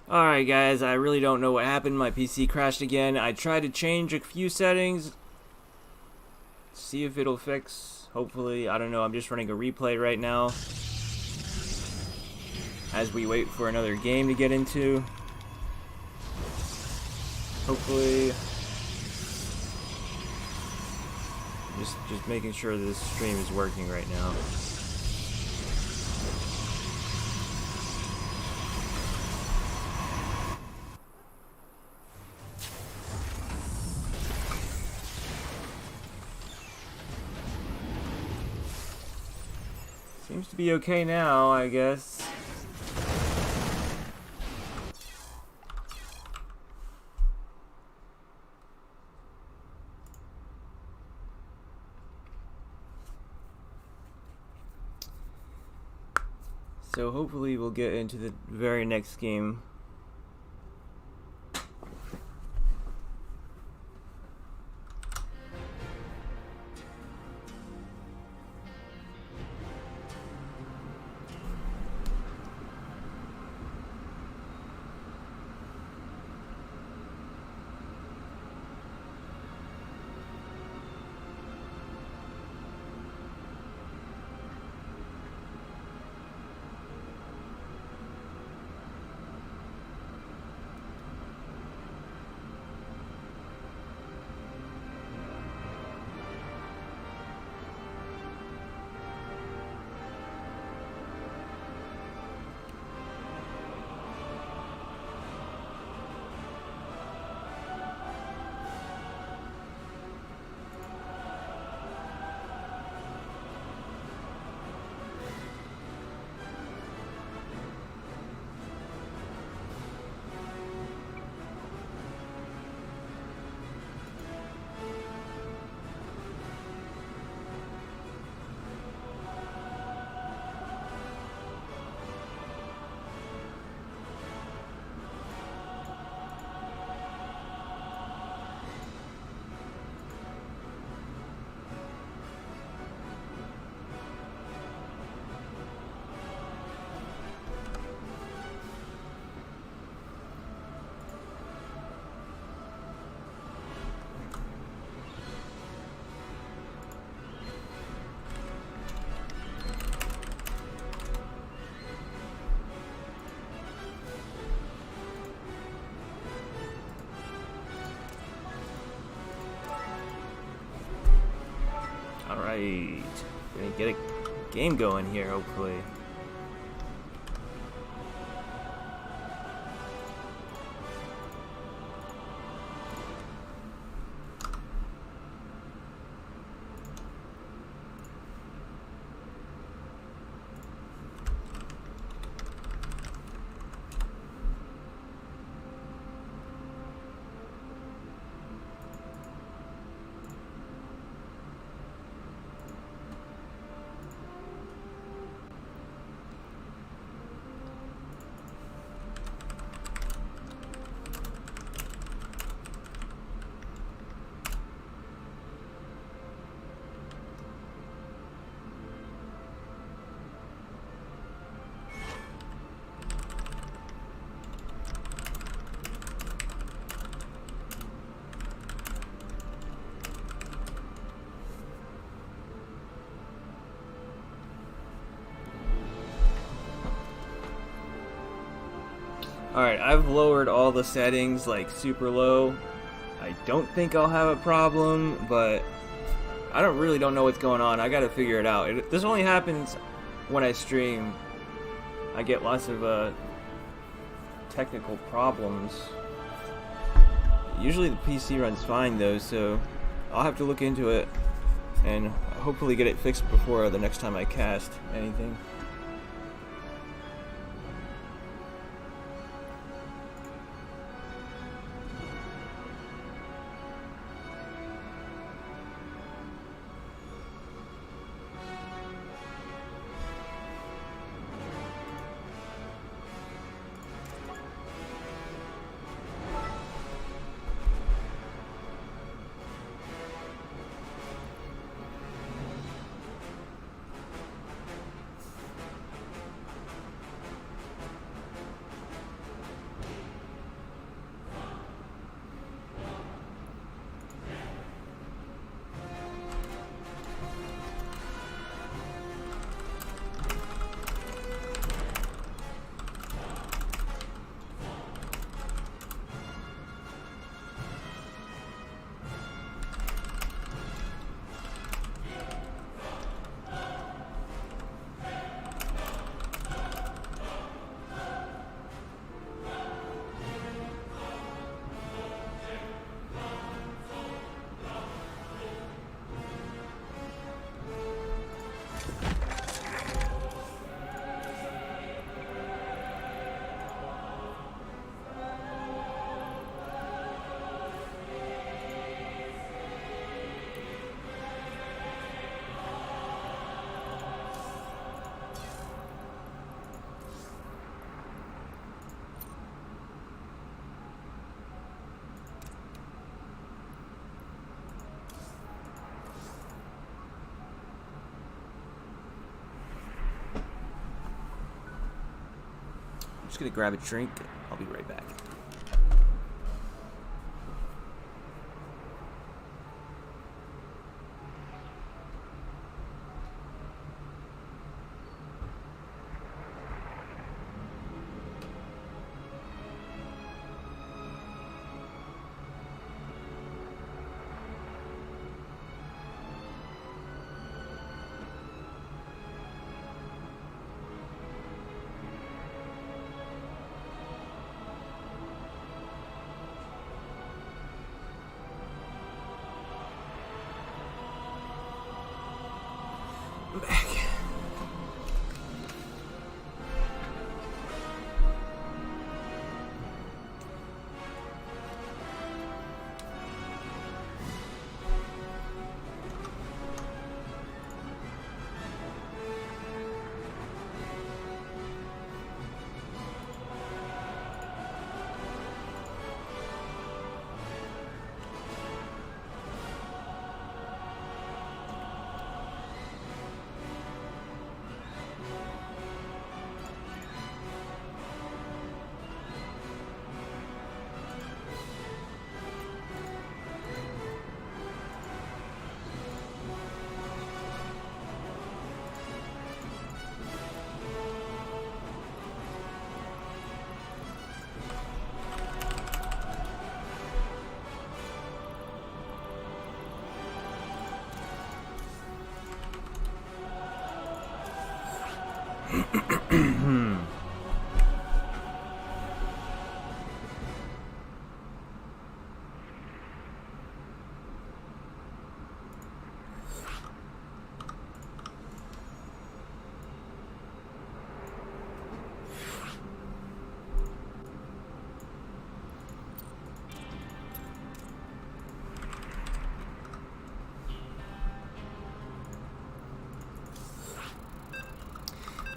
Alright guys, I really don't know what happened. My PC crashed again. I tried to change a few settings. See if it'll fix. Hopefully, I don't know. I'm just running a replay right now as we wait for another game to get into. Hopefully, just making sure this stream is working right now. Seems to be okay now, I guess. So hopefully we'll get into the very next game. get a game going here, hopefully. Alright, I've lowered all the settings like super low. I don't think I'll have a problem, but I really don't know what's going on. I gotta figure it out. This only happens when I stream. I get lots of technical problems. Usually the PC runs fine though, so I'll have to look into it and hopefully get it fixed before the next time I cast anything. I'm just gonna grab a drink. I'll be right back.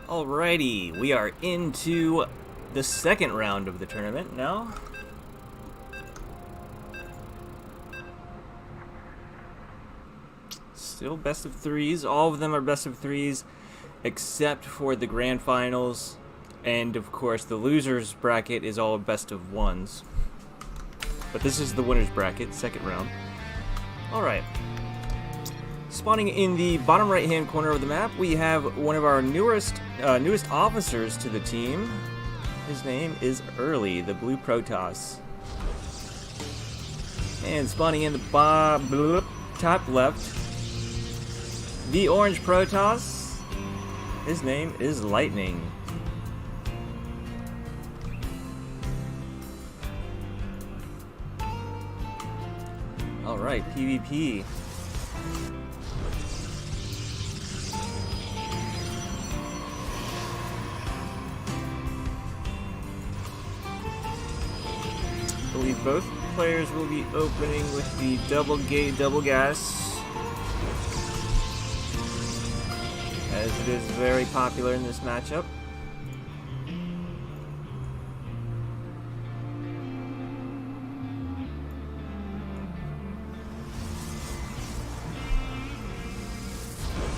Alrighty, we are into the second round of the tournament now. Still best of threes. All of them are best of threes, except for the grand finals. And of course, the losers bracket is all best of ones. But this is the winners bracket, second round. Alright. Spawning in the bottom right-hand corner of the map, we have one of our newest officers to the team. His name is Early, the blue Protoss. And spawning in the top left, the orange Protoss. His name is Lightning. Alright, PvP. I believe both players will be opening with the double gate, double gas, as it is very popular in this matchup.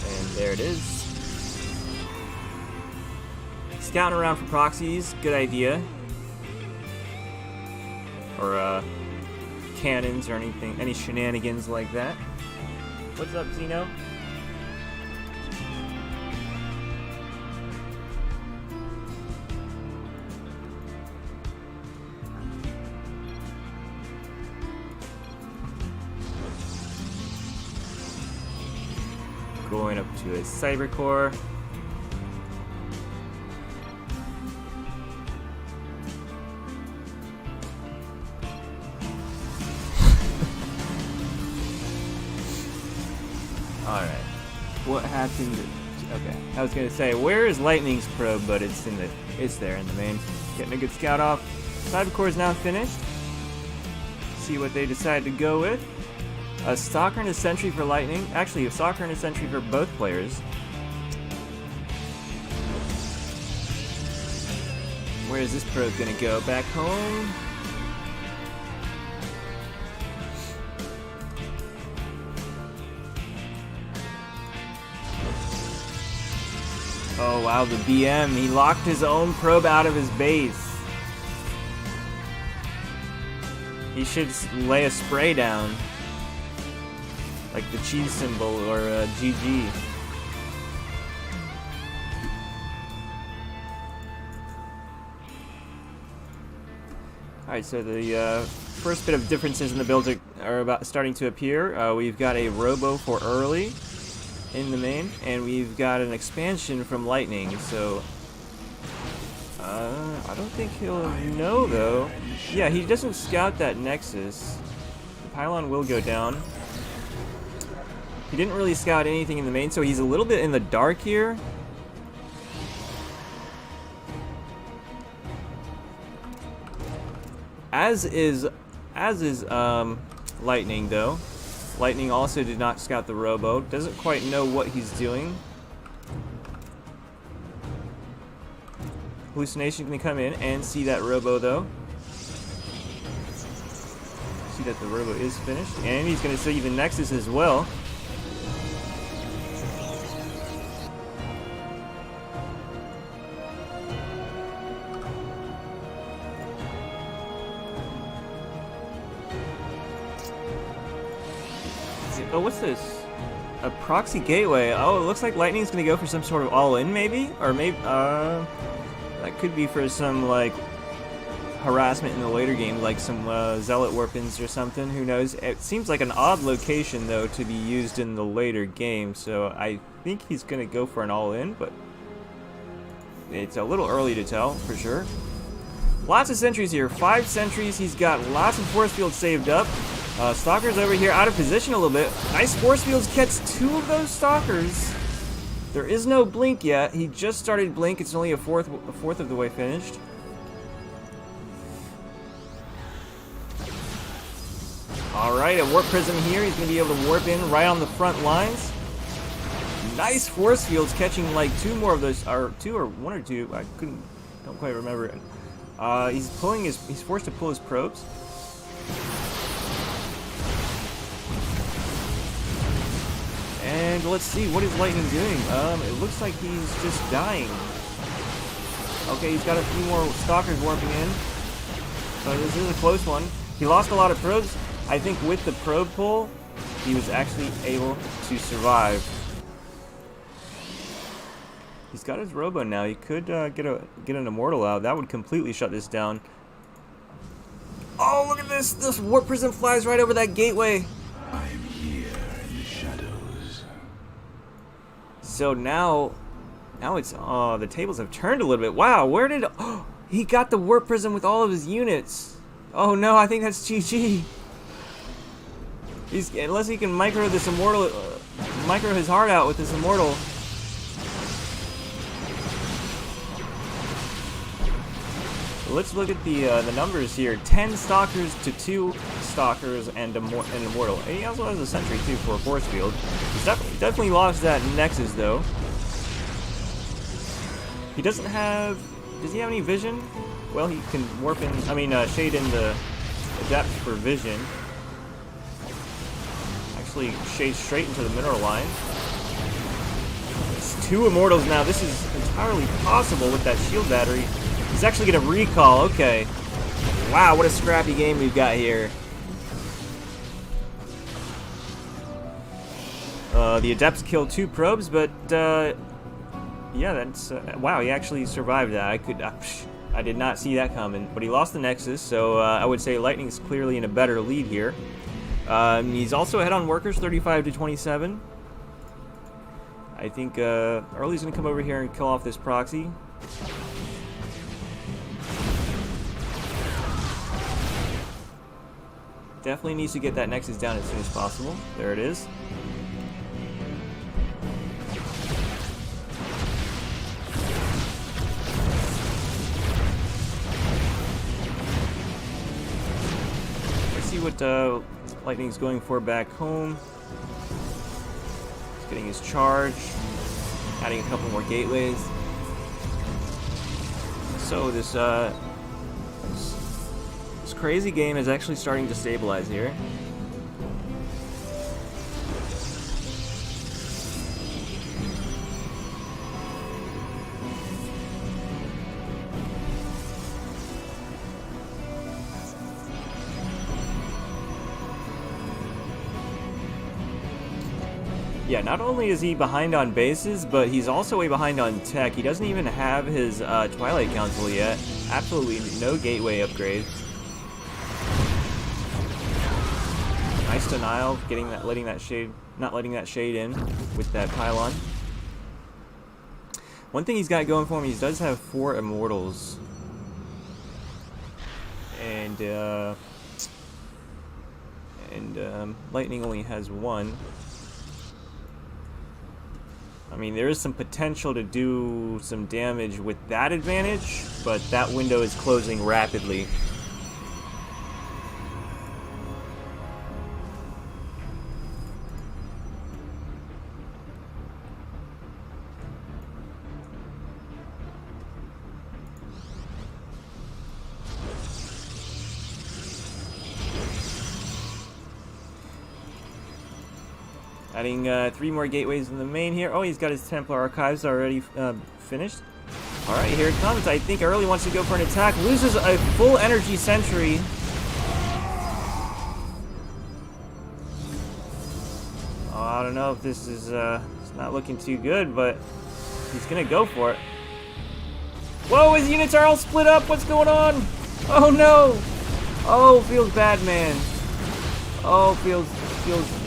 And there it is. Scouting around for proxies, good idea. Or cannons or anything, any shenanigans like that. What's up, Zeno? Going up to a cyber core. Alright. What happened? Okay. I was gonna say, where is Lightning's probe? But it's there in the main. Getting a good scout off. Cyber core is now finished. See what they decide to go with. A Stalker and a Sentry for Lightning. Actually, a Stalker and a Sentry for both players. Where is this probe gonna go? Back home? Oh wow, the BM. He locked his own probe out of his base. He should lay a spray down. Like the cheese symbol or GG. Alright, so the first bit of differences in the builds are about starting to appear. We've got a Robo for Early in the main, and we've got an expansion from Lightning, so I don't think he'll know though. Yeah, he doesn't scout that Nexus. The pylon will go down. He didn't really scout anything in the main, so he's a little bit in the dark here. As is Lightning though. Lightning also did not scout the Robo. Doesn't quite know what he's doing. Hallucination can come in and see that Robo though. See that the Robo is finished, and he's going to see the Nexus as well. Oh, what's this? A proxy gateway. Oh, it looks like Lightning's gonna go for some sort of all-in, maybe? Or maybe, that could be for some, like, harassment in the later game, like some, zealot weapons or something, who knows? It seems like an odd location, though, to be used in the later game, so I think he's gonna go for an all-in, but it's a little early to tell, for sure. Lots of sentries here. 5 sentries. He's got lots of force fields saved up. Stalkers over here out of position a little bit. Nice force fields catch 2 of those stalkers. There is no blink yet. He just started blink. It's only a fourth of the way finished. Alright, a warp prism here. He's going to be able to warp in right on the front lines. Nice force fields catching like 2 more of those, or 2 or 1 or 2. I don't quite remember it. He's forced to pull his probes. And let's see, what is Lightning doing? It looks like he's just dying. Okay, he's got a few more stalkers warping in. So this is a close one. He lost a lot of probes. I think with the probe pull, he was actually able to survive. He's got his robo now. He could get an immortal out. That would completely shut this down. Oh, look at this! This warp prism flies right over that gateway. I'm here in the shadows. So now it's the tables have turned a little bit. Wow, where did he got the warp prism with all of his units? Oh no, I think that's GG. Unless he can micro this immortal, micro his heart out with this immortal. Let's look at the numbers here. 10 stalkers to 2 stalkers and an immortal. And he also has a sentry too for a force field. He's definitely lost that nexus though. He doesn't have. Does he have any vision? Well, he can warp in. I mean, shade in the depth for vision. Actually, shade straight into the mineral line. It's 2 immortals now. This is entirely possible with that shield battery. He's actually going to recall. Okay. Wow, what a scrappy game we've got here. The Adepts killed 2 probes, but yeah, that's wow. He actually survived that. I did not see that coming. But he lost the Nexus, so I would say Lightning's clearly in a better lead here. He's also ahead on workers, 35 to 27. I think Early's going to come over here and kill off this proxy. Definitely needs to get that Nexus down as soon as possible. There it is. Let's see what Lightning's going for back home. He's getting his charge, adding a couple more gateways. So this crazy game is actually starting to stabilize here. Yeah, not only is he behind on bases, but he's also way behind on tech. He doesn't even have his Twilight Council yet. Absolutely no gateway upgrades. Nice denial, not letting that shade in with that pylon. One thing he's got going for him, he does have 4 immortals, and Lightning only has 1. I mean, there is some potential to do some damage with that advantage, but that window is closing rapidly. Adding 3 more gateways in the main here. Oh, he's got his Templar Archives already finished. Alright, here it comes. I think Early wants to go for an attack. Loses a full energy sentry. Oh, I don't know if this is it's not looking too good, but he's gonna go for it. Whoa, his units are all split up. What's going on? Oh no! Oh, feels bad, man. Oh, feels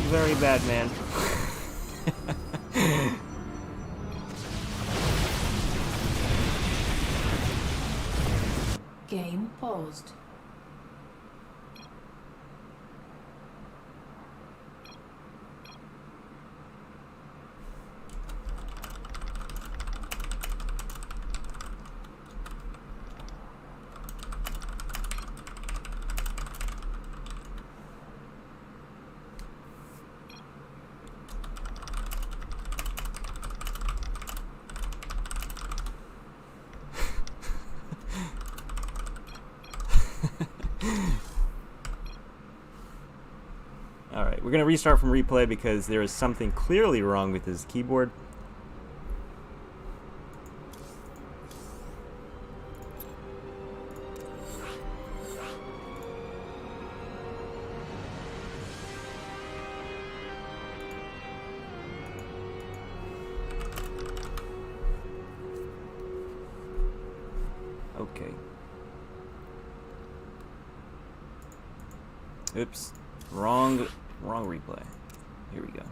very bad, man. Game paused. Alright, we're going to restart from replay because there is something clearly wrong with his keyboard. Okay. Oops. Wrong replay. Here we go.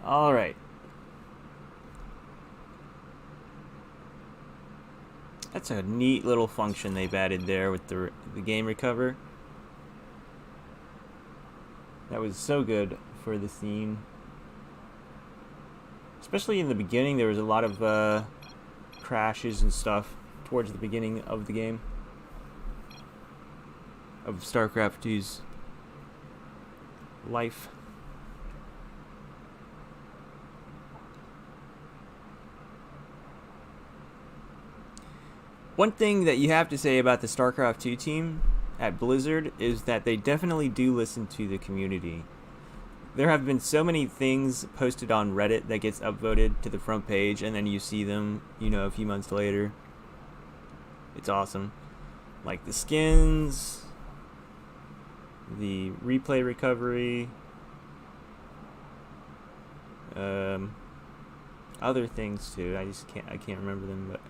All right. That's a neat little function they've added there with the game recover. That was so good for the scene. Especially in the beginning, there was a lot of crashes and stuff towards the beginning of the game. Of StarCraft 2's life. One thing that you have to say about the StarCraft 2 team at Blizzard is that they definitely do listen to the community. There have been so many things posted on Reddit that gets upvoted to the front page, and then you see them, you know, a few months later. It's awesome. Like the skins, the replay recovery, other things too. I can't remember them, but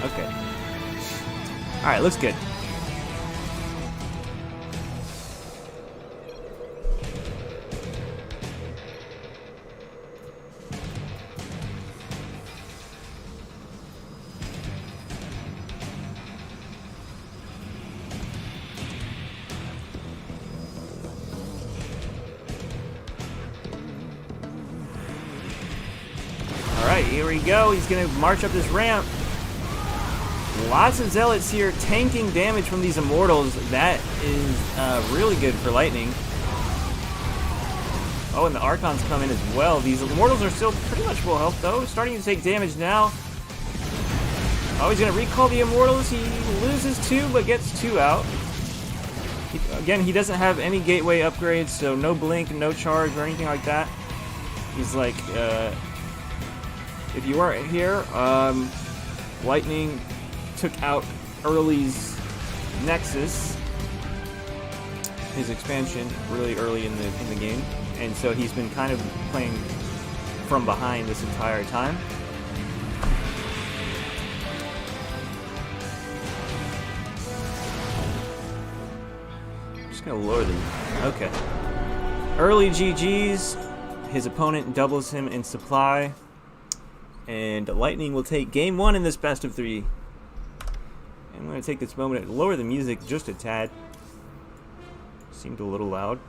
okay. Alright, looks good. Alright, here we go. He's gonna march up this ramp. Lots of zealots here tanking damage from these immortals. That is really good for lightning. Oh, and the Archons come in as well. These immortals are still pretty much full health though. Starting to take damage now. Oh, he's gonna recall the immortals. He loses 2 but gets 2 out. Again, he doesn't have any gateway upgrades, so no blink, no charge, or anything like that. He's like, if you weren't here, lightning took out Early's Nexus, his expansion, really early in the game, and so he's been kind of playing from behind this entire time. just gonna lower them. Okay. Early GG's. His opponent doubles him in supply. And Lightning will take game 1 in this best of 3. I'm gonna take this moment to lower the music just a tad. Seemed a little loud.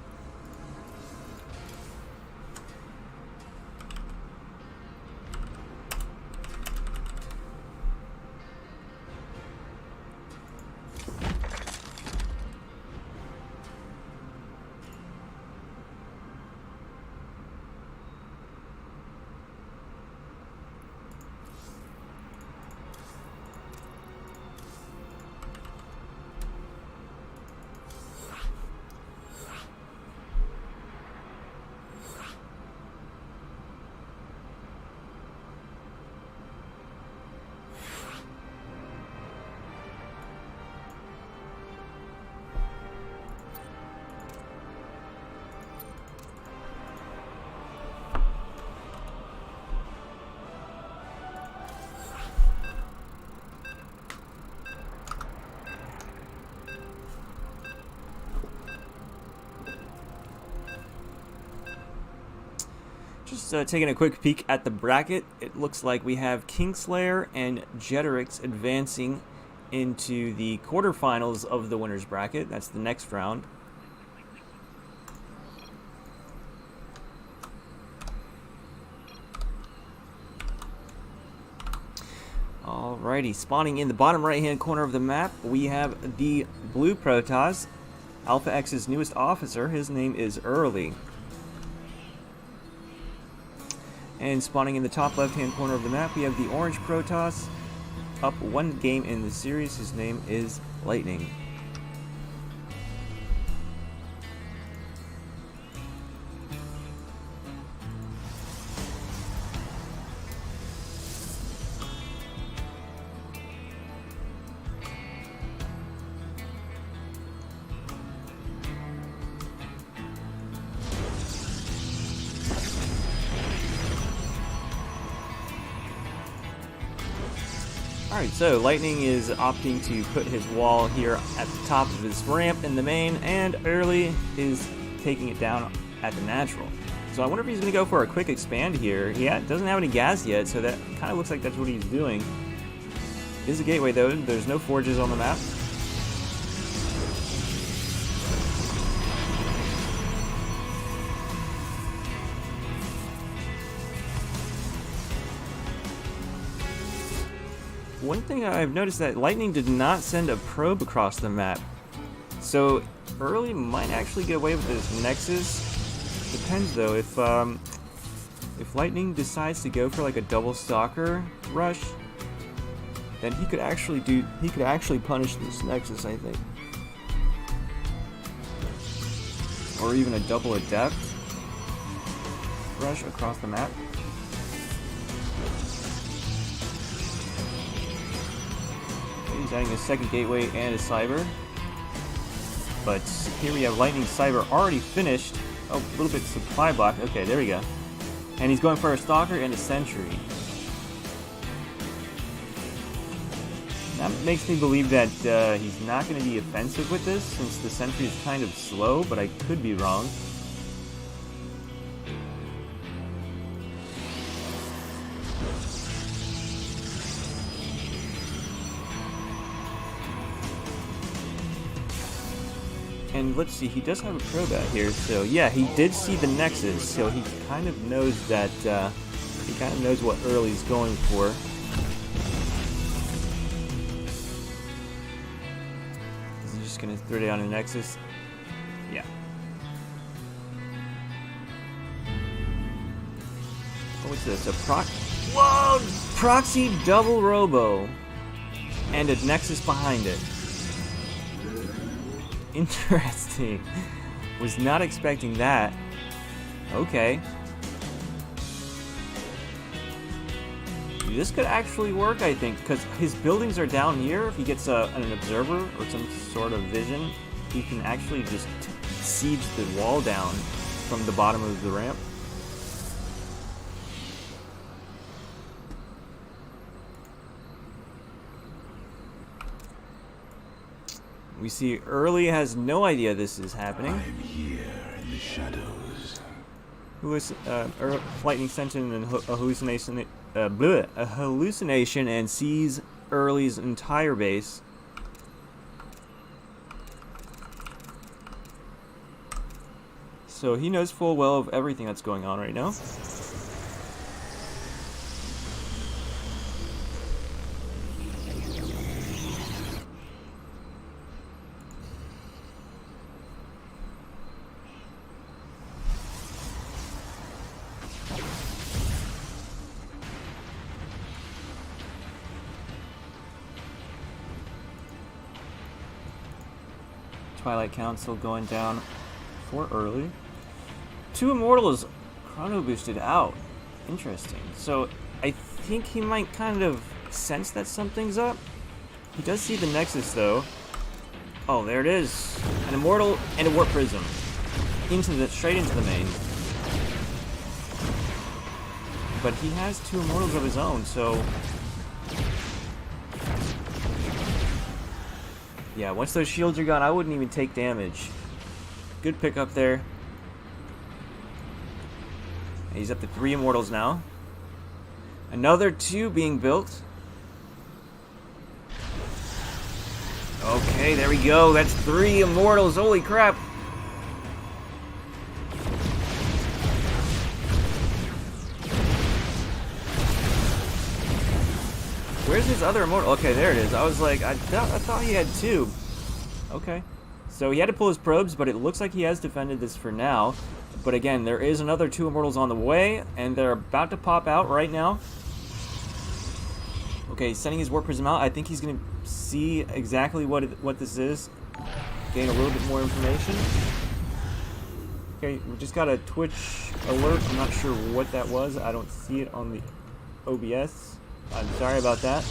Just taking a quick peek at the bracket, it looks like we have Kingslayer and Jeterix advancing into the quarterfinals of the winner's bracket. That's the next round. Alrighty, spawning in the bottom right-hand corner of the map, we have the blue Protoss, Alpha X's newest officer. His name is Early. And spawning in the top left-hand corner of the map, we have the orange Protoss, up 1 game in the series. His name is Lightning. Alright, so Lightning is opting to put his wall here at the top of his ramp in the main, and Early is taking it down at the natural. So I wonder if he's going to go for a quick expand here. He doesn't have any gas yet, so that kind of looks like that's what he's doing. It is a gateway though, there's no forges on the map. One thing I've noticed that Lightning did not send a probe across the map. So Early might actually get away with this Nexus. Depends though, if Lightning decides to go for like a double stalker rush, then he could actually punish this Nexus, I think. Or even a double adept rush across the map. He's adding a second gateway and a cyber. But here we have Lightning Cyber already finished. Oh, a little bit supply block. Okay, there we go. And he's going for a Stalker and a Sentry. That makes me believe that he's not going to be offensive with this, since the Sentry is kind of slow, but I could be wrong. And let's see, he does have a probe out here, so yeah, he did see the Nexus, so he kind of knows that, he kind of knows what Early's going for. Is he just gonna throw down a Nexus? Yeah. Oh, what's this? Whoa! Proxy double robo! And a Nexus behind it. Interesting. Was not expecting that. Okay. This could actually work, I think, because his buildings are down here. If he gets an observer or some sort of vision, he can actually just siege the wall down from the bottom of the ramp. We see Early has no idea this is happening. I'm here in the shadows. Lightning sent in a hallucination and sees Early's entire base. So he knows full well of everything that's going on right now. Twilight Council going down for Early. 2 Immortals chrono boosted out. Interesting. So I think he might kind of sense that something's up. He does see the Nexus though. Oh, there it is. An Immortal and a Warp Prism. Straight into the main. But he has 2 Immortals of his own, so yeah, once those shields are gone, I wouldn't even take damage. Good pickup there. And he's up to 3 Immortals now. Another 2 being built. Okay, there we go. That's 3 Immortals. Holy crap. Where's his other Immortal? Okay, there it is. I was like, I thought he had 2. Okay. So he had to pull his probes, but it looks like he has defended this for now. But again, there is another 2 Immortals on the way, and they're about to pop out right now. Okay, he's sending his Warp Prism out. I think he's going to see exactly what this is. Gain a little bit more information. Okay, we just got a Twitch alert. I'm not sure what that was. I don't see it on the OBS. I'm sorry about that.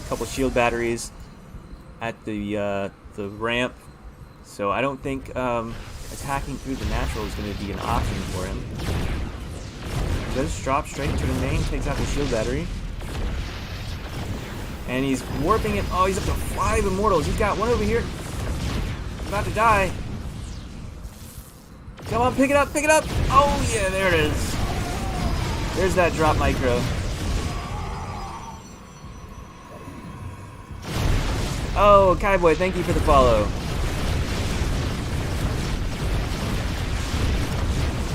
Couple shield batteries at the ramp, so I don't think attacking through the natural is going to be an option for him. He does drop straight into the main, takes out the shield battery. And he's warping it. Oh, he's up to 5 Immortals. He's got 1 over here. He's about to die. Come on, pick it up, pick it up. Oh, yeah, there it is. There's that drop micro. Oh, Kaiboy, thank you for the follow.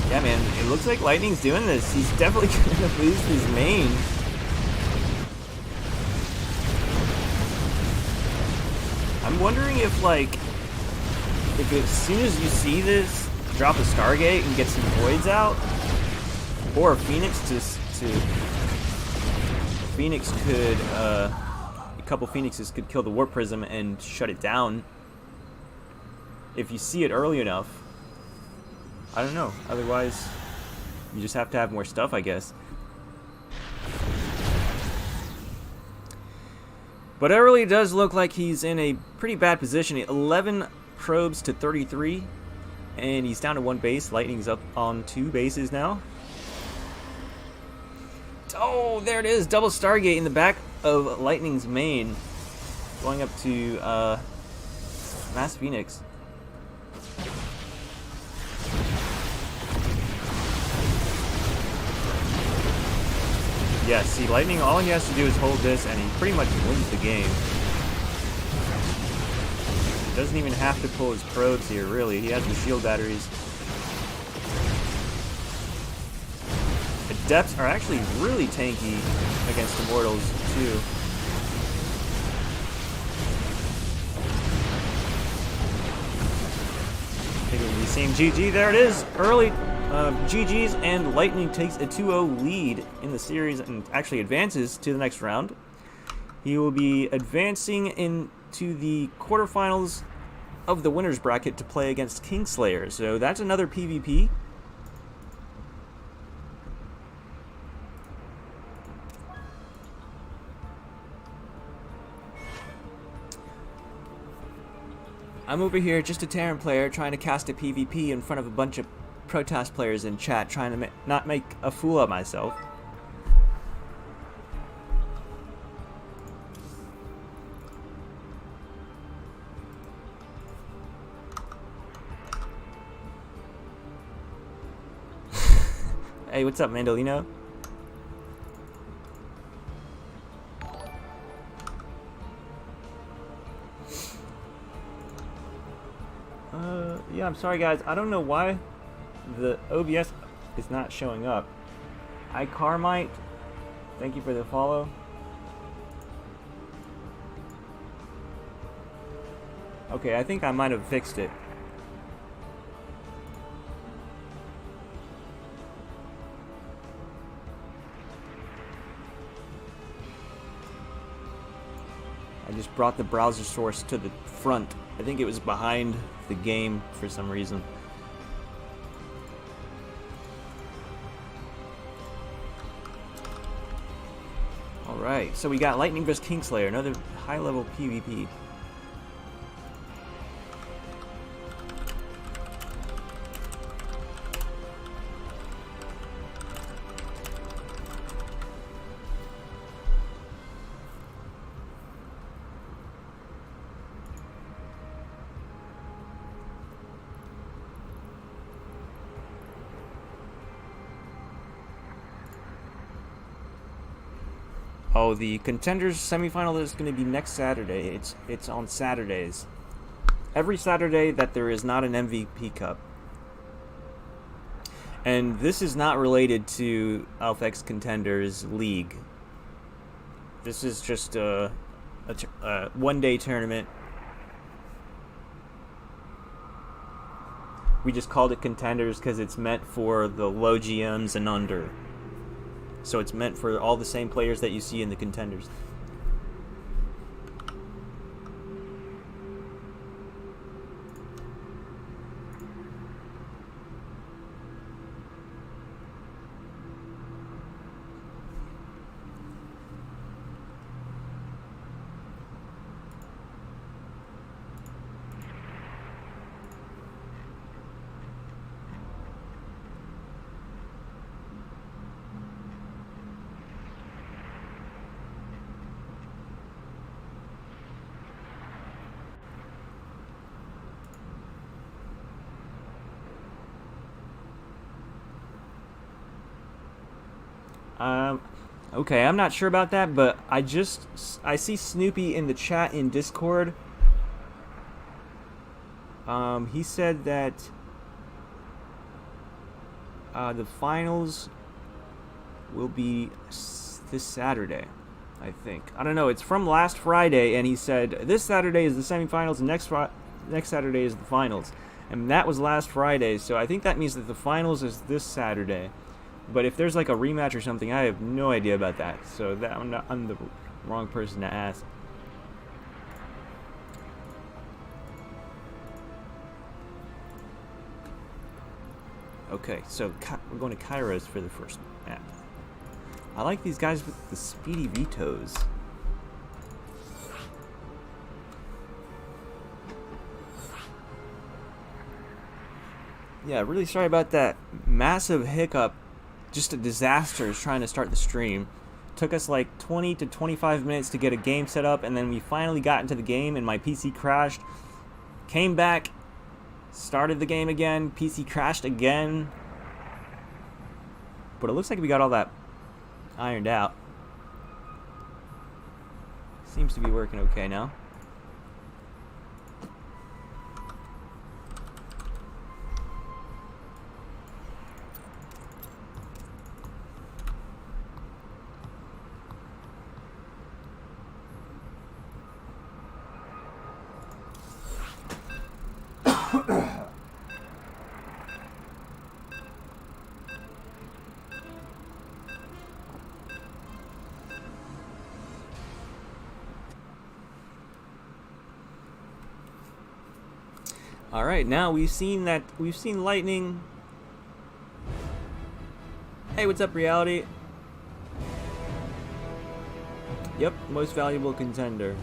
Yeah, man, it looks like Lightning's doing this. He's definitely going to boost his main. I'm wondering if, like, as soon as you see this, drop a Stargate and get some Voids out, or a Phoenix Phoenix could, a couple Phoenixes could kill the Warp Prism and shut it down. If you see it early enough. I don't know. Otherwise, you just have to have more stuff, I guess. But it really does look like he's in a pretty bad position. 11 probes to 33, and he's down to 1 base. Lightning's up on 2 bases now. Oh, there it is. Double Stargate in the back of Lightning's main. Going up to Mass Phoenix. Yeah, see, Lightning, all he has to do is hold this, and he pretty much wins the game. He doesn't even have to pull his probes here, really. He has the shield batteries. The depths are actually really tanky against Immortals, too. I think it would be same GG. There it is. Early GG's, and Lightning takes a 2-0 lead in the series and actually advances to the next round. He will be advancing into the quarterfinals of the winner's bracket to play against Kingslayer. So that's another PvP. I'm over here, just a Terran player, trying to cast a PvP in front of a bunch of protest players in chat trying to not make a fool of myself. Hey, what's up, Mandolino? Yeah, I'm sorry guys. I don't know why the OBS is not showing up. iCarmite, thank you for the follow. Okay, I think I might have fixed it. I just brought the browser source to the front. I think it was behind the game for some reason. Alright, so we got Lightning vs Kingslayer, another high-level PvP. Oh, the Contenders semifinal is going to be next Saturday. It's on Saturdays. Every Saturday that there is not an MVP Cup. And this is not related to AlphaX Contenders League. This is just a one-day tournament. We just called it Contenders because it's meant for the low GMs and under. So it's meant for all the same players that you see in the Contenders. Okay, I'm not sure about that, but I see Snoopy in the chat in Discord. He said that the finals will be this Saturday, I think. I don't know, it's from last Friday, and he said this Saturday is the semifinals, and next Saturday is the finals. And that was last Friday, so I think that means that the finals is this Saturday. But if there's like a rematch or something, I have no idea about that. So that I'm the wrong person to ask. Okay, so we're going to Kairos for the first map. I like these guys with the speedy vetoes. Yeah, really sorry about that massive hiccup. Just a disaster trying to start the stream. Took us like 20 to 25 minutes to get a game set up, and then we finally got into the game and my PC crashed. Came back, started the game again, PC crashed again. But it looks like we got all that ironed out. Seems to be working okay now. All right, now we've seen lightning. Hey, what's up, reality? Yep, most valuable contender.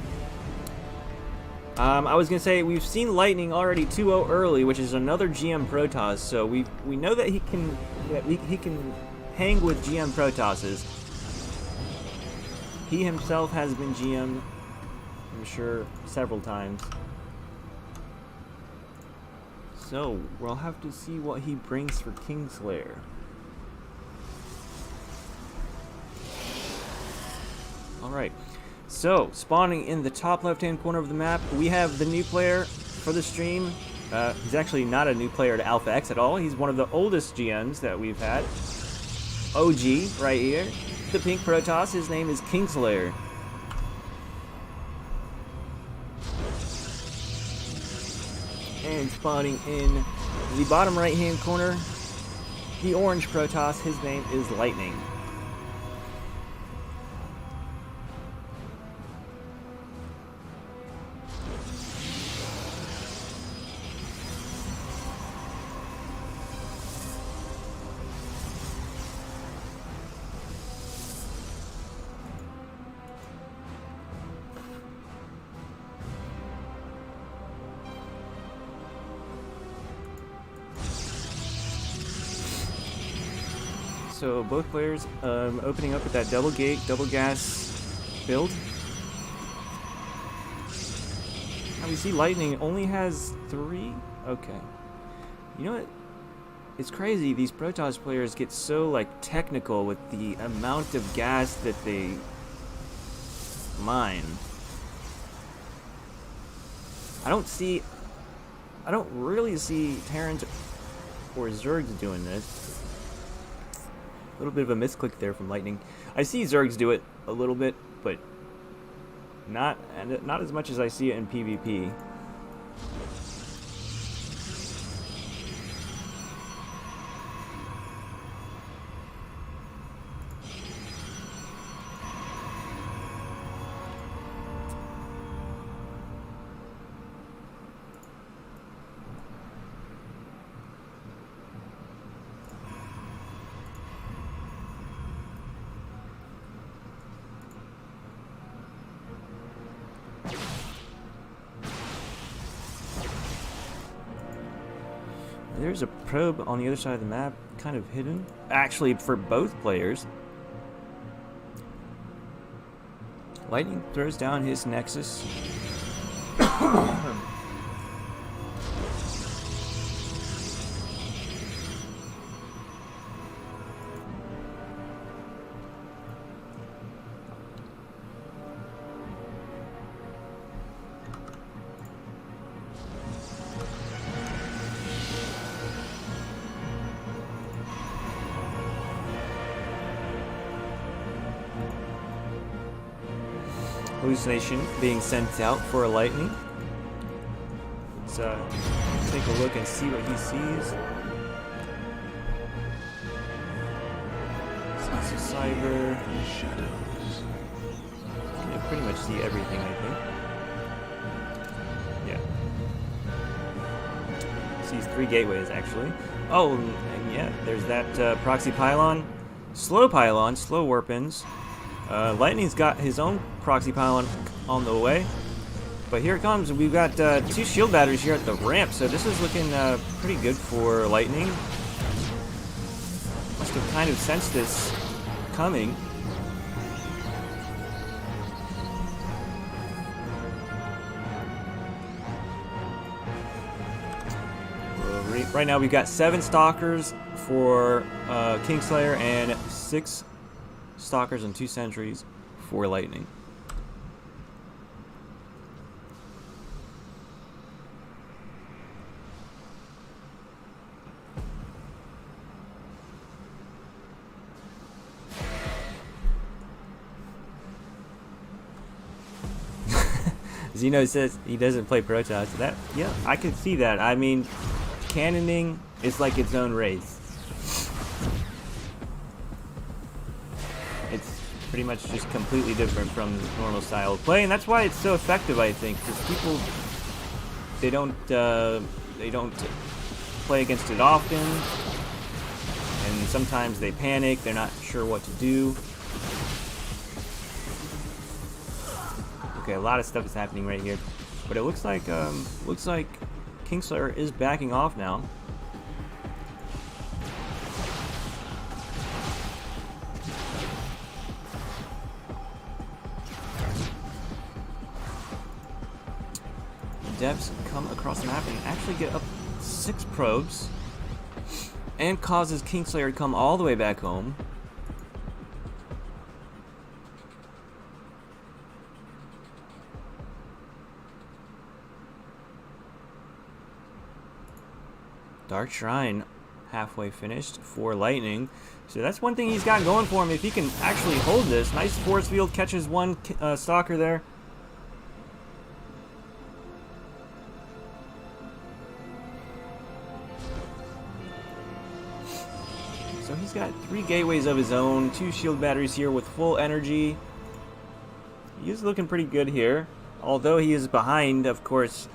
I was gonna say we've seen Lightning already 2-0 early, which is another GM Protoss. So we know that he can hang with GM Protosses. He himself has been GM, I'm sure, several times. So we'll have to see what he brings for Kingslayer. All right. So, spawning in the top left-hand corner of the map, we have the new player for the stream. He's actually not a new player to Alpha X at all. He's one of the oldest GMs that we've had. OG, right here. The pink Protoss, his name is Kingslayer. And spawning in the bottom right-hand corner, the orange Protoss, his name is Lightning. So both players opening up with that double gate, double gas build. Now we see Lightning only has 3. Okay. You know what? It's crazy. These Protoss players get so like technical with the amount of gas that they mine. I don't really see Terrans or Zergs doing this. A little bit of a misclick there from Lightning. I see Zergs do it a little bit, but not as much as I see it in PvP. There's a probe on the other side of the map, kind of hidden. Actually, for both players. Lightning throws down his Nexus. Hallucination being sent out for a Lightning. Let's take a look and see what he sees. Sees a cyber. The shadows. Can pretty much see everything, I think. Yeah. Sees 3 gateways actually. Oh, and yeah, there's that proxy pylon, slow warpins. Lightning's got his own proxy pylon on the way, but here it comes. We've got 2 shield batteries here at the ramp, so this is looking pretty good for Lightning. Must have kind of sensed this coming. Right now we've got 7 stalkers for Kingslayer and 6 stalkers and 2 sentries for Lightning. Zeno says he doesn't play Protoss. That, yeah, I can see that. I mean, cannoning is like its own race. It's pretty much just completely different from the normal style of play, and that's why it's so effective, I think, because people they don't play against it often, and sometimes they panic. They're not sure what to do. Okay, a lot of stuff is happening right here. But it looks like Kingslayer is backing off now. Depths come across the map and actually get up 6 probes, and causes Kingslayer to come all the way back home. Dark Shrine halfway finished for Lightning. So that's one thing he's got going for him. If he can actually hold this, nice force field, catches one stalker there. So he's got 3 gateways of his own, 2 shield batteries here with full energy. He is looking pretty good here, although he is behind, of course,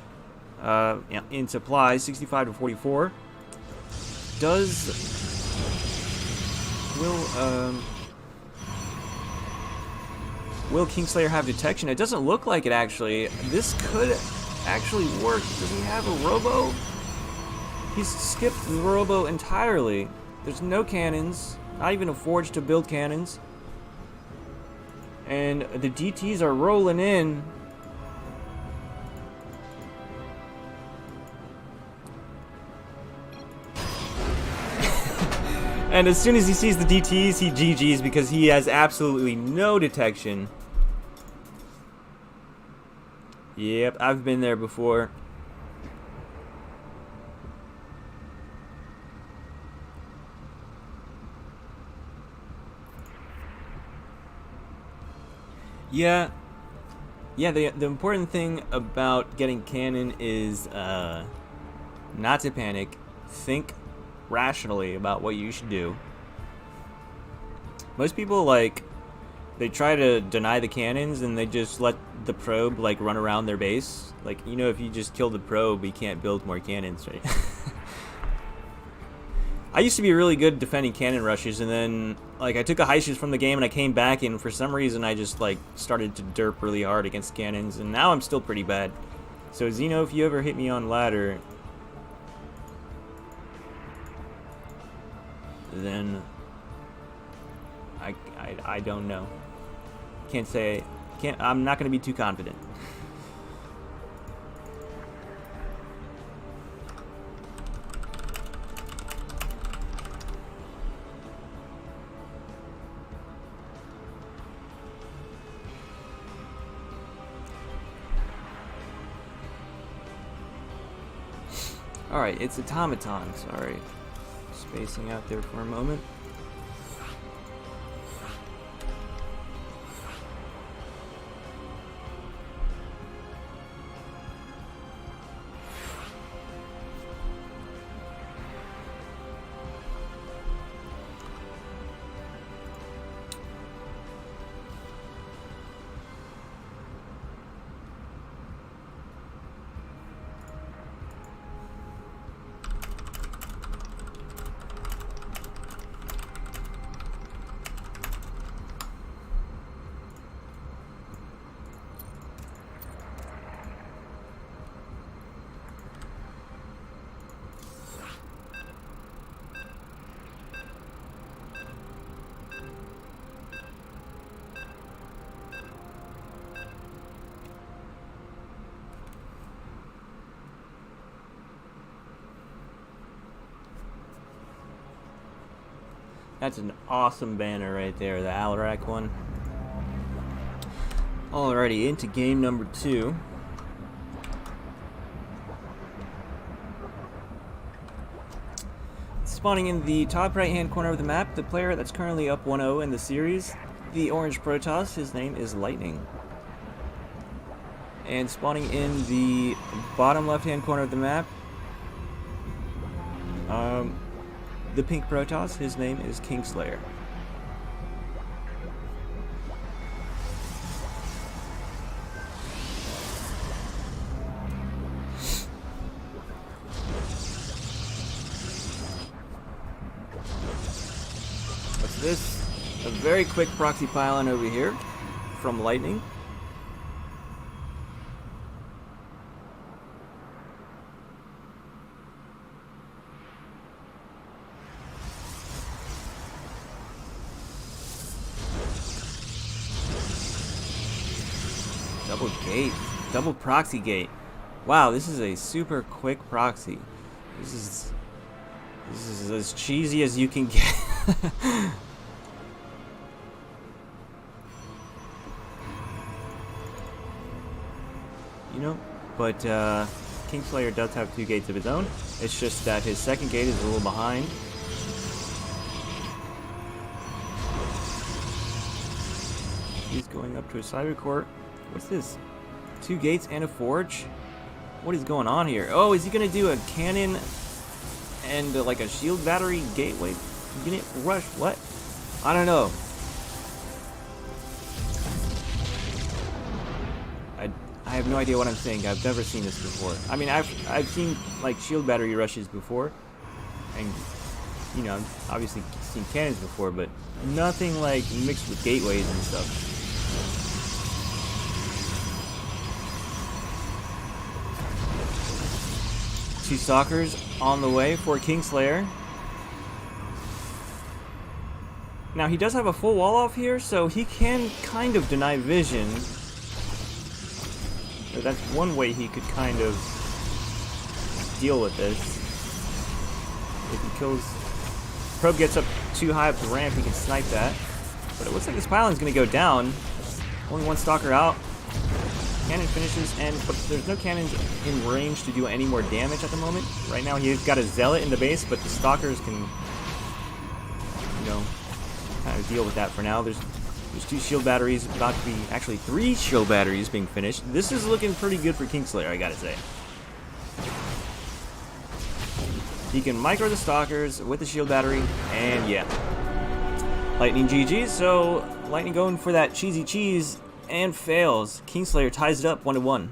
in supply, 65 to 44. Will Kingslayer have detection? It doesn't look like it, actually. This could actually work. Does he have a robo? He's skipped the robo entirely. There's no cannons, not even a forge to build cannons. And the DTs are rolling in. And as soon as he sees the DTs, he GG's because he has absolutely no detection. Yep, I've been there before. Yeah, the important thing about getting cannon is not to panic. Think rationally about what you should do. Most people, like, they try to deny the cannons and they just let the probe, like, run around their base. Like, you know, if you just kill the probe, you can't build more cannons, right? I used to be really good defending cannon rushes, and then, like, I took a hiatus from the game and I came back, and for some reason I just, like, started to derp really hard against cannons, and now I'm still pretty bad. So Xeno, if you ever hit me on ladder, then I don't know. I'm not going to be too confident. Alright, it's Automaton, sorry. Spacing out there for a moment. That's an awesome banner right there, the Alarak one. Alrighty, into game number 2. Spawning in the top right hand corner of the map, the player that's currently up 1-0 in the series, the orange Protoss, his name is Lightning. And spawning in the bottom left hand corner of the map, the pink Protoss, his name is Kingslayer. What's this? A very quick proxy pylon over here from Lightning. double gate, double proxy gate. Wow, this is a super quick proxy. This is as cheesy as you can get. You know, but Kingslayer does have 2 gates of his own. It's just that his second gate is a little behind. He's going up to a cyber court. What's this? 2 gates and a forge? What is going on here? Oh, is he gonna do a cannon and like a shield battery gateway unit rush? What? I don't know. I have no idea what I'm saying. I've never seen this before. I mean, I've seen like shield battery rushes before, and you know, I've obviously seen cannons before, but nothing like mixed with gateways and stuff. Two stalkers on the way for Kingslayer. Now he does have a full wall off here, so he can kind of deny vision. So that's one way he could kind of deal with this. If he kills... Probe gets up too high up the ramp, he can snipe that. But it looks like this pylon's going to go down. Only one stalker out. Cannon finishes, but there's no cannons in range to do any more damage at the moment. Right now he's got a zealot in the base, but the stalkers can, you know, kind of deal with that for now. There's 2 shield batteries, about to be actually 3 shield batteries being finished. This is looking pretty good for Kingslayer, I gotta say. He can micro the stalkers with the shield battery, and yeah. Lightning GG, so Lightning going for that cheesy cheese and fails. Kingslayer ties it up 1-1.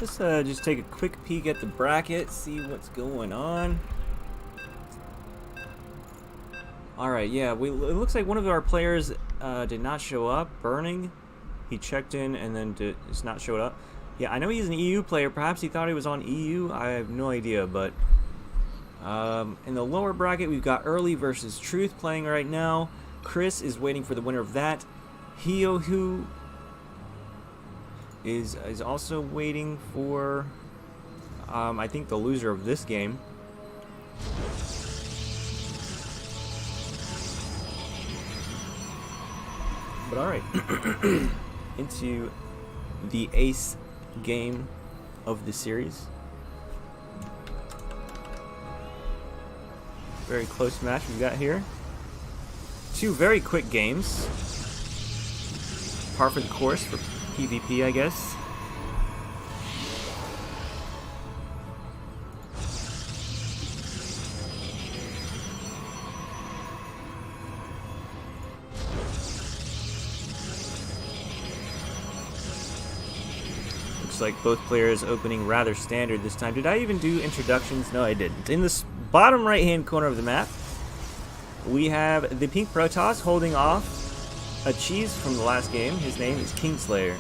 Let's just take a quick peek at the bracket, see what's going on. Alright, yeah, it looks like one of our players did not show up. Burning. He checked in and then just not showed up. Yeah, I know he's an EU player. Perhaps he thought he was on EU. I have no idea, but in the lower bracket, we've got Early versus Truth playing right now. Chris is waiting for the winner of that. Hiohu is also waiting for, I think, the loser of this game. But alright, into the ace game of the series. Very close match we've got here. 2 very quick games. Par for the course for PvP, I guess. Looks like both players opening rather standard this time. Did I even do introductions? No, I didn't. In this bottom right-hand corner of the map, we have the pink Protoss holding off a cheese from the last game. His name is Kingslayer.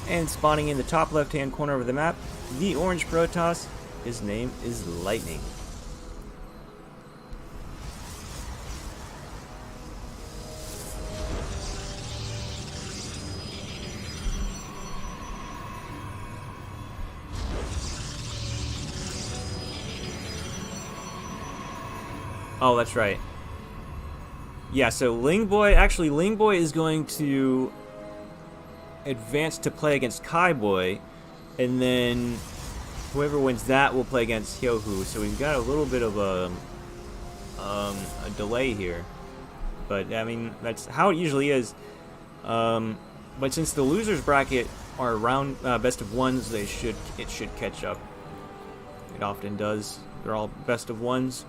And spawning in the top left-hand corner of the map, the orange Protoss. His name is Lightning. Oh, that's right. Yeah, so Ling Boy is going to advance to play against Kai Boy, and then whoever wins that will play against Hyohu. So we've got a little bit of a delay here, but I mean that's how it usually is. But since the losers bracket are round best of ones, it should catch up. It often does. They're all best of ones.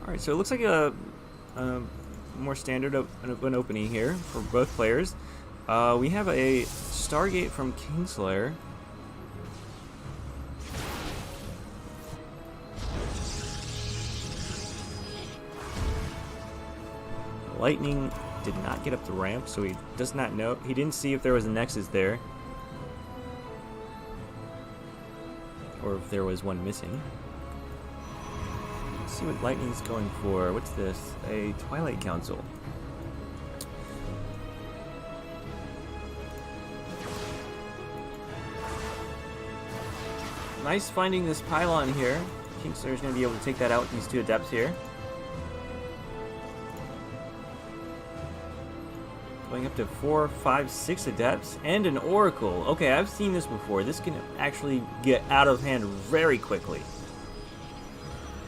Alright, so it looks like a more standard an opening here for both players. We have a Stargate from Kingslayer. Lightning did not get up the ramp, so he does not know. He didn't see if there was a Nexus there, or if there was one missing. Let's see what Lightning's going for. What's this? A Twilight Council. Nice finding this pylon here. Kingslayer's going to be able to take that out with these two Adepts here. Going up to 4, 5, 6 Adepts and an Oracle. Okay, I've seen this before. This can actually get out of hand very quickly.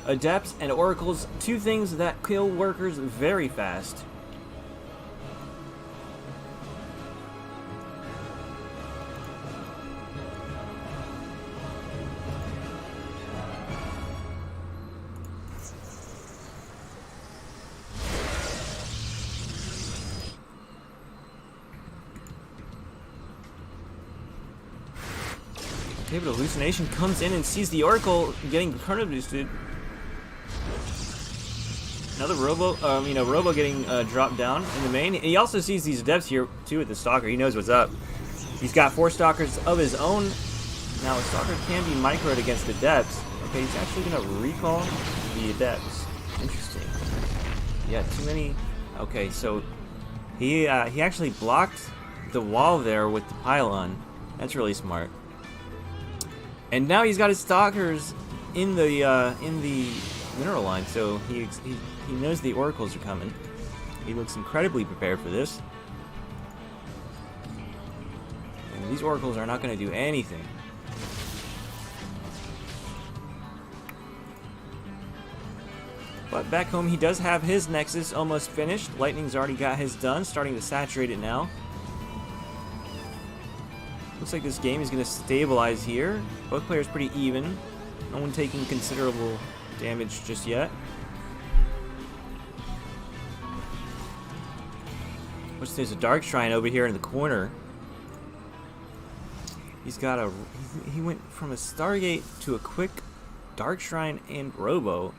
Adepts and Oracles, two things that kill workers very fast. Okay, but Hallucination comes in and sees the Oracle getting chrono boosted. Another Robo getting dropped down in the main. And he also sees these Adepts here too with the Stalker. He knows what's up. He's got 4 Stalkers of his own. Now a Stalker can be microed against Adepts. Okay, he's actually gonna recall the Adepts. Interesting. Yeah, too many. Okay, so he actually blocked the wall there with the pylon. That's really smart. And now he's got his Stalkers in the mineral line, so he knows the Oracles are coming. He looks incredibly prepared for this. And these Oracles are not going to do anything. But back home, he does have his Nexus almost finished. Lightning's already got his done, starting to saturate it now. Looks like this game is going to stabilize here. Both players pretty even. No one taking considerable damage just yet. There's a Dark Shrine over here in the corner. He's got a... He went from a Stargate to a quick Dark Shrine and Robo.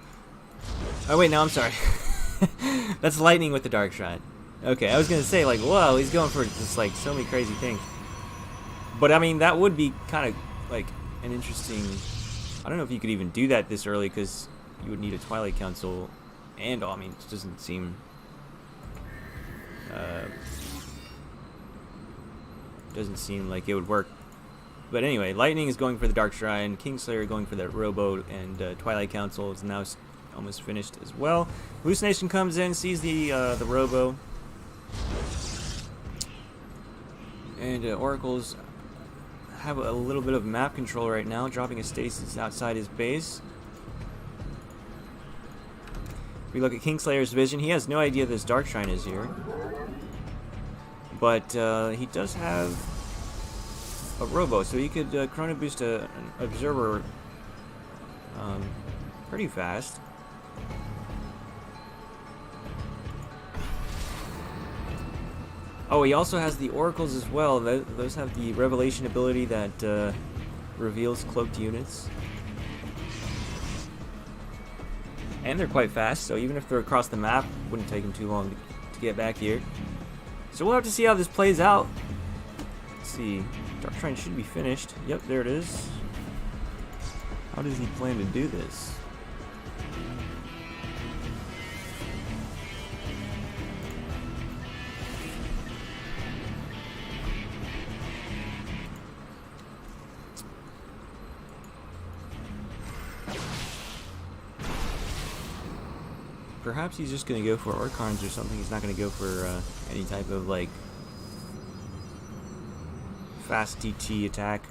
Oh wait, no, I'm sorry. That's Lightning with the Dark Shrine. Okay, I was going to say, like, whoa, he's going for just, like, so many crazy things. But, I mean, that would be kind of, like, an interesting... I don't know if you could even do that this early, because you would need a Twilight Council. And, I mean, it doesn't seem... doesn't seem like it would work. But anyway, Lightning is going for the Dark Shrine, Kingslayer going for the Robo, and Twilight Council is now almost finished as well. Hallucination comes in, sees the Robo. And Oracles have a little bit of map control right now, dropping a stasis outside his base. If we look at Kingslayer's vision, he has no idea this Dark Shrine is here. But he does have a Robo, so he could chrono boost an Observer pretty fast. Oh, he also has the Oracles as well. Those have the Revelation ability that reveals cloaked units. And they're quite fast, so even if they're across the map, it wouldn't take them too long to get back here. So we'll have to see how this plays out. Let's see. Dark Shrine should be finished. Yep, there it is. How does he plan to do this? Perhaps he's just going to go for Archons or something. He's not going to go for any type of, like, fast TT attack.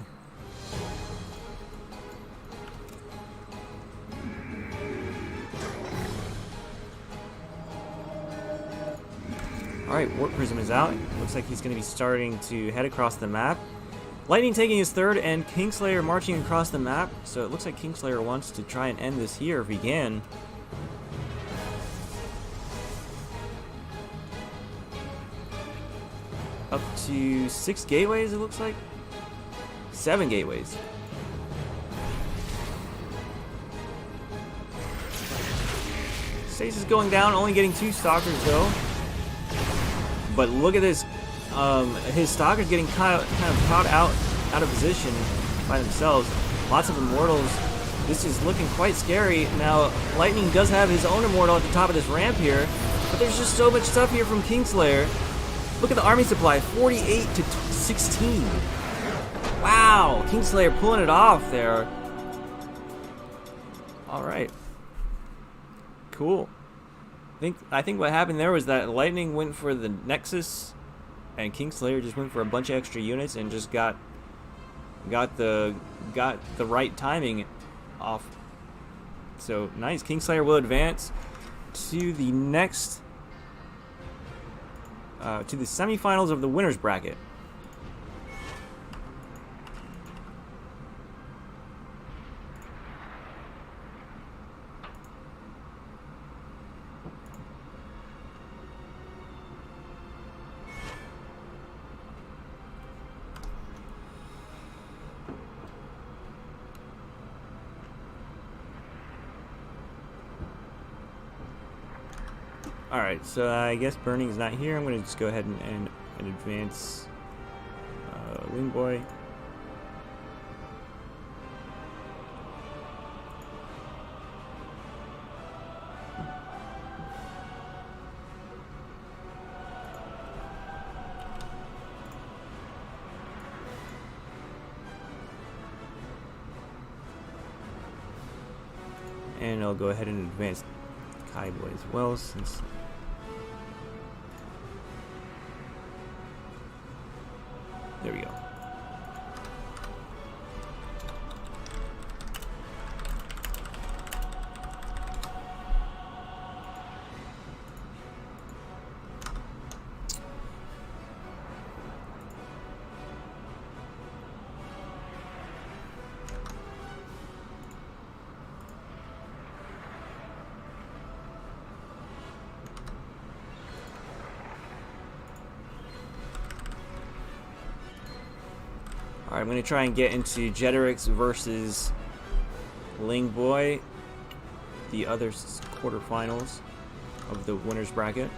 Alright, Warp Prism is out. Looks like he's going to be starting to head across the map. Lightning taking his third, and Kingslayer marching across the map. So it looks like Kingslayer wants to try and end this here if he can. Up to 6 gateways, it looks like. 7 gateways. Stace is going down, only getting 2 Stalkers though. But look at this. His Stalkers getting kind of caught out of position by themselves. Lots of Immortals. This is looking quite scary. Now, Lightning does have his own Immortal at the top of this ramp here. But there's just so much stuff here from Kingslayer. Look at the army supply, 48 to 16. Wow, Kingslayer pulling it off there. All right, cool. I think what happened there was that Lightning went for the Nexus, and Kingslayer just went for a bunch of extra units and just got the right timing off. So nice. Kingslayer will advance to the next. To the semifinals of the winners bracket. Alright, so I guess Burning's not here. I'm going to just go ahead and advance Wing Boy. And I'll go ahead and advance Kai Boy as well, since there we go. Alright, I'm going to try and get into Jeterix versus Ling Boy, the other quarterfinals of the winners bracket.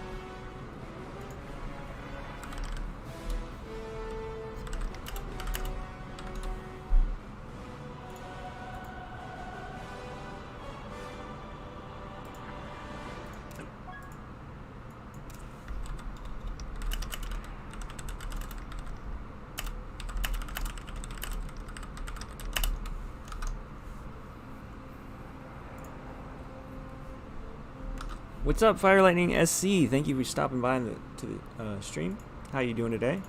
What's up, Fire Lightning SC? Thank you for stopping by to the stream. How you doing today?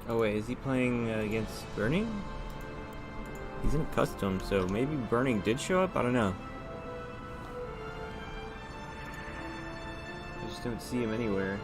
Oh wait, is he playing against Burning? He's in custom, so maybe Burning did show up? I don't know. I just don't see him anywhere.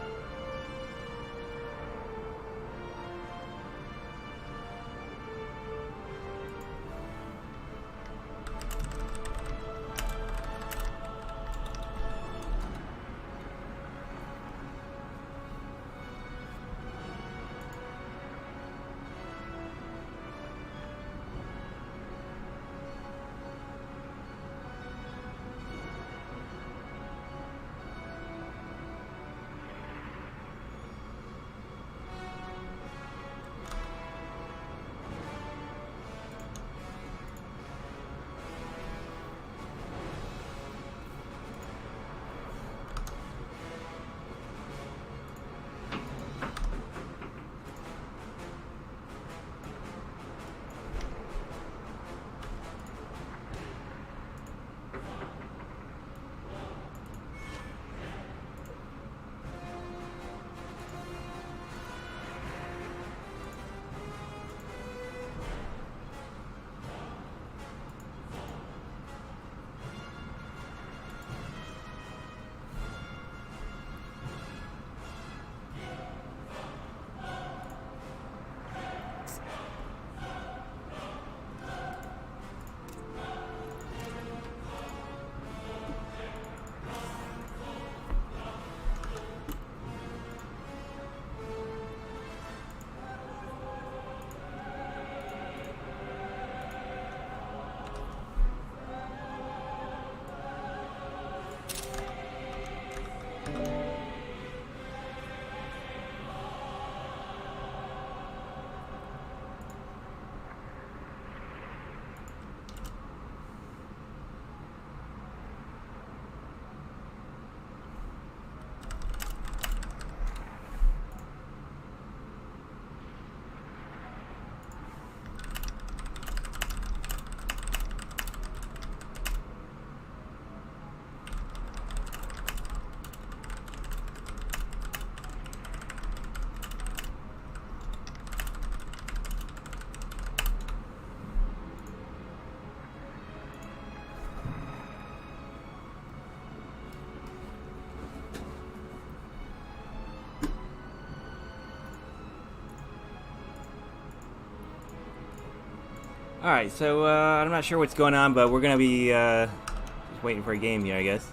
Alright, so I'm not sure what's going on, but we're gonna be just waiting for a game here, I guess.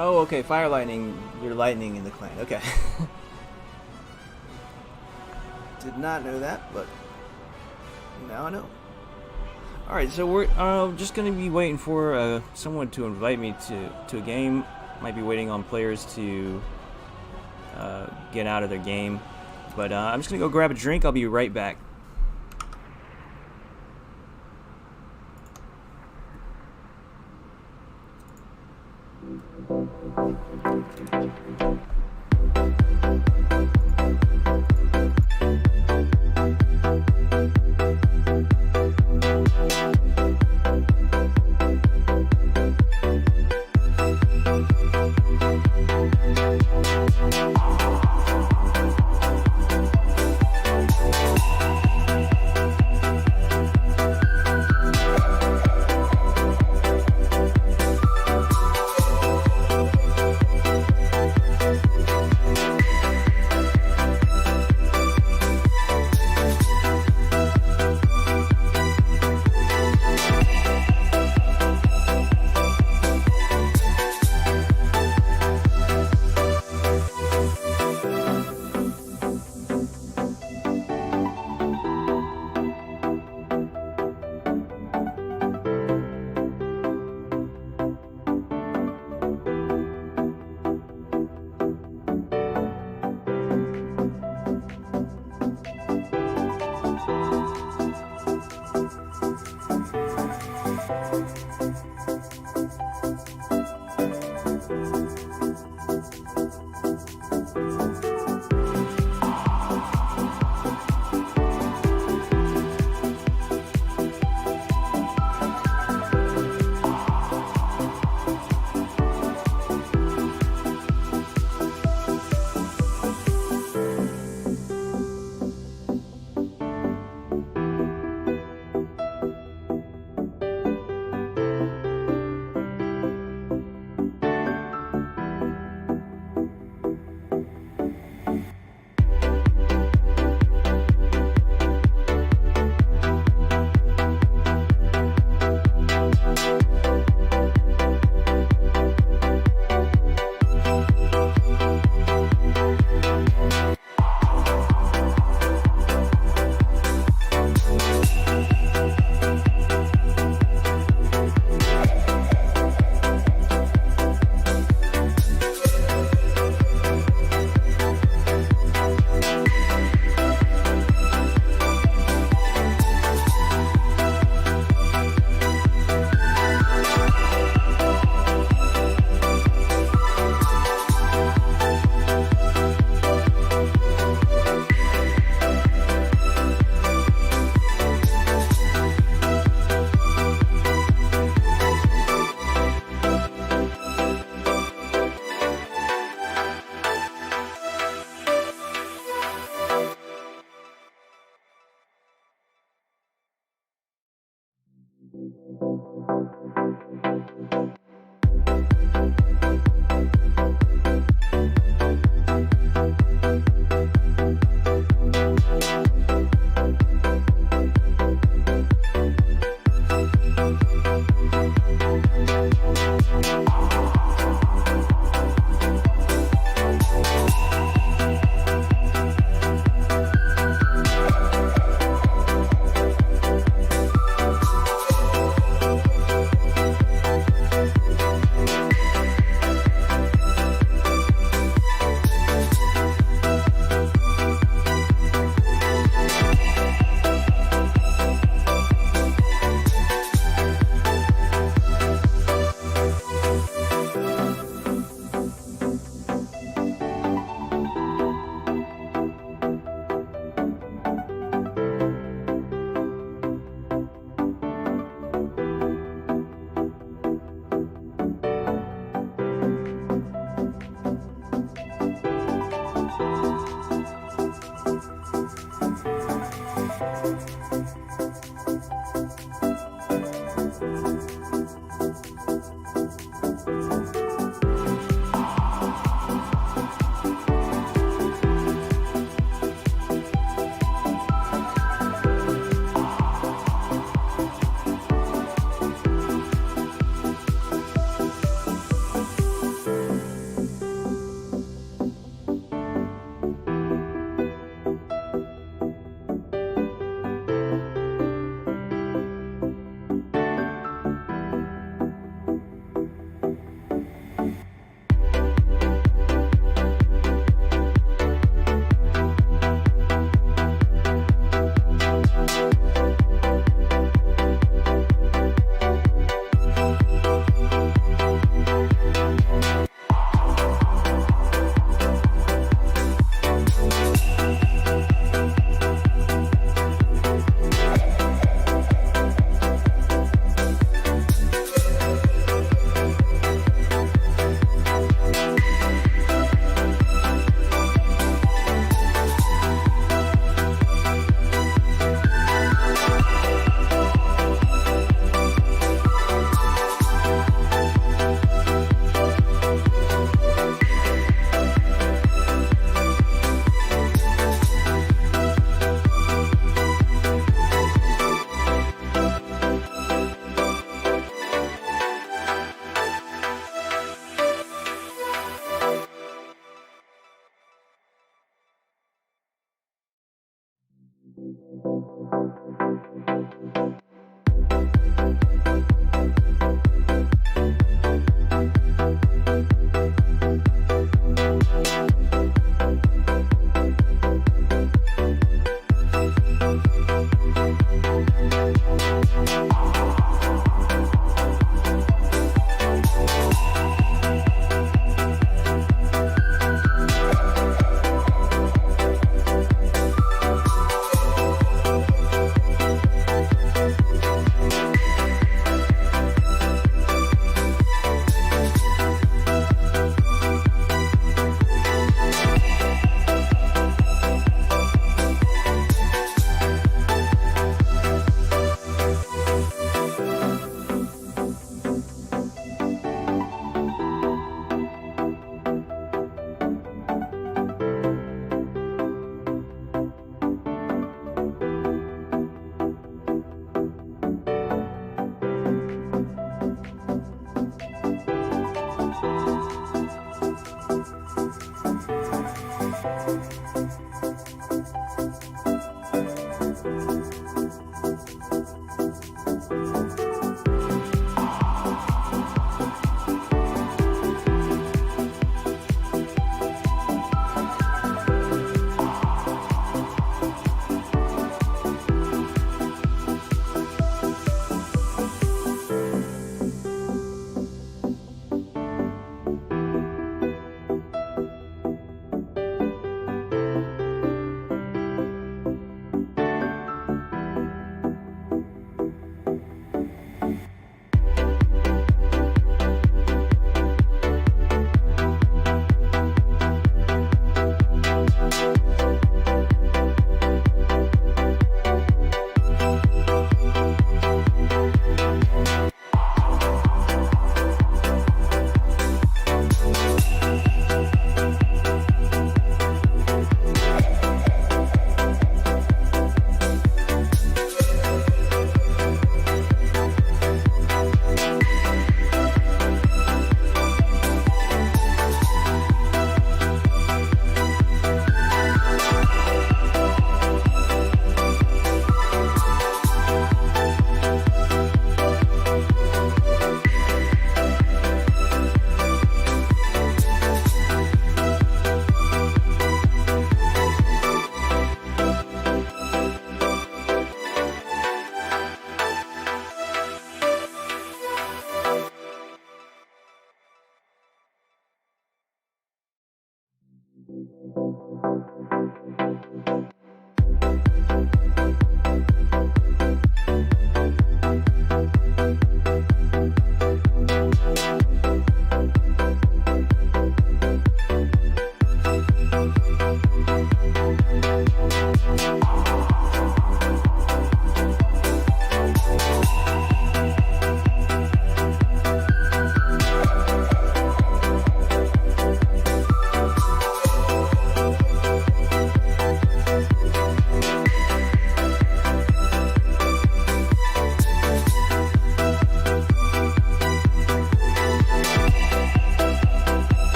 Oh, okay, fire lightning. You're lightning in the clan. Okay. Did not know that, but now I know. Alright, so we're just going to be waiting for someone to invite me to a game. Might be waiting on players to get out of their game. But I'm just going to go grab a drink. I'll be right back.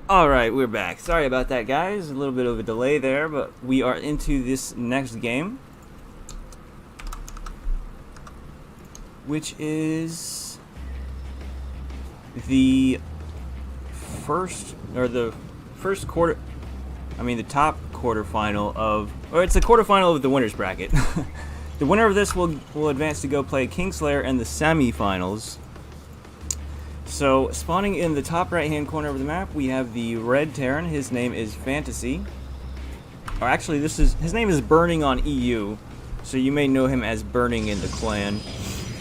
Alright, we're back. Sorry about that, guys. A little bit of a delay there, but we are into this next game, which is the first quarter. I mean, the top quarterfinal of, or it's the quarterfinal of the winners bracket. The winner of this will advance to go play Kingslayer in the semifinals. So, spawning in the top right-hand corner of the map, we have the red Terran. His name is Fantasy. Or actually, his name is Burning on EU, so you may know him as Burning in the clan.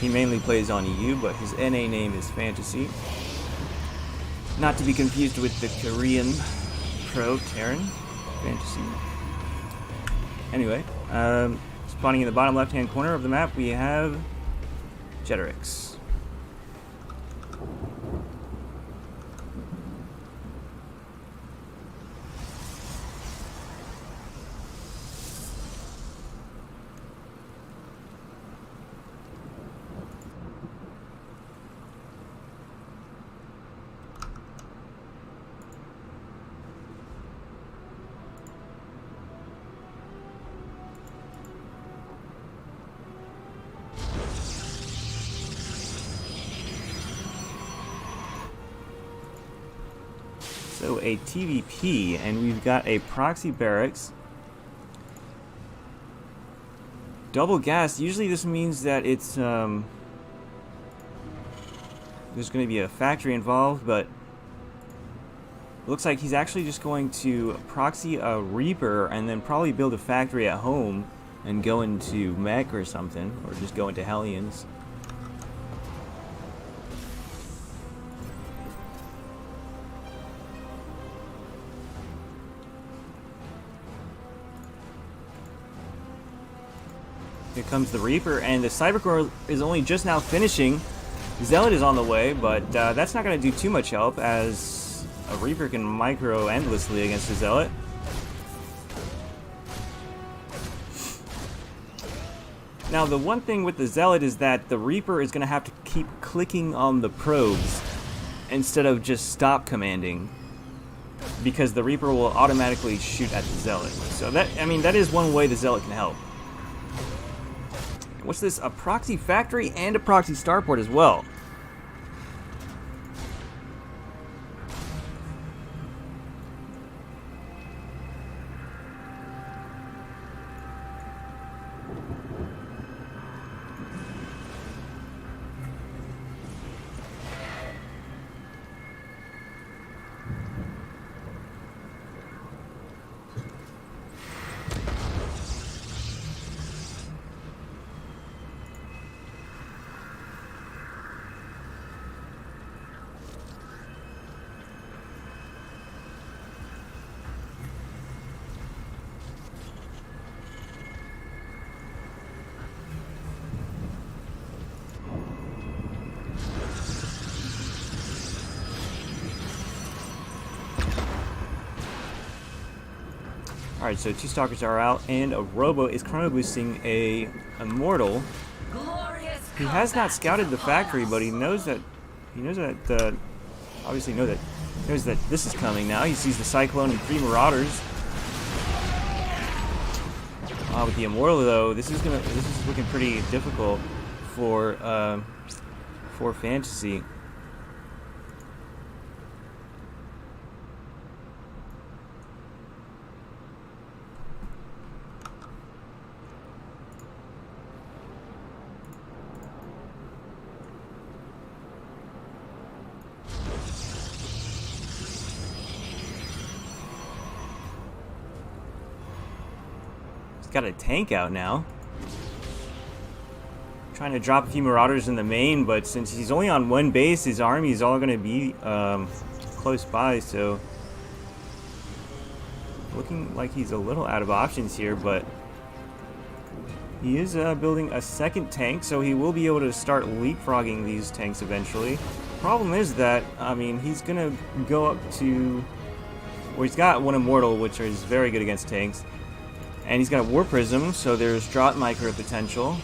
He mainly plays on EU, but his NA name is Fantasy. Not to be confused with the Korean pro Terran, Fantasy. Anyway, spawning in the bottom left-hand corner of the map, we have Jeterix. So a TVP, and we've got a proxy barracks. Double gas. Usually this means that it's there's going to be a factory involved, but it looks like he's actually just going to proxy a Reaper and then probably build a factory at home and go into Mech or something, or just go into Hellions. Here comes the Reaper, and the Cybercore is only just now finishing. Zealot is on the way, but that's not going to do too much help, as a Reaper can micro endlessly against a Zealot. Now, the one thing with the Zealot is that the Reaper is going to have to keep clicking on the probes instead of just stop commanding, because the Reaper will automatically shoot at the Zealot. So that, I mean, that is one way the Zealot can help. What's this? A proxy factory and a proxy starport as well. Alright, so 2 Stalkers are out, and a Robo is chrono boosting a Immortal. He has not scouted the factory, but he knows that obviously knows that this is coming now. He sees the Cyclone and 3 Marauders. With the Immortal though, this is looking pretty difficult for Fantasy. Got a tank out now. Trying to drop a few Marauders in the main, but since he's only on 1 base, his army is all going to be close by, so looking like he's a little out of options here, but he is building a 2nd tank, so he will be able to start leapfrogging these tanks eventually. Problem is that, I mean, he's going to go up to, well, he's got 1 Immortal, which is very good against tanks. And he's got a War Prism, so there's Drought Micro potential.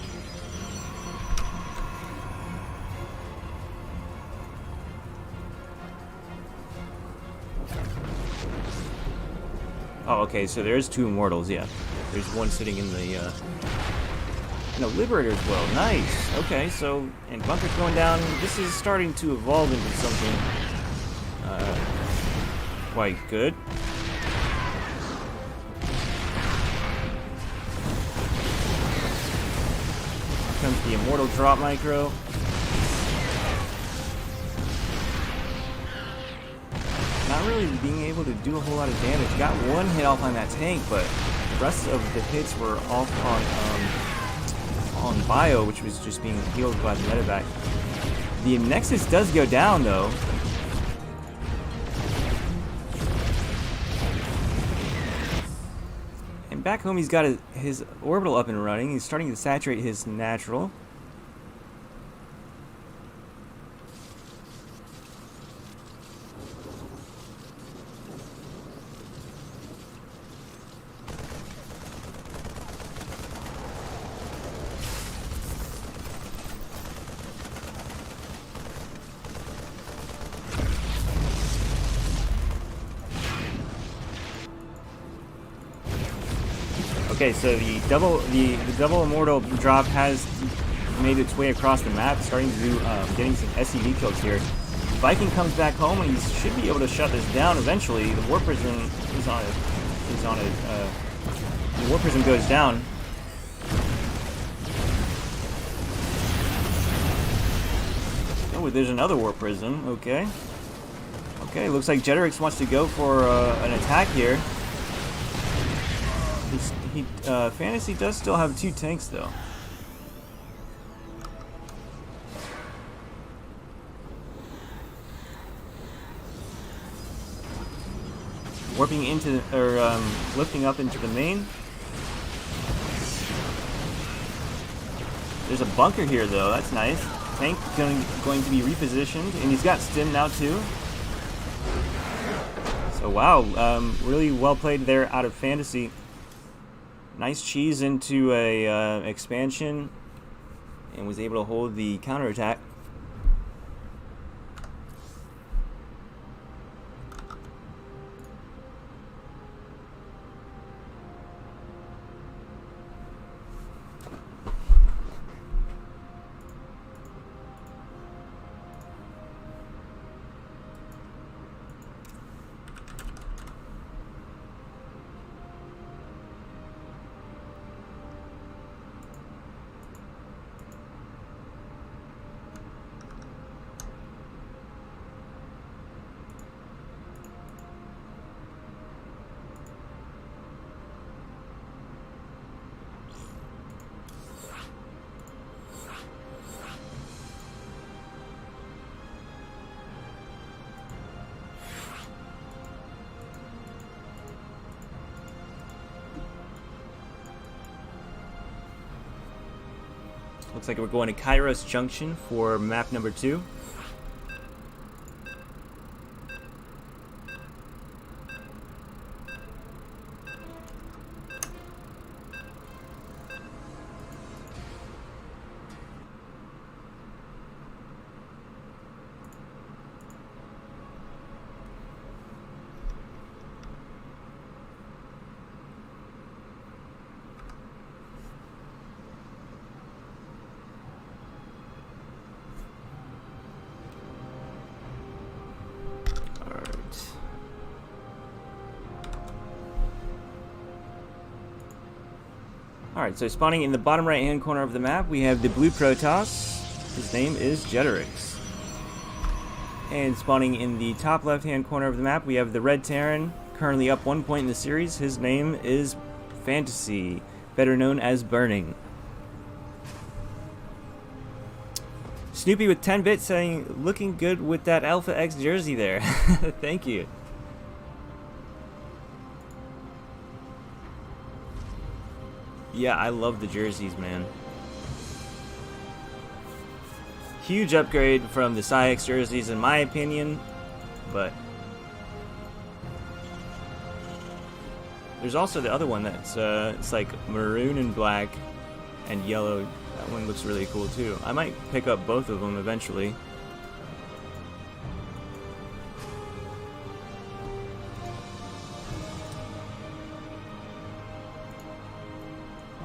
Oh, okay, so there's 2 immortals, yeah. There's one sitting in the, no, Liberator as well. Nice. Okay, so, and Bunker's going down. This is starting to evolve into something, quite good. Here comes the Immortal Drop Micro. Not really being able to do a whole lot of damage. Got 1 hit off on that tank, but the rest of the hits were off on Bio, which was just being healed by the medevac. The Nexus does go down, though. And back home, he's got his orbital up and running. He's starting to saturate his natural. Okay, so the double immortal drop has made its way across the map, starting to do getting some SCV kills here. Viking comes back home and he should be able to shut this down eventually. The War Prism is on it. The War Prism goes down. Oh, there's another War Prism. Okay. Okay, looks like Jeterix wants to go for an attack here. Fantasy does still have 2 tanks, though. Warping into, or lifting up into the main. There's a bunker here, though. That's nice. Tank going to be repositioned, and he's got stim now too. So wow, really well played there out of Fantasy. Nice cheese into a expansion, and was able to hold the counterattack. Looks like we're going to Kairos Junction for map number 2. Alright, so spawning in the bottom right hand corner of the map, we have the blue Protoss. His name is Jeterix. And spawning in the top left hand corner of the map, we have the red Terran, currently up 1 point in the series. His name is Fantasy, better known as Burning. Snoopy with 10 bits saying, looking good with that Alpha X jersey there. Thank you. Yeah, I love the jerseys, man. Huge upgrade from the Psyx jerseys, in my opinion, but there's also the other one that's it's like maroon and black and yellow. That one looks really cool too. I might pick up both of them eventually.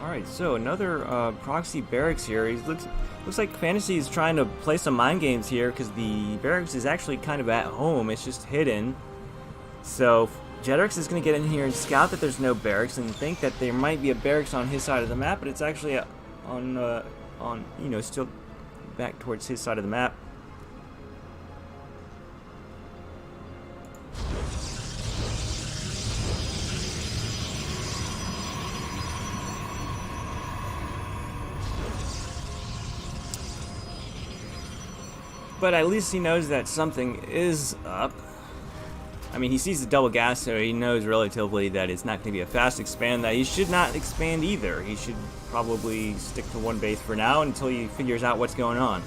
Alright, so another proxy barracks here. Looks like Fantasy is trying to play some mind games here because the barracks is actually kind of at home. It's just hidden. So Jetrix is going to get in here and scout that there's no barracks and think that there might be a barracks on his side of the map, but it's actually on you know, still back towards his side of the map. But at least he knows that something is up. I mean, he sees the double gas, so he knows relatively that it's not going to be a fast expand, that he should not expand either. He should probably stick to one base for now until he figures out what's going on.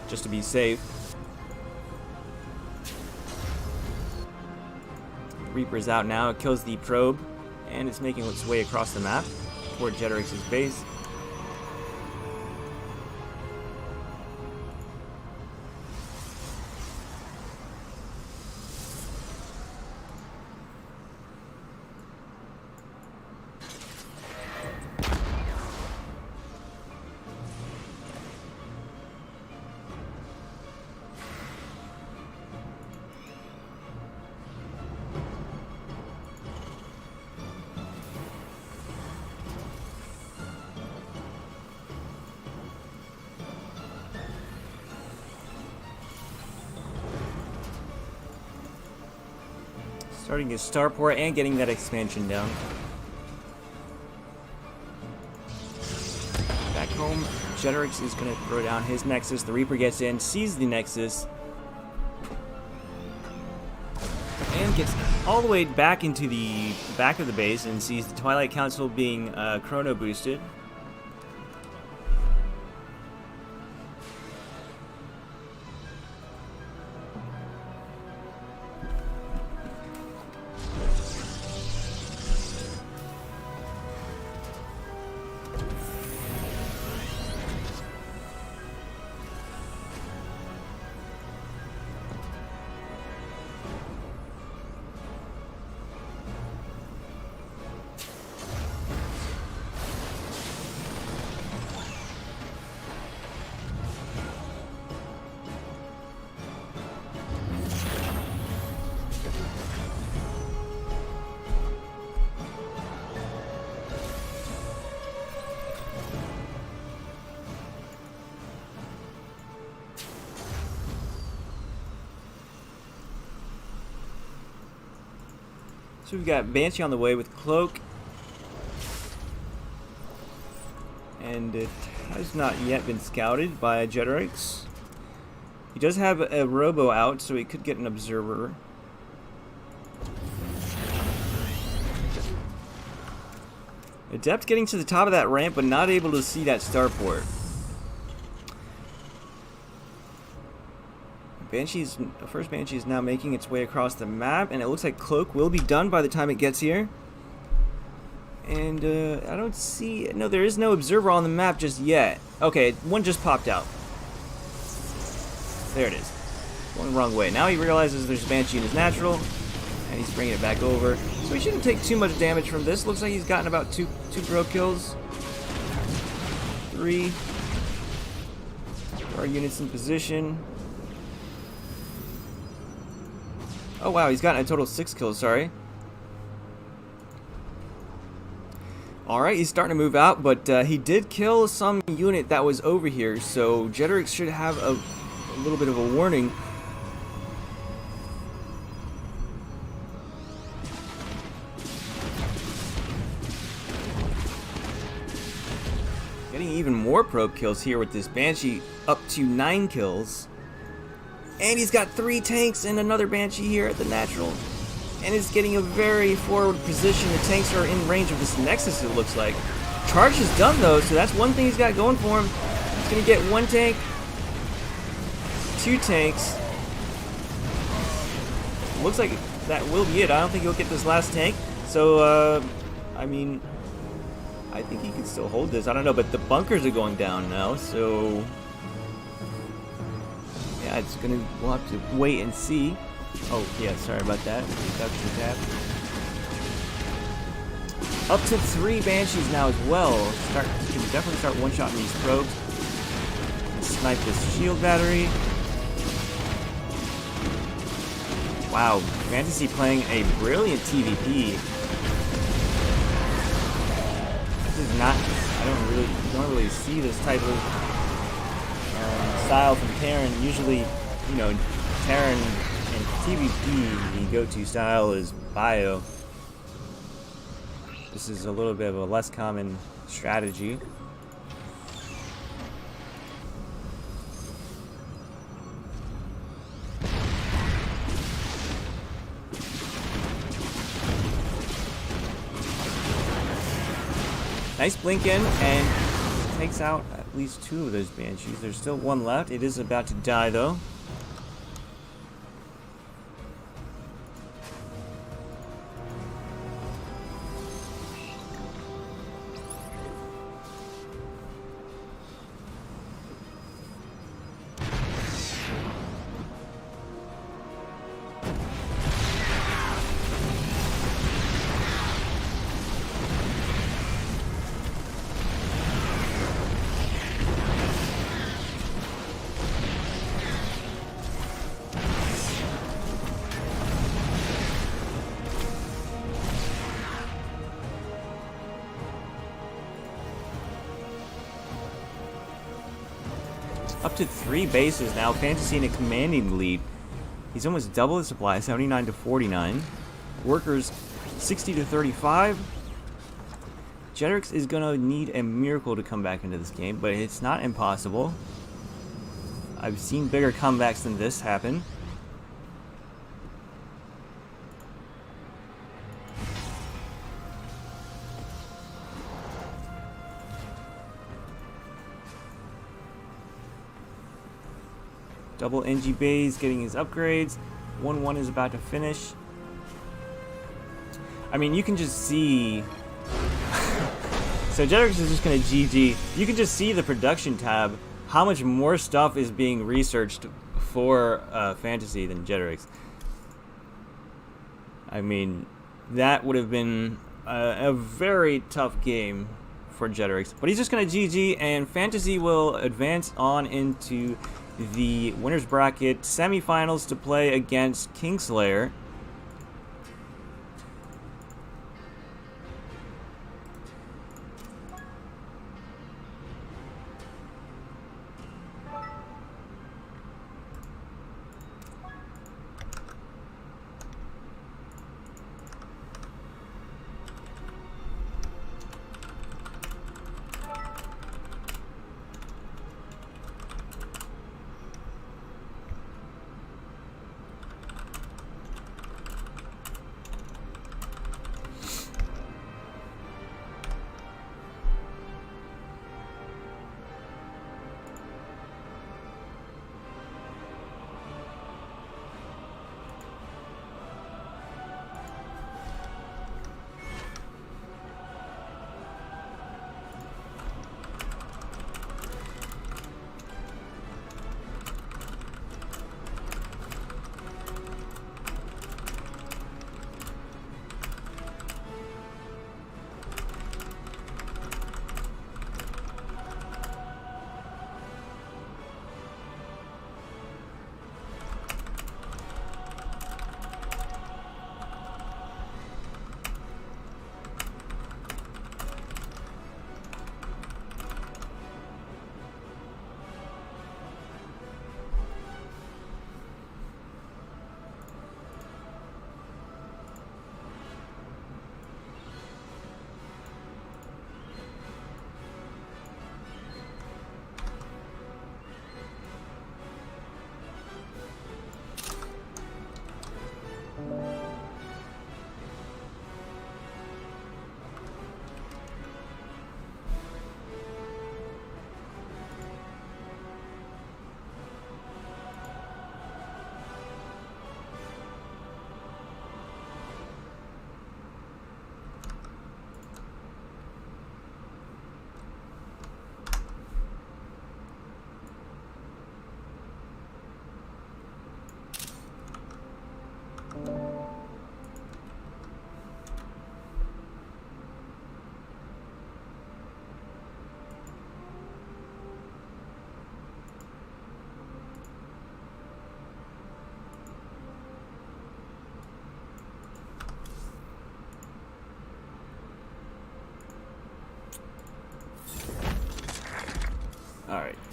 Just to be safe. Reaper's out now, it kills the probe, and it's making its way across the map toward Jetrix's base. Starting his starport and getting that expansion down. Back home, Jetrix is going to throw down his Nexus. The Reaper gets in, sees the Nexus, and gets all the way back into the back of the base and sees the Twilight Council being chrono boosted. So we've got Banshee on the way with Cloak. And it has not yet been scouted by Jetrix. He does have a Robo out, so he could get an Observer. Adept getting to the top of that ramp, but not able to see that starport. The first Banshee is now making its way across the map, and it looks like Cloak will be done by the time it gets here. And I don't see... No, there is no Observer on the map just yet. Okay, one just popped out. There it is. One wrong way. Now he realizes there's a Banshee in his natural, and he's bringing it back over. So he shouldn't take too much damage from this. Looks like he's gotten about two bro kills. 3. Our units in position. Oh wow, he's gotten a total of 6 kills, sorry. Alright, he's starting to move out, but he did kill some unit that was over here, so Jetrix should have a little bit of a warning. Getting even more probe kills here with this Banshee, up to 9 kills. And he's got 3 tanks and another Banshee here at the natural. And is getting a very forward position. The tanks are in range of this Nexus, it looks like. Charge is done though, so that's one thing he's got going for him. He's going to get 1 tank, 2 tanks. Looks like that will be it. I don't think he'll get this last tank. So, I mean, I think he can still hold this. I don't know, but the bunkers are going down now, so... Yeah, it's gonna, we'll have to wait and see. Oh, yeah, sorry about that. Reduction tap. Up to 3 Banshees now as well. Can definitely start one-shotting these probes. Snipe this shield battery. Wow, Fantasy playing a brilliant TVP. This is not. I don't really see this type of style from Terran. Usually, you know, Terran and TVP, the go-to style is bio. This is a little bit of a less common strategy. Nice blink in, and takes out at least 2 of those Banshees. There's still 1 left. It is about to die, though. Up to 3 bases now. Fantasy in a commanding lead. He's almost double his supply, 79 to 49. Workers, 60 to 35. Jetrix is gonna need a miracle to come back into this game, but it's not impossible. I've seen bigger comebacks than this happen. Double NG Bays getting his upgrades. 1-1 is about to finish. I mean, you can just see... So Jetrix is just going to GG. You can just see the production tab, how much more stuff is being researched for Fantasy than Jetrix. I mean, that would have been a very tough game for Jetrix. But he's just going to GG, and Fantasy will advance on into the winner's bracket semifinals to play against Kingslayer.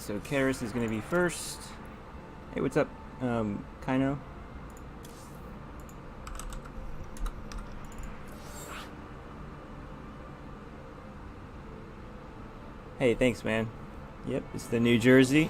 so Karis is going to be first. Hey, what's up, Kaino? Hey, thanks, man. Yep, it's the New Jersey.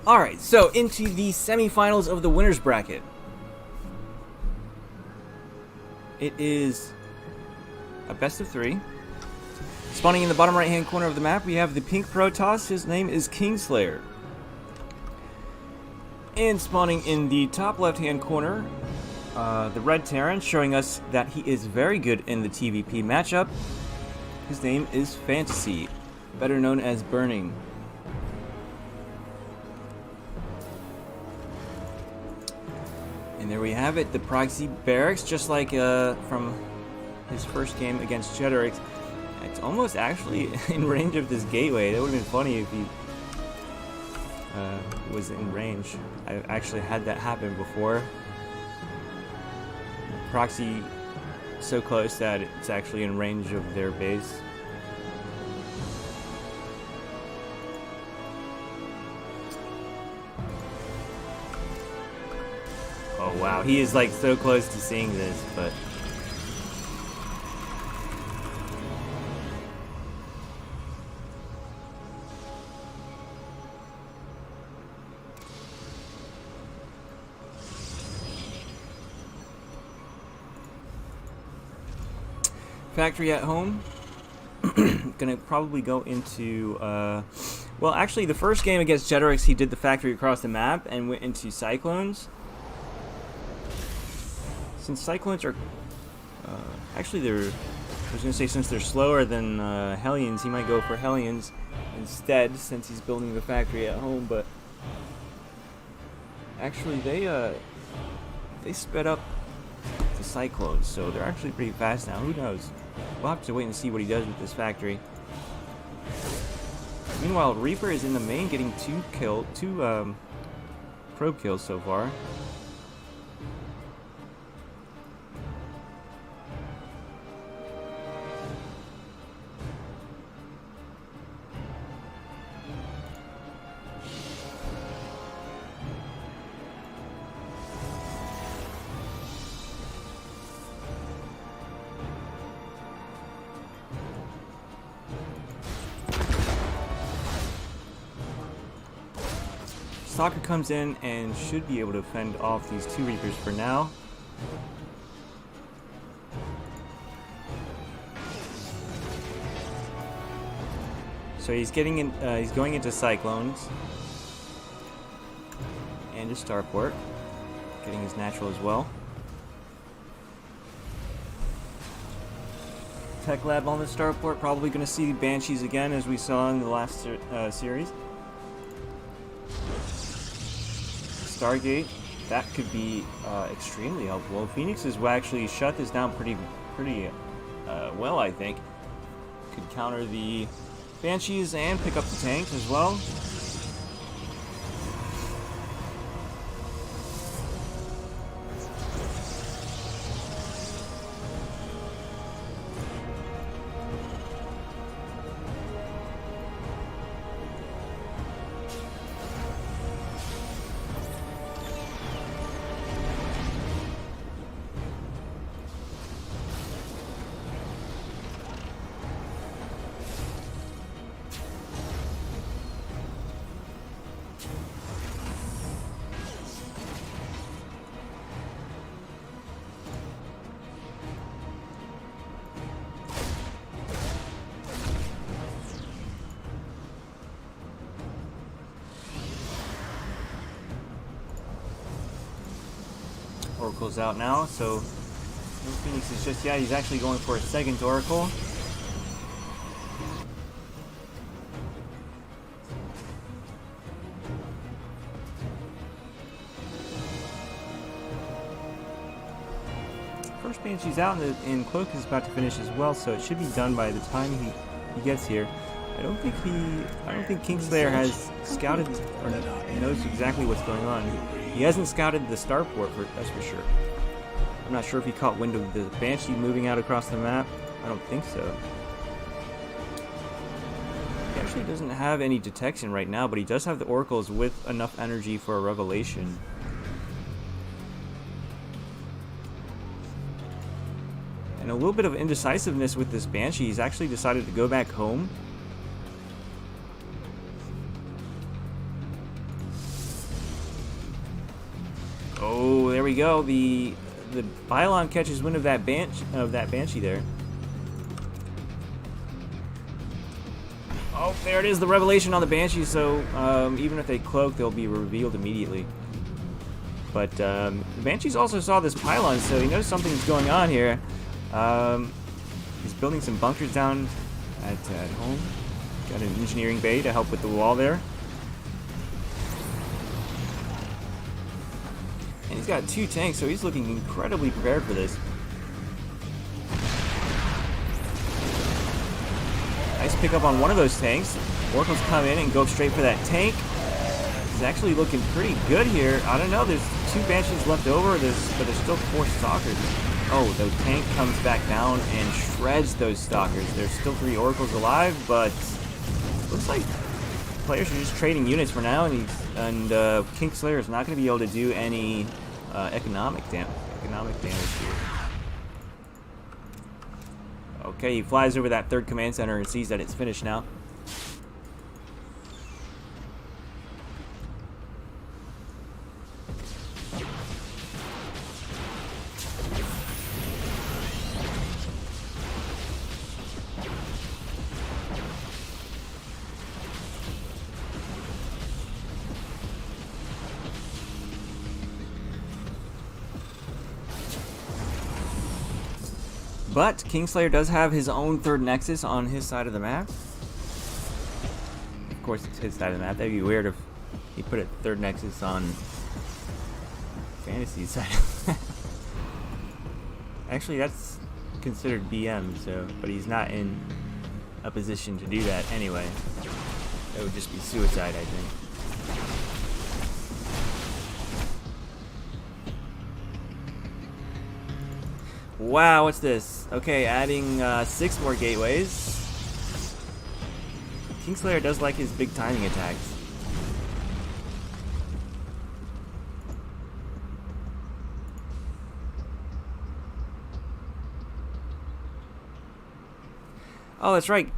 Alright, so into the semifinals of the winner's bracket. It is a best of 3. Spawning in the bottom right hand corner of the map, we have the pink Protoss. His name is Kingslayer. And spawning in the top left hand corner, the red Terran, showing us that he is very good in the TVP matchup. His name is Fantasy, better known as Burning. And there we have it, the proxy barracks, just like from his first game against Jeterix. It's almost actually in range of this gateway. That would have been funny if he was in range. I actually had that happen before. Proxy so close that it's actually in range of their base. Oh wow, he is like so close to seeing this, but factory at home. Gonna probably go into well, actually the first game against Jeterix he did the factory across the map and went into Cyclones. Since Cyclones are actually I was gonna say since they're slower than Hellions, he might go for Hellions instead since he's building the factory at home, but actually they sped up the Cyclones, so they're actually pretty fast now. Who knows? We'll have to wait and see what he does with this factory. Meanwhile, Reaper is in the main getting two probe kills so far. Stalker comes in and should be able to fend off these 2 Reapers for now. So he's getting in. He's going into Cyclones and his Starport, getting his natural as well. Tech Lab on the Starport, probably going to see Banshees again, as we saw in the last series. Stargate, that could be extremely helpful. Phoenix has actually shut this down pretty well, I think. Could counter the Banshees and pick up the tanks as well. Oracle's out now, so Phoenix is just, yeah, he's actually going for a second Oracle. First Banshee's out, and Cloak is about to finish as well, so it should be done by the time he gets here. I don't think Kingslayer has scouted or knows exactly what's going on. He hasn't scouted the Starport, that's for sure. I'm not sure if he caught wind of the Banshee moving out across the map. I don't think so. He actually doesn't have any detection right now, but he does have the Oracles with enough energy for a Revelation. And a little bit of indecisiveness with this Banshee. He's actually decided to go back home. Oh, there we go. The Pylon catches wind of that Banshee there. Oh, there it is, the Revelation on the Banshee. So even if they cloak, they'll be revealed immediately. But the Banshees also saw this Pylon, so he knows something's going on here. He's building some bunkers down at home. Got an engineering bay to help with the wall there. And he's got 2 tanks, so he's looking incredibly prepared for this. Nice pickup on one of those tanks. Oracles come in and go straight for that tank. He's actually looking pretty good here. I don't know, there's 2 Banshees left over, but there's still 4 Stalkers. Oh, the tank comes back down and shreds those Stalkers. There's still 3 Oracles alive, but looks like players are just trading units for now, and Kingslayer is not going to be able to do any economic damage here. Okay, he flies over that 3rd command center and sees that it's finished now. But Kingslayer does have his own 3rd Nexus on his side of the map. Of course, it's his side of the map. That'd be weird if he put a 3rd Nexus on Fantasy's side. Actually, that's considered BM, so, but he's not in a position to do that anyway. That would just be suicide, I think. Wow, what's this? Okay, adding 6 more gateways. Kingslayer does like his big timing attacks. Oh, that's right.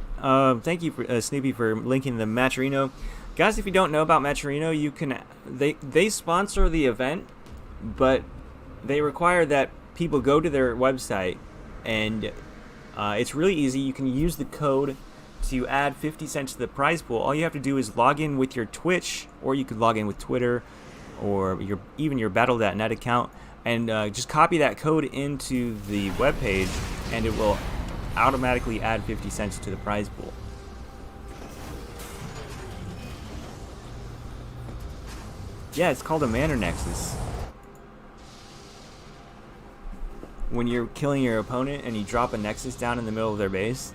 Thank you, for, Snoopy, for linking the Matcherino. Guys, if you don't know about Metrino, you can they sponsor the event, but they require that people go to their website, and it's really easy. You can use the code to add 50 cents to the prize pool. All you have to do is log in with your Twitch, or you could log in with Twitter, or even your Battle.net account, and just copy that code into the webpage, and it will automatically add 50 cents to the prize pool. Yeah, it's called a Manor Nexus. When you're killing your opponent and you drop a Nexus down in the middle of their base.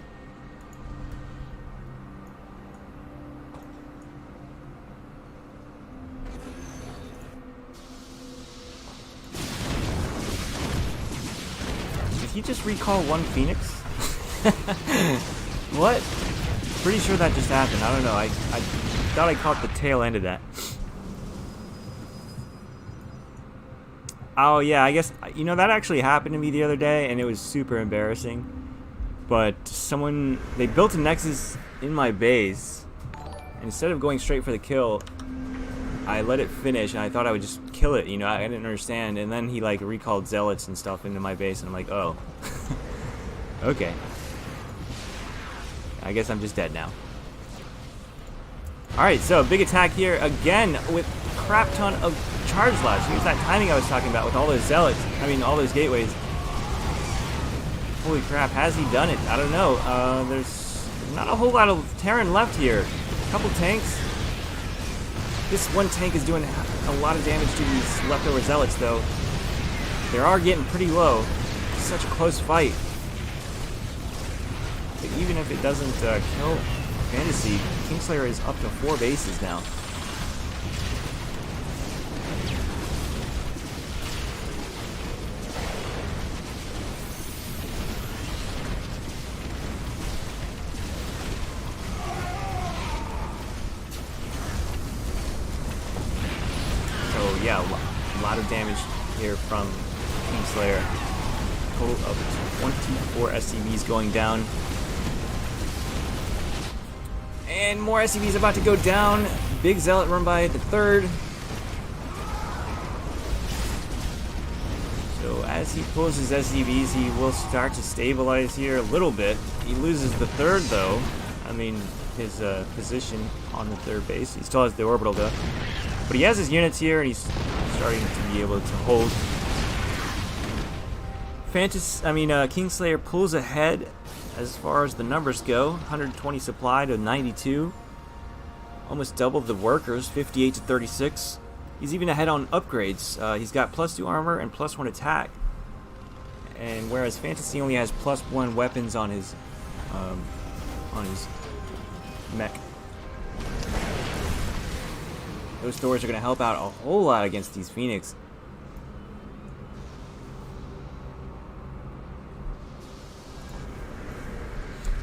Did he just recall one Phoenix? What? Pretty sure that just happened. I don't know. I thought I caught the tail end of that. Oh yeah, I guess, you know, that actually happened to me the other day, and it was super embarrassing. But they built a Nexus in my base, and instead of going straight for the kill, I let it finish, and I thought I would just kill it, you know, I didn't understand. And then he like recalled zealots and stuff into my base, and I'm like, oh. Okay. I guess I'm just dead now. Alright, so big attack here again with a crap ton of charge slots. Here's that timing I was talking about with all those zealots. I mean, all those gateways. Holy crap, has he done it? I don't know. There's not a whole lot of Terran left here. A couple tanks. This one tank is doing a lot of damage to these leftover zealots, though. They are getting pretty low. It's such a close fight. But even if it doesn't kill Fantasy, Kingslayer is up to 4 bases now. So yeah, a lot of damage here from Kingslayer. Total of 24 SCVs going down. And more SCVs about to go down. Big Zealot run by the third. So as he pulls his SCVs, he will start to stabilize here a little bit. He loses the third though. I mean, his position on the third base. He still has the orbital though. But he has his units here, and he's starting to be able to hold. Kingslayer pulls ahead as far as the numbers go. 120 supply to 92. Almost doubled the workers, 58 to 36. He's even ahead on upgrades. He's got +2 armor and +1 attack. And whereas Fantasy only has +1 weapons on his mech. Those stores are going to help out a whole lot against these Phoenix.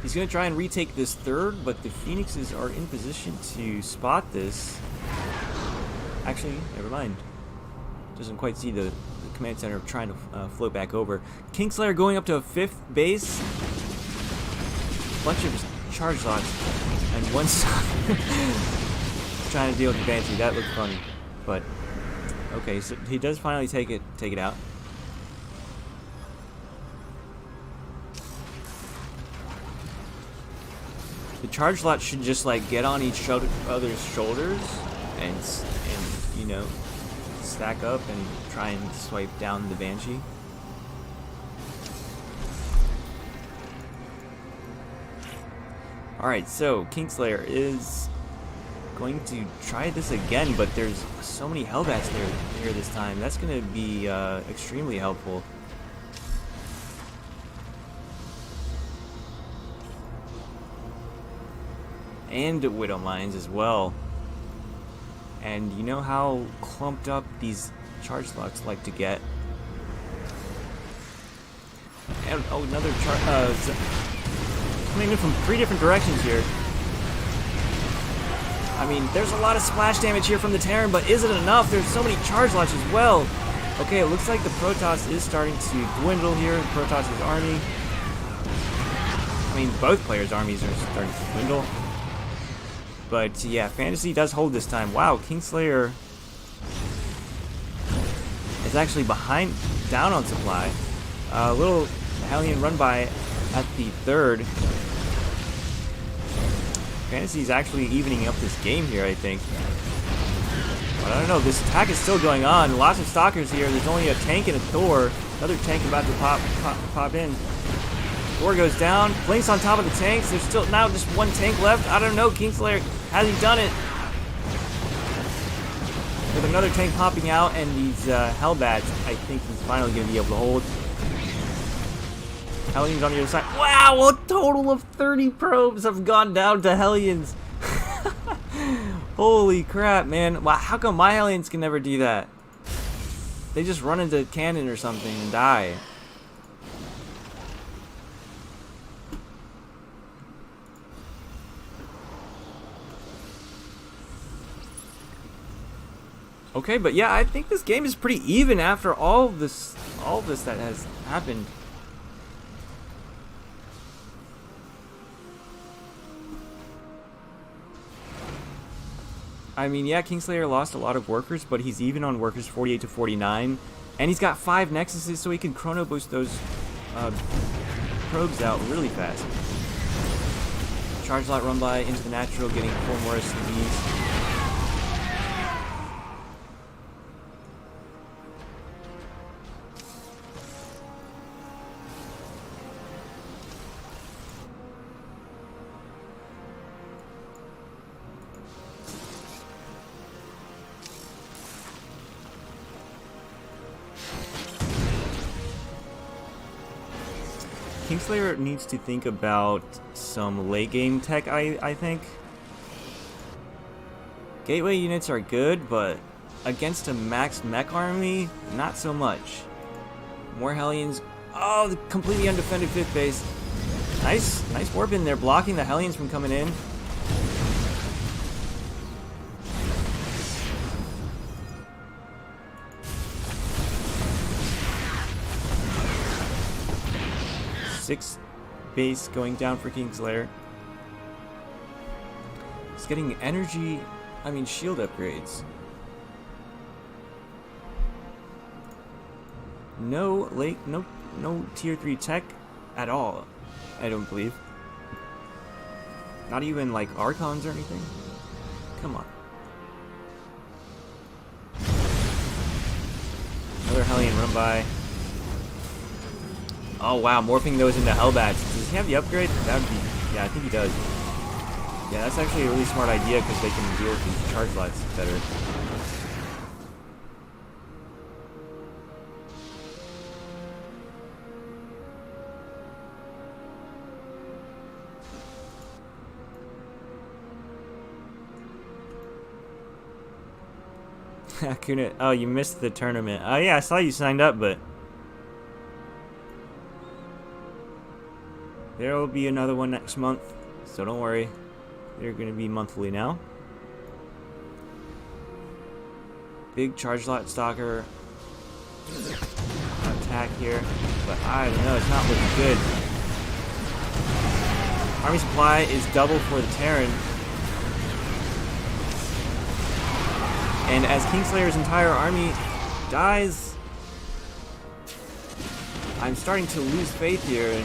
He's going to try and retake this third, but the Phoenixes are in position to spot this. Actually, never mind. Doesn't quite see the command center trying to float back over. Kingslayer going up to a 5th base. Bunch of charge slots and one trying to deal with the Banshee. That looked funny, but okay. So he does finally take it out. The charge lot should just like get on each other's shoulders and you know, stack up and try and swipe down the Banshee. Alright, so Kingslayer is going to try this again, but there's so many Hellbats here this time. That's going to be extremely helpful. And Widow Mines as well. And you know how clumped up these charge slots like to get. And oh, another coming in from 3 different directions here. I mean, there's a lot of splash damage here from the Terran, but is it enough? There's so many charge lots as well. Okay, it looks like the Protoss is starting to dwindle here. Protoss' army. I mean, both players' armies are starting to dwindle. But yeah, Fantasy does hold this time. Wow, Kingslayer is actually down on supply. A little Hellion run by at the third. Fantasy is actually evening up this game here, I think. But I don't know, this attack is still going on. Lots of stalkers here. There's only a tank and a Thor. Another tank about to pop in. Thor goes down. Blinks on top of the tanks. There's still now just one tank left. I don't know, Kingslayer, has he done it? With another tank popping out and these Hellbats, I think he's finally going to be able to hold. Hellions on the other side. Wow, a total of 30 probes have gone down to Hellions. Holy crap, man. Wow, how come my Hellions can never do that? They just run into cannon or something and die. Okay, but yeah, I think this game is pretty even after all this that has happened. I mean, yeah, Kingslayer lost a lot of workers, but he's even on workers 48 to 49. And he's got 5 Nexuses, so he can chrono boost those probes out really fast. Charge lot run by into the natural, getting 4 more SCVs. Kingslayer needs to think about some late game tech, I think. Gateway units are good, but against a max mech army, not so much. More Hellions. Oh, the completely undefended 5th base. Nice warp in there, blocking the Hellions from coming in. Sixth base going down for Kingslayer. It's getting energy, shield upgrades. No tier 3 tech at all, I don't believe. Not even like Archons or anything. Come on. Another Hellion run by. Oh wow, morphing those into Hellbats. Does he have the upgrade? That would be, yeah, I think he does. Yeah, that's actually a really smart idea because they can deal with these charge lots better. Kuna, oh, you missed the tournament. Oh yeah, I saw you signed up, but there will be another one next month, so don't worry. They're going to be monthly now. Big charge lot stalker attack here, but I don't know, it's not looking good. Army supply is double for the Terran. And as Kingslayer's entire army dies, I'm starting to lose faith here in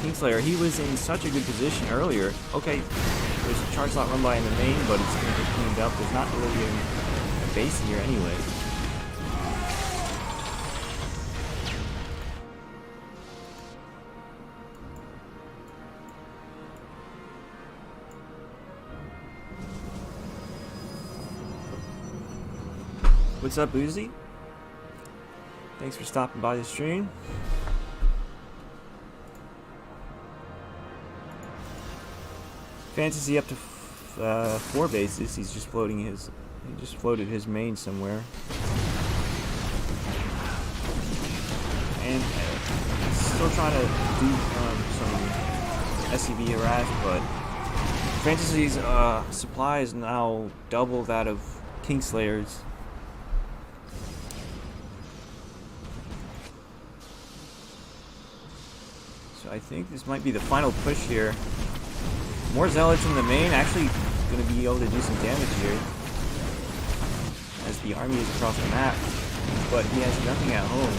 Kingslayer. He was in such a good position earlier. Okay, there's a charge lot run by in the main, but it's going to get cleaned up. There's not really a base here anyway. What's up, Uzi? Thanks for stopping by the stream. Fantasy up to 4 bases. He's just floating his. He just floated his main somewhere. And still trying to do some SCV harass, but Fantasy's supply is now double that of Kingslayer's. So I think this might be the final push here. More zealots in the main, actually going to be able to do some damage here as the army is across the map, but he has nothing at home.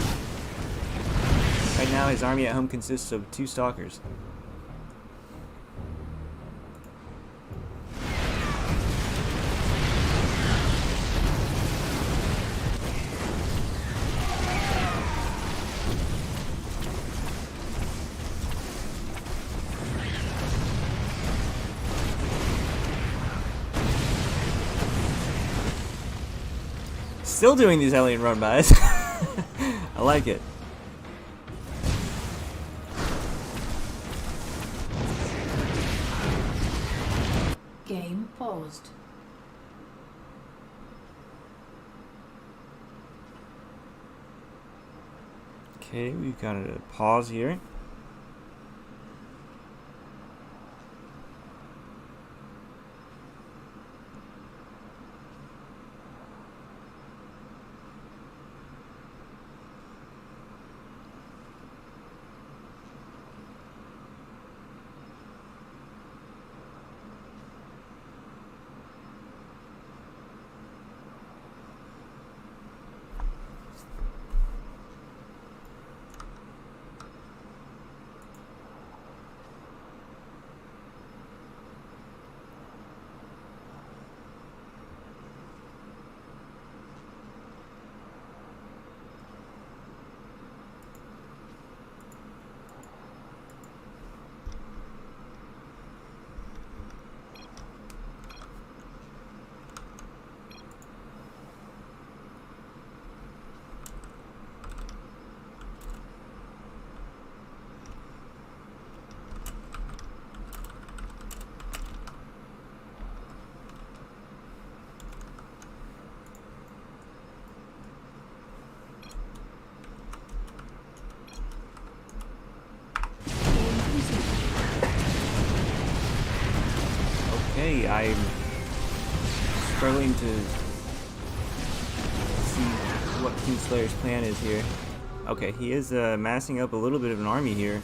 Right now his army at home consists of 2 stalkers. Still doing these alien run-bys. I like it. Game paused. Okay, we've got a pause here. Okay, I'm struggling to see what Kingslayer's plan is here. Okay, he is massing up a little bit of an army here.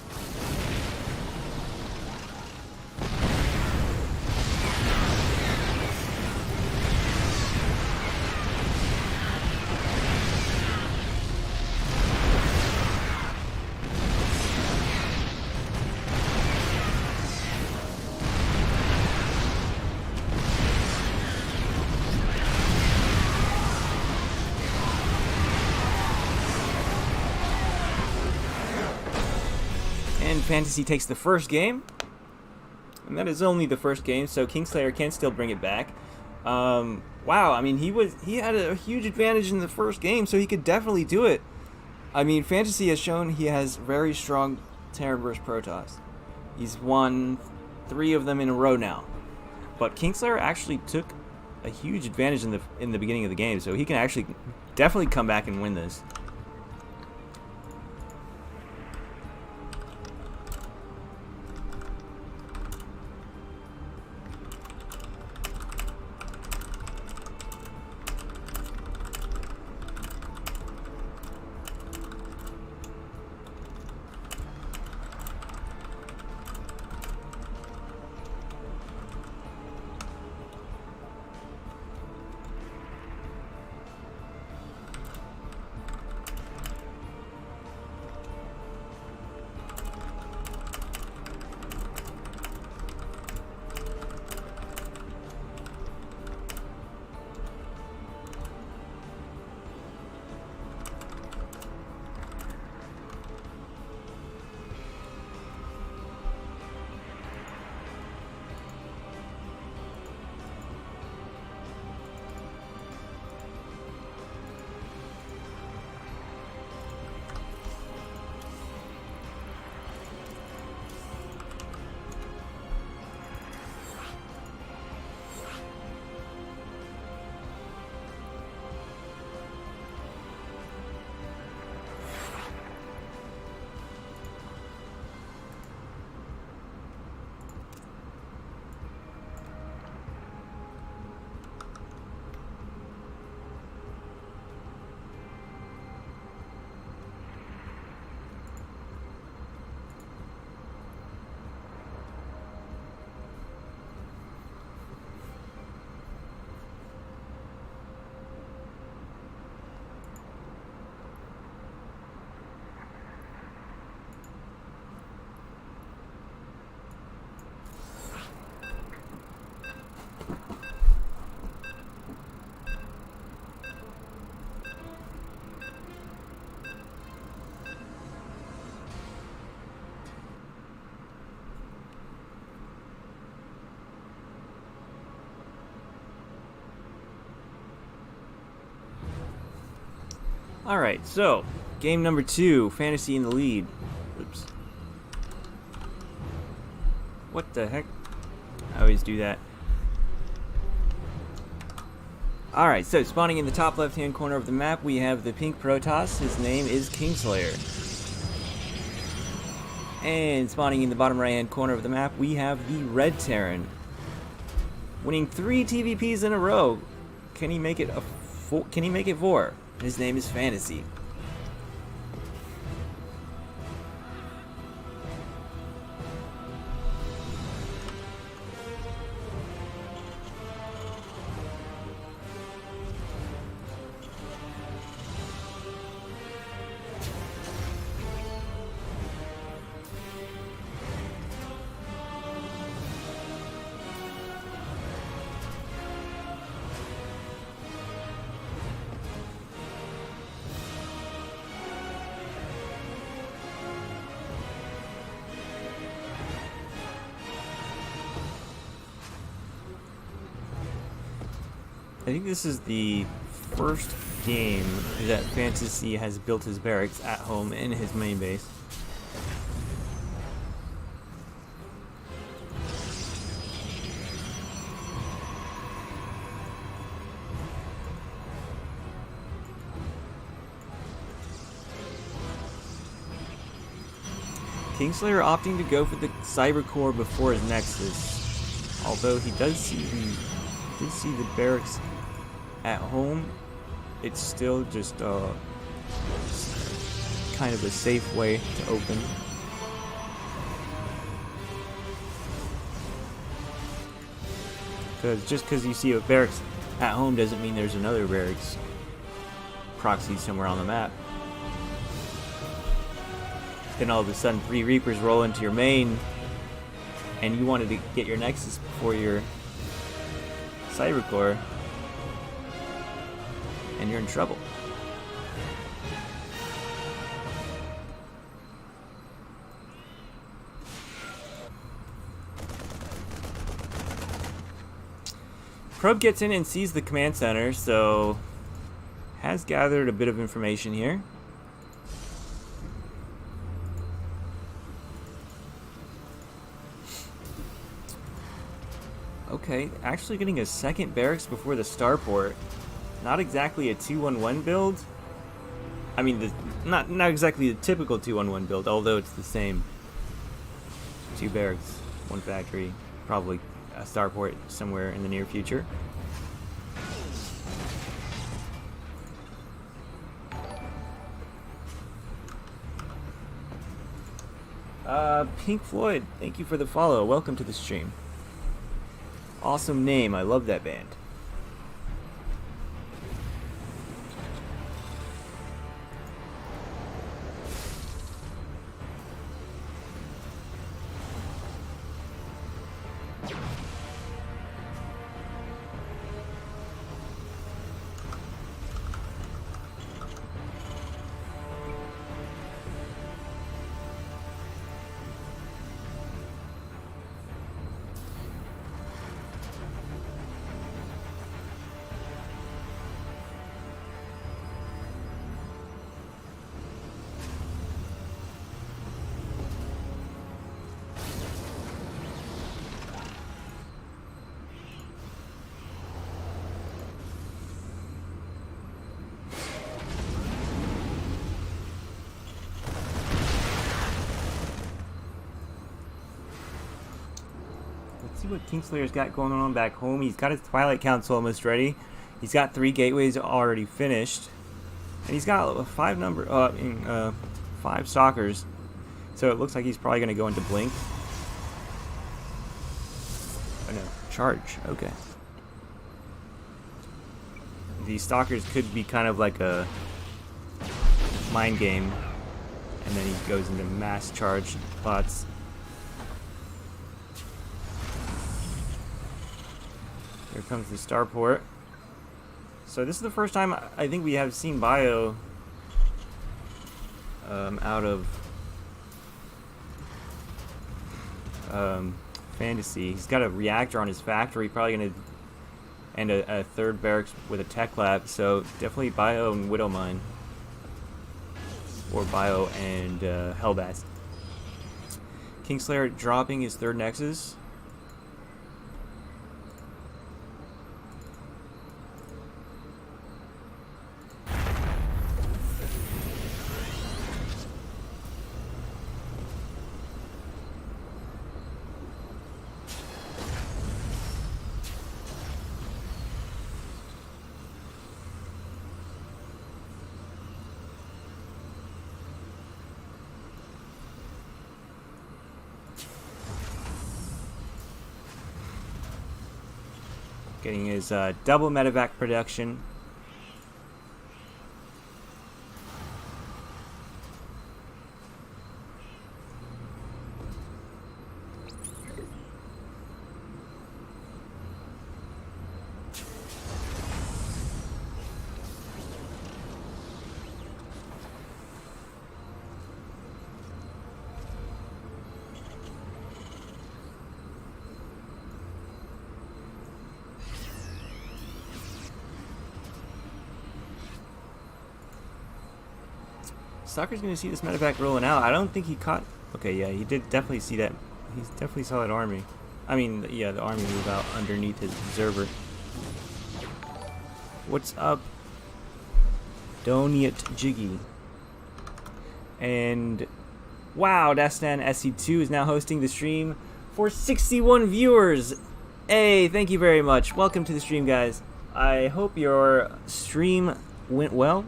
And Fantasy takes the first game, and that is only the first game, so Kingslayer can still bring it back. Wow, I mean, he had a huge advantage in the first game, so he could definitely do it. I mean, Fantasy has shown he has very strong Terran versus Protoss. He's won 3 of them in a row now, but Kingslayer actually took a huge advantage in the beginning of the game, so he can actually definitely come back and win this. Alright, so, game number 2, Fantasy in the lead. Oops. What the heck? I always do that. Alright, so spawning in the top left-hand corner of the map, we have the pink Protoss. His name is Kingslayer. And spawning in the bottom right-hand corner of the map, we have the red Terran. Winning 3 TVPs in a row. Can he make it Can he make it 4? His name is Fantasy. I think this is the first game that Fantasy has built his barracks at home in his main base. Kingslayer opting to go for the Cyber Core before his Nexus, although he did see the barracks at home. It's still just kind of a safe way to open. Because just because you see a barracks at home doesn't mean there's another barracks proxy somewhere on the map. Then all of a sudden 3 Reapers roll into your main and you wanted to get your Nexus before your Cyber Core, and you're in trouble. Probe gets in and sees the command center, so has gathered a bit of information here. Okay, actually getting a second barracks before the starport. Not exactly a 2-1-1 build. I mean, not exactly the typical 2-1-1 build, although it's the same. 2 barracks, 1 factory, probably a starport somewhere in the near future. Pink Floyd, thank you for the follow. Welcome to the stream. Awesome name, I love that band. See what Kingslayer's got going on back home. He's got his Twilight Council almost ready. He's got 3 gateways already finished, and he's got a 5 stalkers. So it looks like he's probably going to go into blink. Oh no, charge. Okay. These stalkers could be kind of like a mind game, and then he goes into mass charge bots. Here comes the starport. So this is the first time I think we have seen Bio out of Fantasy. He's got a reactor on his factory, probably gonna and a 3rd barracks with a tech lab. So definitely Bio and Widow Mine. or Bio and Hellbats. Kingslayer dropping his third Nexus. Getting his double medevac production. Stalker's gonna see this medevac rolling out. I don't think he caught. Okay, yeah, he did definitely see that. He definitely saw that army. I mean, yeah, the army move out underneath his observer. What's up, Doniet Jiggy? And wow, Dastan SC2 is now hosting the stream for 61 viewers. Hey, thank you very much. Welcome to the stream, guys. I hope your stream went well.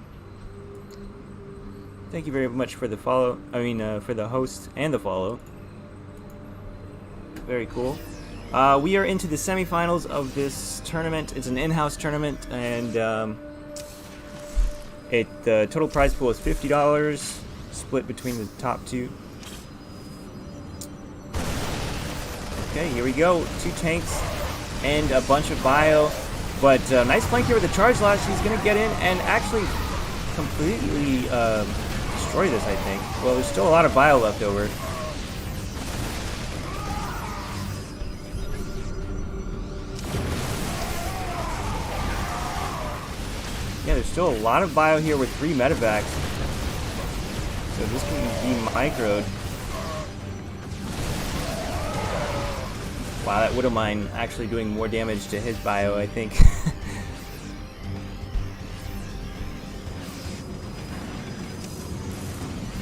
Thank you very much for the follow. For the host and the follow. Very cool. We are into the semifinals of this tournament. It's an in-house tournament, and the total prize pool is $50, split between the top two. Okay, here we go. 2 tanks and a bunch of bio, but nice flank here with the charge lash. He's gonna get in and actually completely destroy this, I think. Well, there's still a lot of bio left over. Yeah, there's still a lot of bio here with 3 medevacs. So this can be microed. Wow, that Widowmine actually doing more damage to his bio, I think.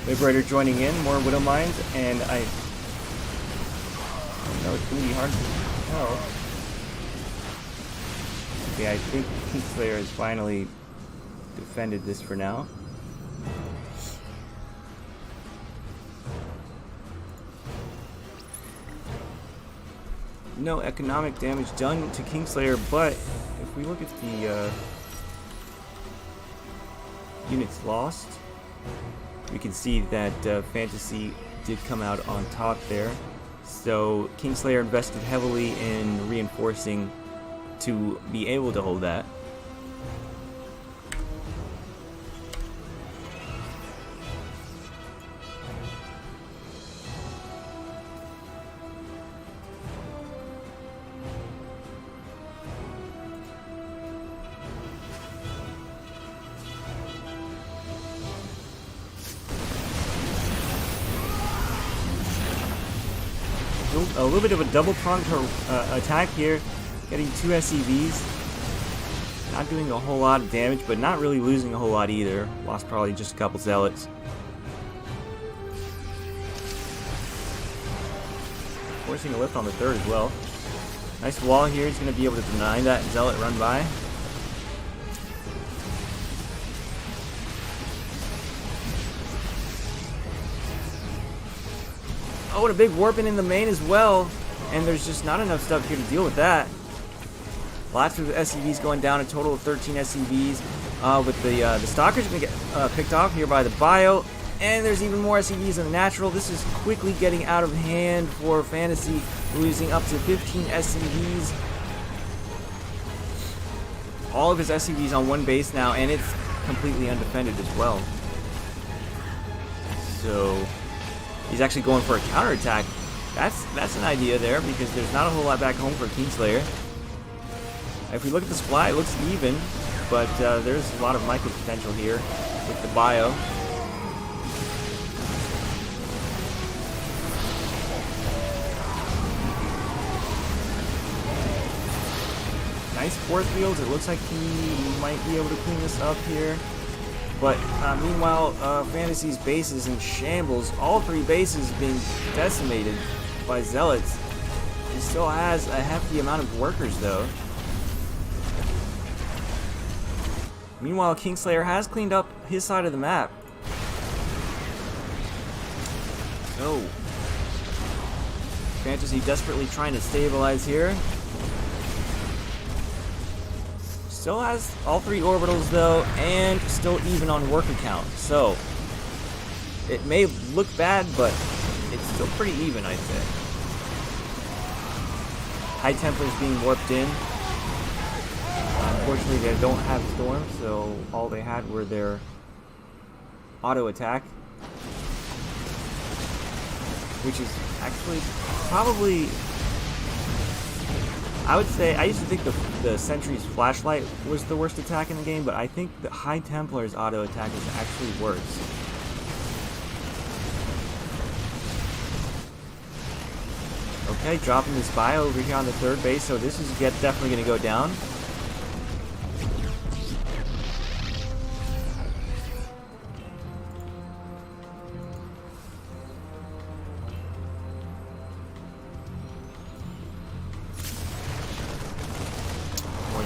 Liberator joining in, more Widowmines, and I know it's going to be hard to tell. Okay, I think Kingslayer has finally defended this for now. No economic damage done to Kingslayer, but if we look at the units lost, we can see that Fantasy did come out on top there. So Kingslayer invested heavily in reinforcing to be able to hold that. A little bit of a double-pronged attack here, getting 2 SCVs. Not doing a whole lot of damage, but not really losing a whole lot either. Lost probably just a couple zealots. Forcing a lift on the 3rd as well. Nice wall here. He's going to be able to deny that zealot run by. Oh, and a big warping in the main as well. And there's just not enough stuff here to deal with that. Lots of SCVs going down, a total of 13 SCVs. With the Stalker's going to get picked off here by the bio. And there's even more SCVs in the natural. This is quickly getting out of hand for Fantasy, losing up to 15 SCVs. All of his SCVs on one base now, and it's completely undefended as well. So he's actually going for a counterattack. That's an idea there, because there's not a whole lot back home for Kingslayer. If we look at the supply, it looks even, but there's a lot of micro potential here with the bio. nice force fields. It looks like he might be able to clean this up here. But meanwhile, Fantasy's base is in shambles. All 3 bases being decimated by Zealots. He still has a hefty amount of workers, though. Meanwhile, Kingslayer has cleaned up his side of the map. Oh. Fantasy desperately trying to stabilize here. Still has all 3 orbitals though, and still even on worker count. So, it may look bad, but it's still pretty even, I'd say. High Templars being warped in. Unfortunately, they don't have Storm, so all they had were their auto attack. Which is actually probably, I would say, I used to think the Sentry's flashlight was the worst attack in the game, but I think the High Templar's auto attack is actually worse. Okay, dropping this bio over here on the 3rd base, so this is definitely going to go down.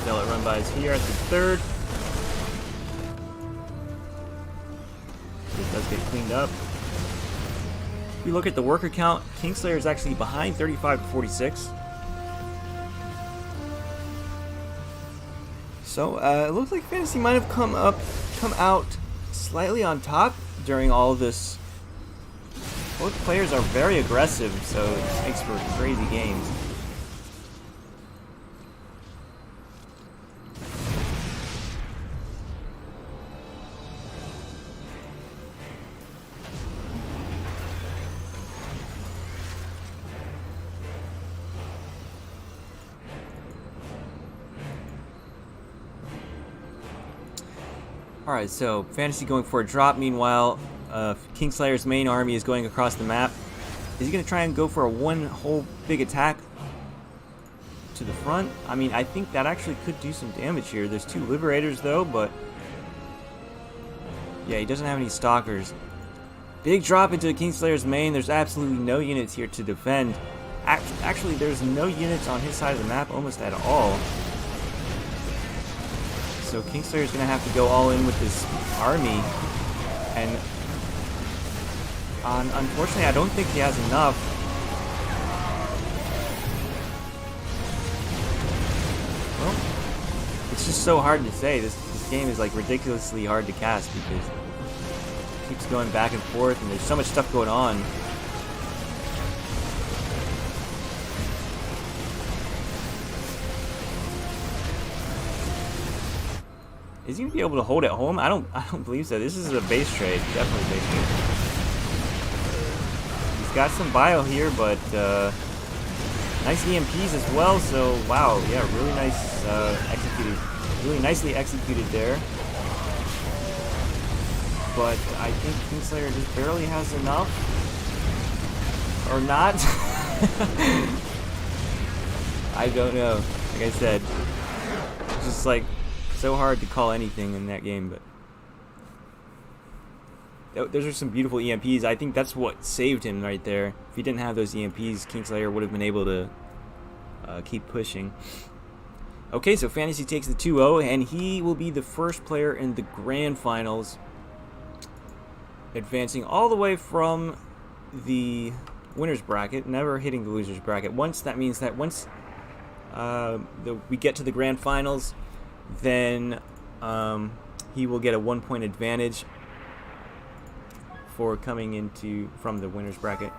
Zealot run bys here at the 3rd. This does get cleaned up. If you look at the worker count, Kingslayer is actually behind 35 to 46. So it looks like Fantasy might have come out slightly on top during all of this. Both players are very aggressive, so it makes for crazy games. Alright, so Fantasy going for a drop. Meanwhile, Kingslayer's main army is going across the map. Is he going to try and go for a one whole big attack to the front? I mean, I think that actually could do some damage here. There's 2 Liberators though, but yeah, he doesn't have any Stalkers. Big drop into the Kingslayer's main. There's absolutely no units here to defend. Actually, there's no units on his side of the map almost at all. So Kingslayer's going to have to go all in with this army, and unfortunately I don't think he has enough. Well, it's just so hard to say. This game is like ridiculously hard to cast because it keeps going back and forth and there's so much stuff going on. Is he gonna be able to hold it home? I don't believe so. This is a base trade, definitely a base trade. He's got some bio here, but nice EMPs as well. So wow, yeah, really nice really nicely executed there. But I think Kingslayer just barely has enough, or not. I don't know. Like I said, just like. So hard to call anything in that game, but those are some beautiful EMPs. I think that's what saved him right there. If he didn't have those EMPs, Kingslayer would have been able to keep pushing. Okay, so Fantasy takes the 2-0, and he will be the first player in the grand finals, advancing all the way from the winner's bracket, never hitting the loser's bracket. That means that once we get to the grand finals, then he will get a 1-point advantage for coming from the winner's bracket.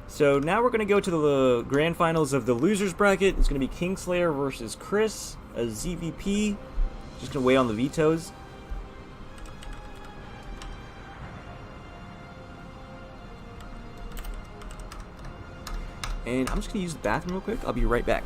So now we're going to go to the grand finals of the loser's bracket. It's going to be Kingslayer versus Chris, a ZVP. Just going to wait on the vetoes. And I'm just going to use the bathroom real quick. I'll be right back.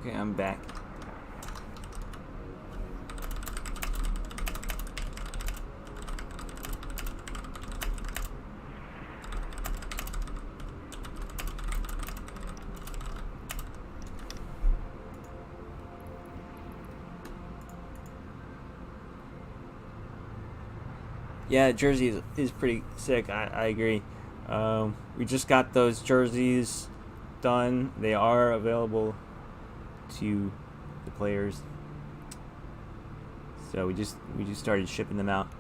Okay, I'm back. Yeah, jersey is pretty sick. I agree. We just got those jerseys done. They are available to the players. So we just started shipping them out.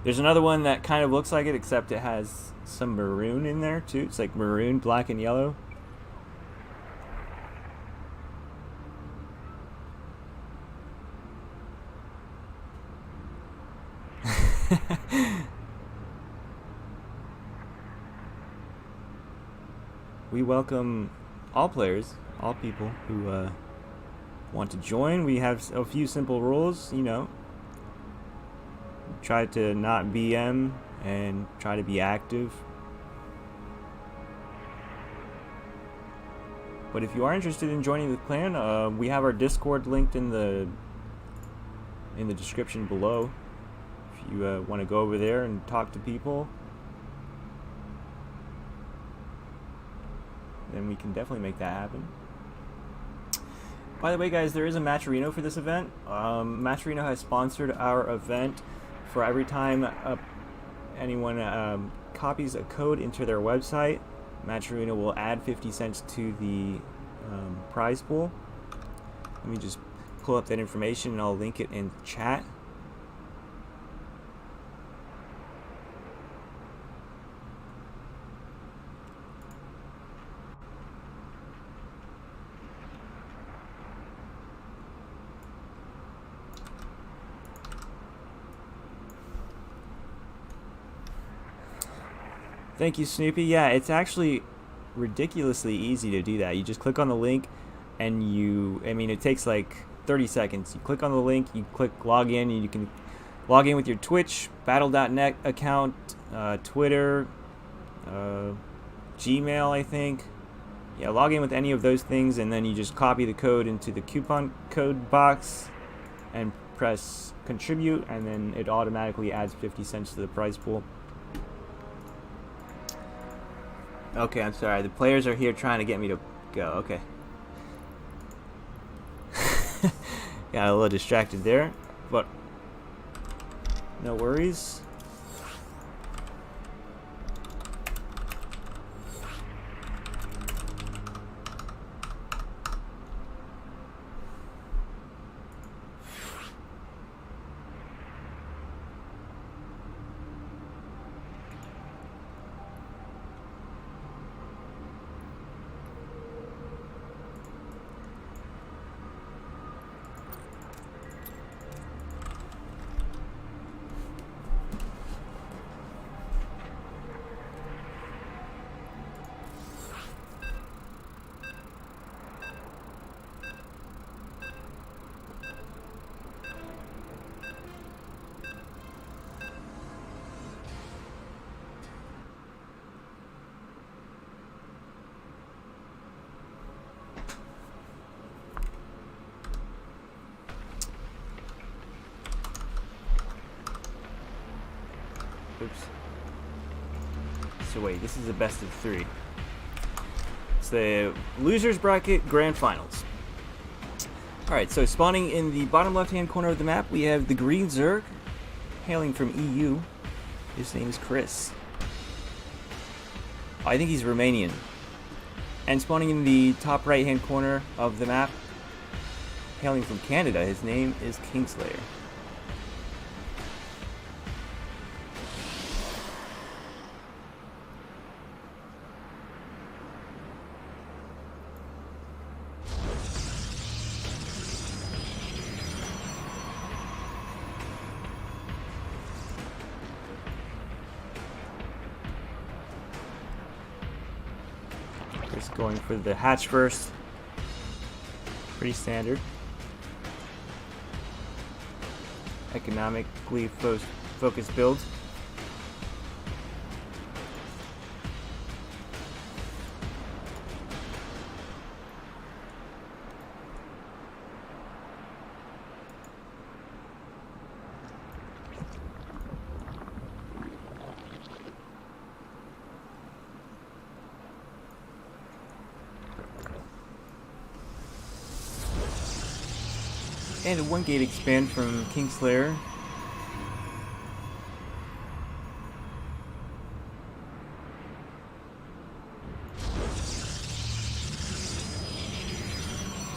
There's another one that kind of looks like it, except it has some maroon in there too. It's like maroon, black, and yellow. We welcome all players, all people who want to join. We have a few simple rules, you know. Try to not BM and try to be active. But if you are interested in joining the clan, we have our Discord linked in the description below. If you want to go over there and talk to people, then we can definitely make that happen. By the way, guys, there is a Matcherino for this event. Matcherino has sponsored our event. For every time anyone copies a code into their website, Matcherino will add 50 cents to the prize pool. Let me just pull up that information and I'll link it in the chat. Thank you, Snoopy. Yeah, it's actually ridiculously easy to do that. You just click on the link and it takes like 30 seconds. You click on the link, you click log in, and you can log in with your Twitch, Battle.net account, Twitter, Gmail, I think. Yeah, log in with any of those things, and then you just copy the code into the coupon code box and press contribute, and then it automatically adds 50 cents to the prize pool. Okay, I'm sorry. The players are here trying to get me to go. Okay. Got a little distracted there, but no worries. Oops. So wait, this is the best of 3. It's the losers bracket grand finals. Alright, so spawning in the bottom left hand corner of the map, we have the green Zerg, hailing from EU. His name is Chris. I think he's Romanian. And spawning in the top right hand corner of the map, hailing from Canada, his name is Kingslayer. Just going for the hatch first. Pretty standard. Economically focused build. And a 1 gate expand from Kingslayer.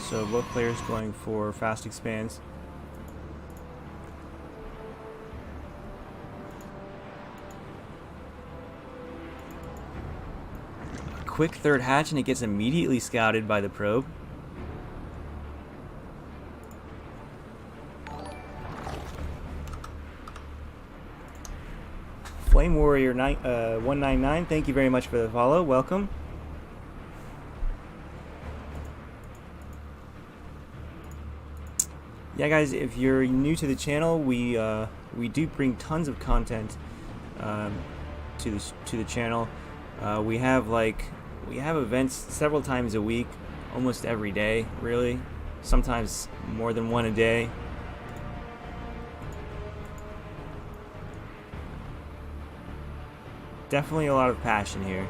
So both players going for fast expands. A quick third hatch and it gets immediately scouted by the probe. Flame Warrior 199, thank you very much for the follow. Welcome. Yeah, guys, if you're new to the channel, we do bring tons of content to the channel. We have events several times a week, almost every day, really. Sometimes more than one a day. Definitely a lot of passion here.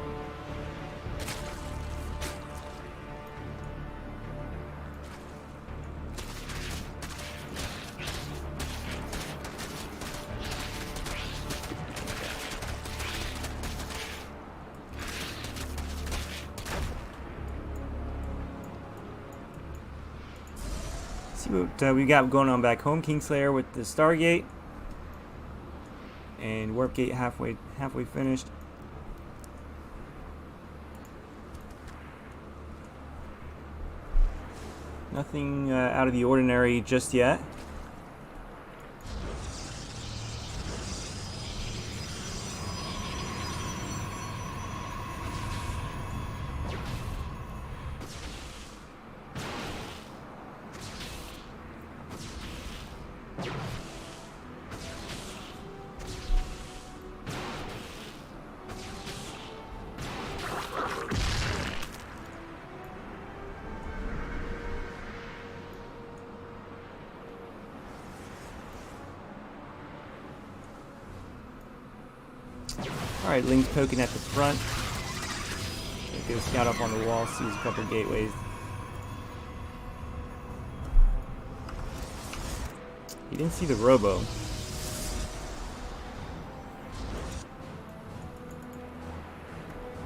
See what we got going on back home. Kingslayer with the Stargate. And Warp Gate halfway finished. Nothing out of the ordinary just yet. Alright, Ling's poking at the front. Go scout up on the wall, sees a couple gateways. He didn't see the robo.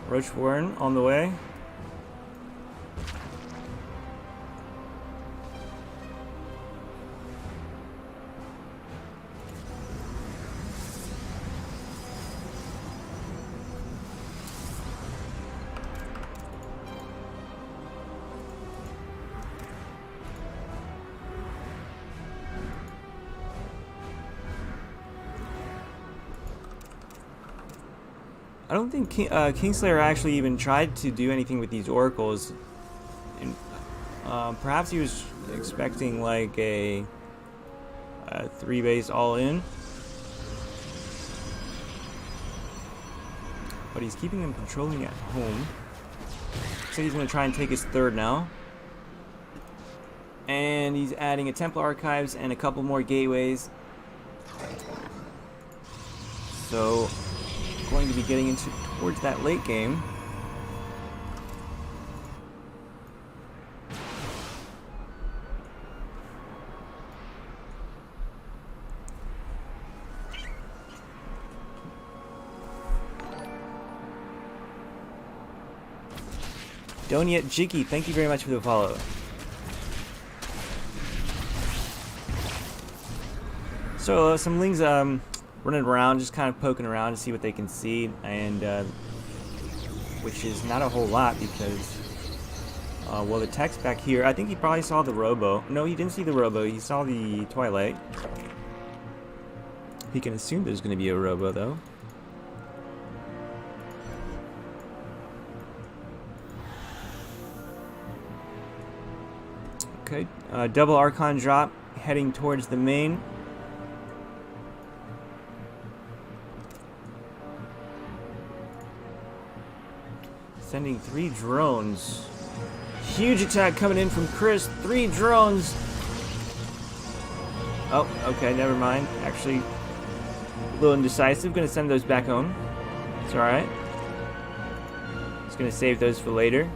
Roach Warren on the way. I don't think Kingslayer actually even tried to do anything with these oracles. And, perhaps he was expecting like a 3-base all-in. But he's keeping them patrolling at home. So he's going to try and take his third now. And he's adding a Templar Archives and a couple more gateways. So going to be getting into towards that late game. Don't yet Jiggy, thank you very much for the follow. So some Lings running around, just kind of poking around to see what they can see, and which is not a whole lot because, well, the text back here, I think he probably saw the robo. No, he didn't see the robo, he saw the Twilight. He can assume there's going to be a robo, though. Okay, double Archon drop, heading towards the main. Sending 3 drones. Huge attack coming in from Chris. 3 drones. Oh, okay, never mind. Actually, a little indecisive. Gonna send those back home. It's alright. Just gonna save those for later.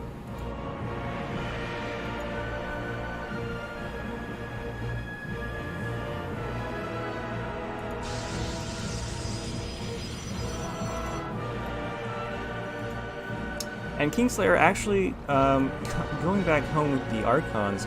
And Kingslayer actually going back home with the Archons.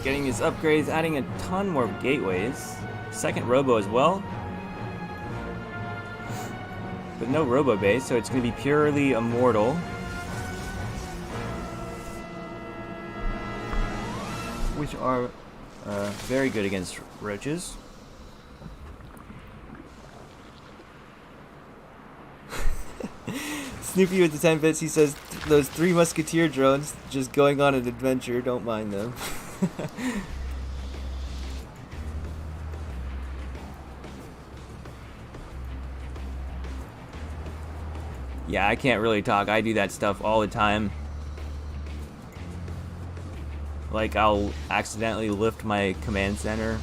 Getting his upgrades, adding a ton more gateways. Second robo as well. But no robo base, so it's going to be purely immortal. Which are very good against roaches. Snoopy with the 10 bits, he says, those 3 musketeer drones just going on an adventure, don't mind them. Yeah, I can't really talk. I do that stuff all the time. Like, I'll accidentally lift my command center.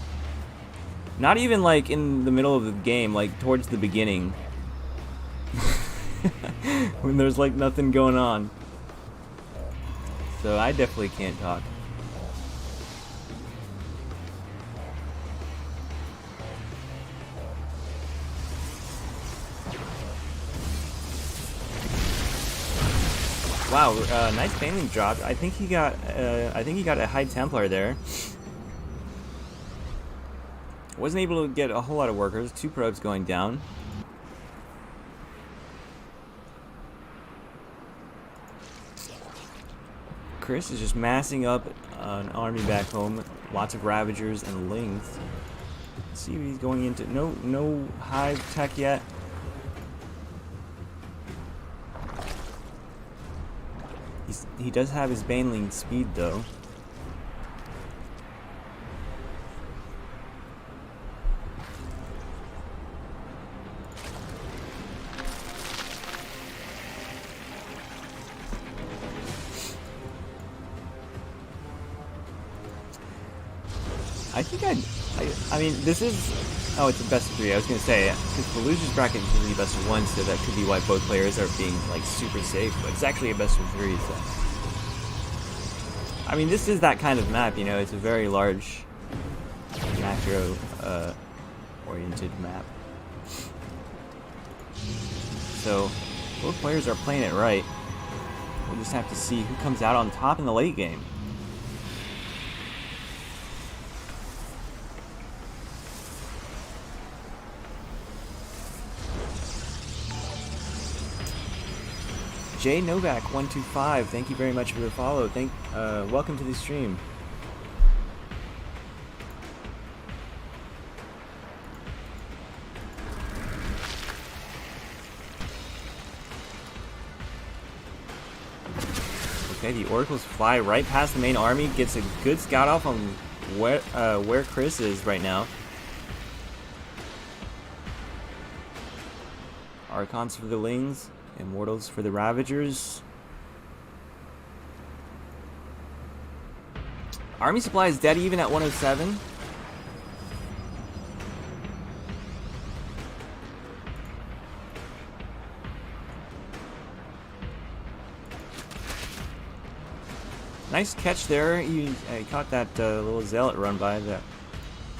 Not even like in the middle of the game, like towards the beginning. When there's like nothing going on. So I definitely can't talk. Wow, nice painting drop. I think he got a High Templar there. Wasn't able to get a whole lot of workers. 2 probes going down. Chris is just massing up an army back home. Lots of Ravagers and Lings. Let's see if he's going into no hive tech yet. He does have his Baneling speed though. I mean, this is... Oh, it's a best of 3. I was going to say, because the losers bracket is really best of 1, so that could be why both players are being, like, super safe, but it's actually a best of 3, so... I mean, this is that kind of map, you know, it's a very large macro-oriented map. So, both players are playing it right. We'll just have to see who comes out on top in the late game. J Novak 125, thank you very much for the follow. Welcome to the stream. Okay, the Oracles fly right past the main army, gets a good scout off on where Chris is right now. Archons for the Lings. Immortals for the Ravagers. Army supply is dead even at 107. Nice catch there. He caught that little zealot run by that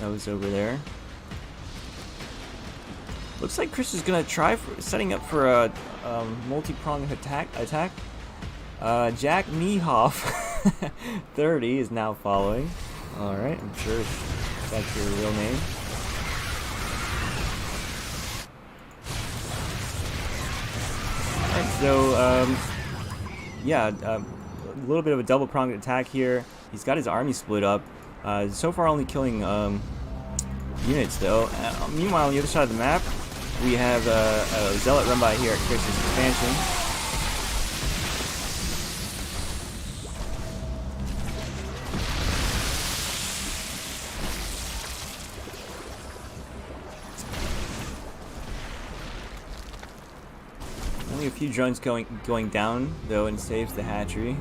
was over there. Looks like Chris is gonna try setting up for a multi-pronged attack. Jack Niehoff 30 is now following. Alright, I'm sure that's your real name. Alright, so yeah, a little bit of a double-pronged attack here. He's got his army split up. So far only killing units though. Meanwhile on the other side of the map, we have a zealot run by here at Chris's expansion. Only a few drones going down though, and saves the hatchery.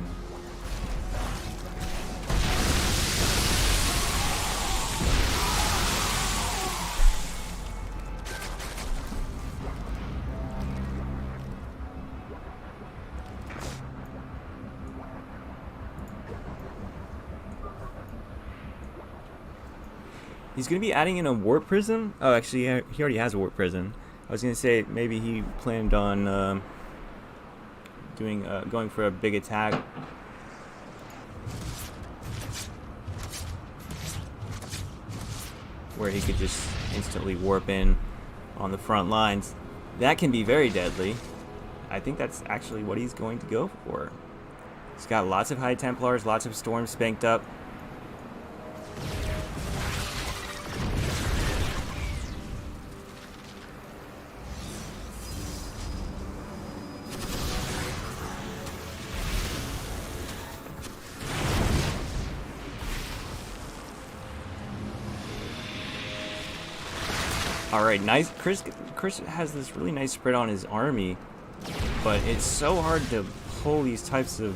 He's going to be adding in a warp prism. Oh, actually, he already has a warp prism. I was going to say maybe he planned on going for a big attack. Where he could just instantly warp in on the front lines. That can be very deadly. I think that's actually what he's going to go for. He's got lots of High Templars, lots of Storms spanked up. Alright, nice. Chris has this really nice spread on his army, but it's so hard to pull these types of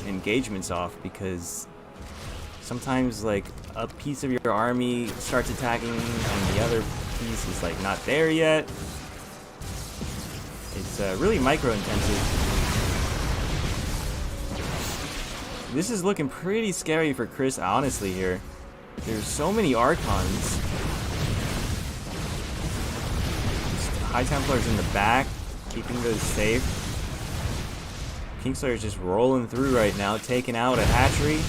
engagements off, because sometimes like a piece of your army starts attacking and the other piece is like not there yet. It's really micro intensive. This is looking pretty scary for Chris, honestly, here. There's so many Archons. High Templars in the back, keeping those safe. Kingslayer's just rolling through right now, taking out a hatchery.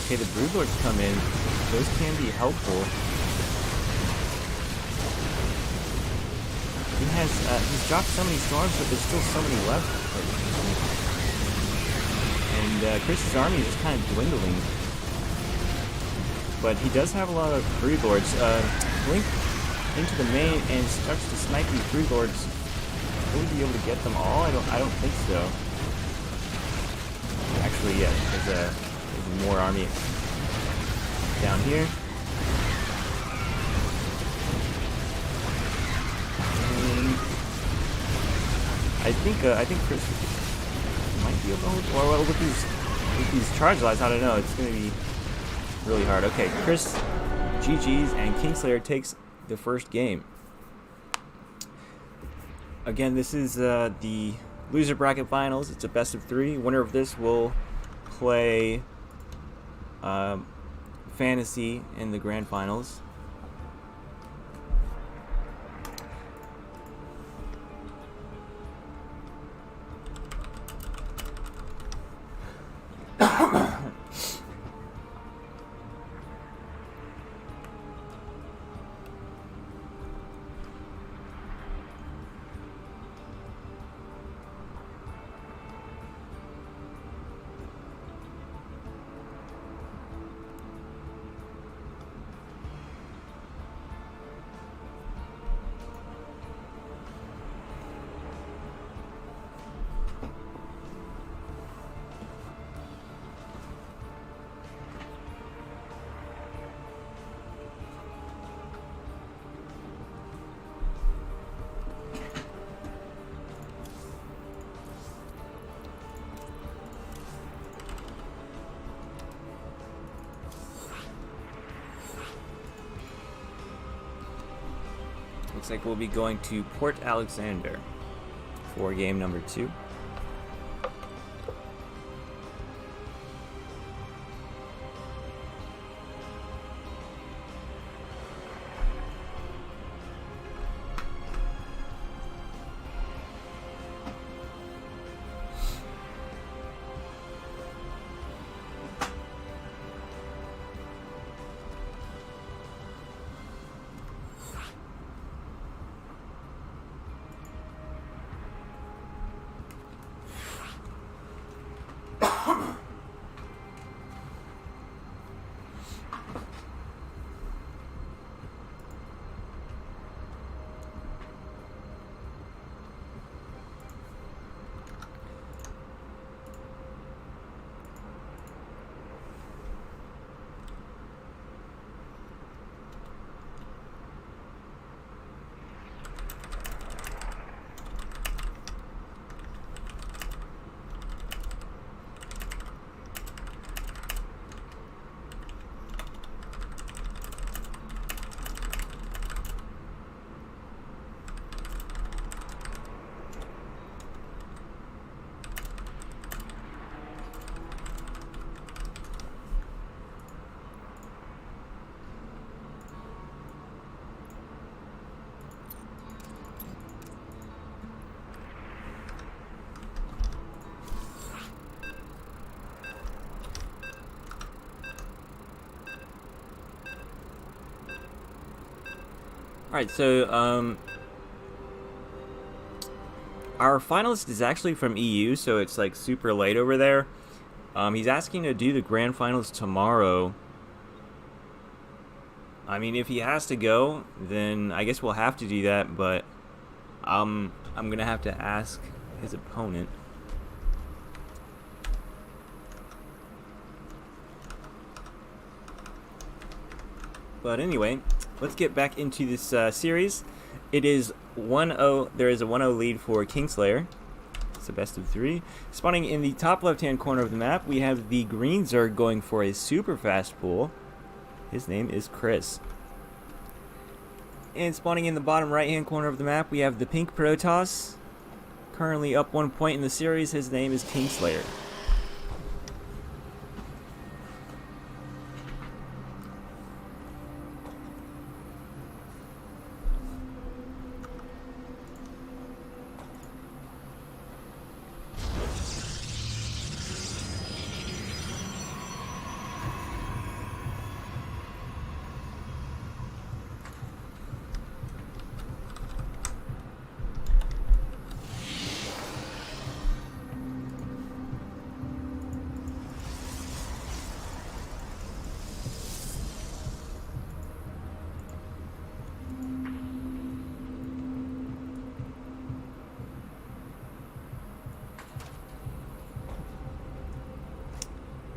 Okay, the Broodlords come in. Those can be helpful. He's dropped so many storms, but there's still so many left. And Chris's army is just kind of dwindling. But he does have a lot of Broodlords. Blink into the main and starts to snipe these Broodlords. Will he be able to get them all? I don't think so. Actually, yeah, there's more army down here. I think Chris might be able to hold. Well, with these charge lights, I don't know. It's gonna be really hard. Okay, Chris, GG's, and Kingslayer takes the first game. Again, this is the loser bracket finals. It's a best of 3. Winner of this will play Fantasy in the grand finals. Looks like we'll be going to Port Alexander for game number 2. Alright, so, our finalist is actually from EU, so it's like super late over there. He's asking to do the grand finals tomorrow. I mean, if he has to go, then I guess we'll have to do that, but I'm gonna have to ask his opponent. But anyway, let's get back into this series. It is 1-0. There is a 1-0 lead for Kingslayer. It's a best of 3. Spawning in the top left-hand corner of the map, we have the green Zerg going for a super fast pool. His name is Chris. And spawning in the bottom right-hand corner of the map, we have the pink Protoss. Currently up 1 point in the series. His name is Kingslayer.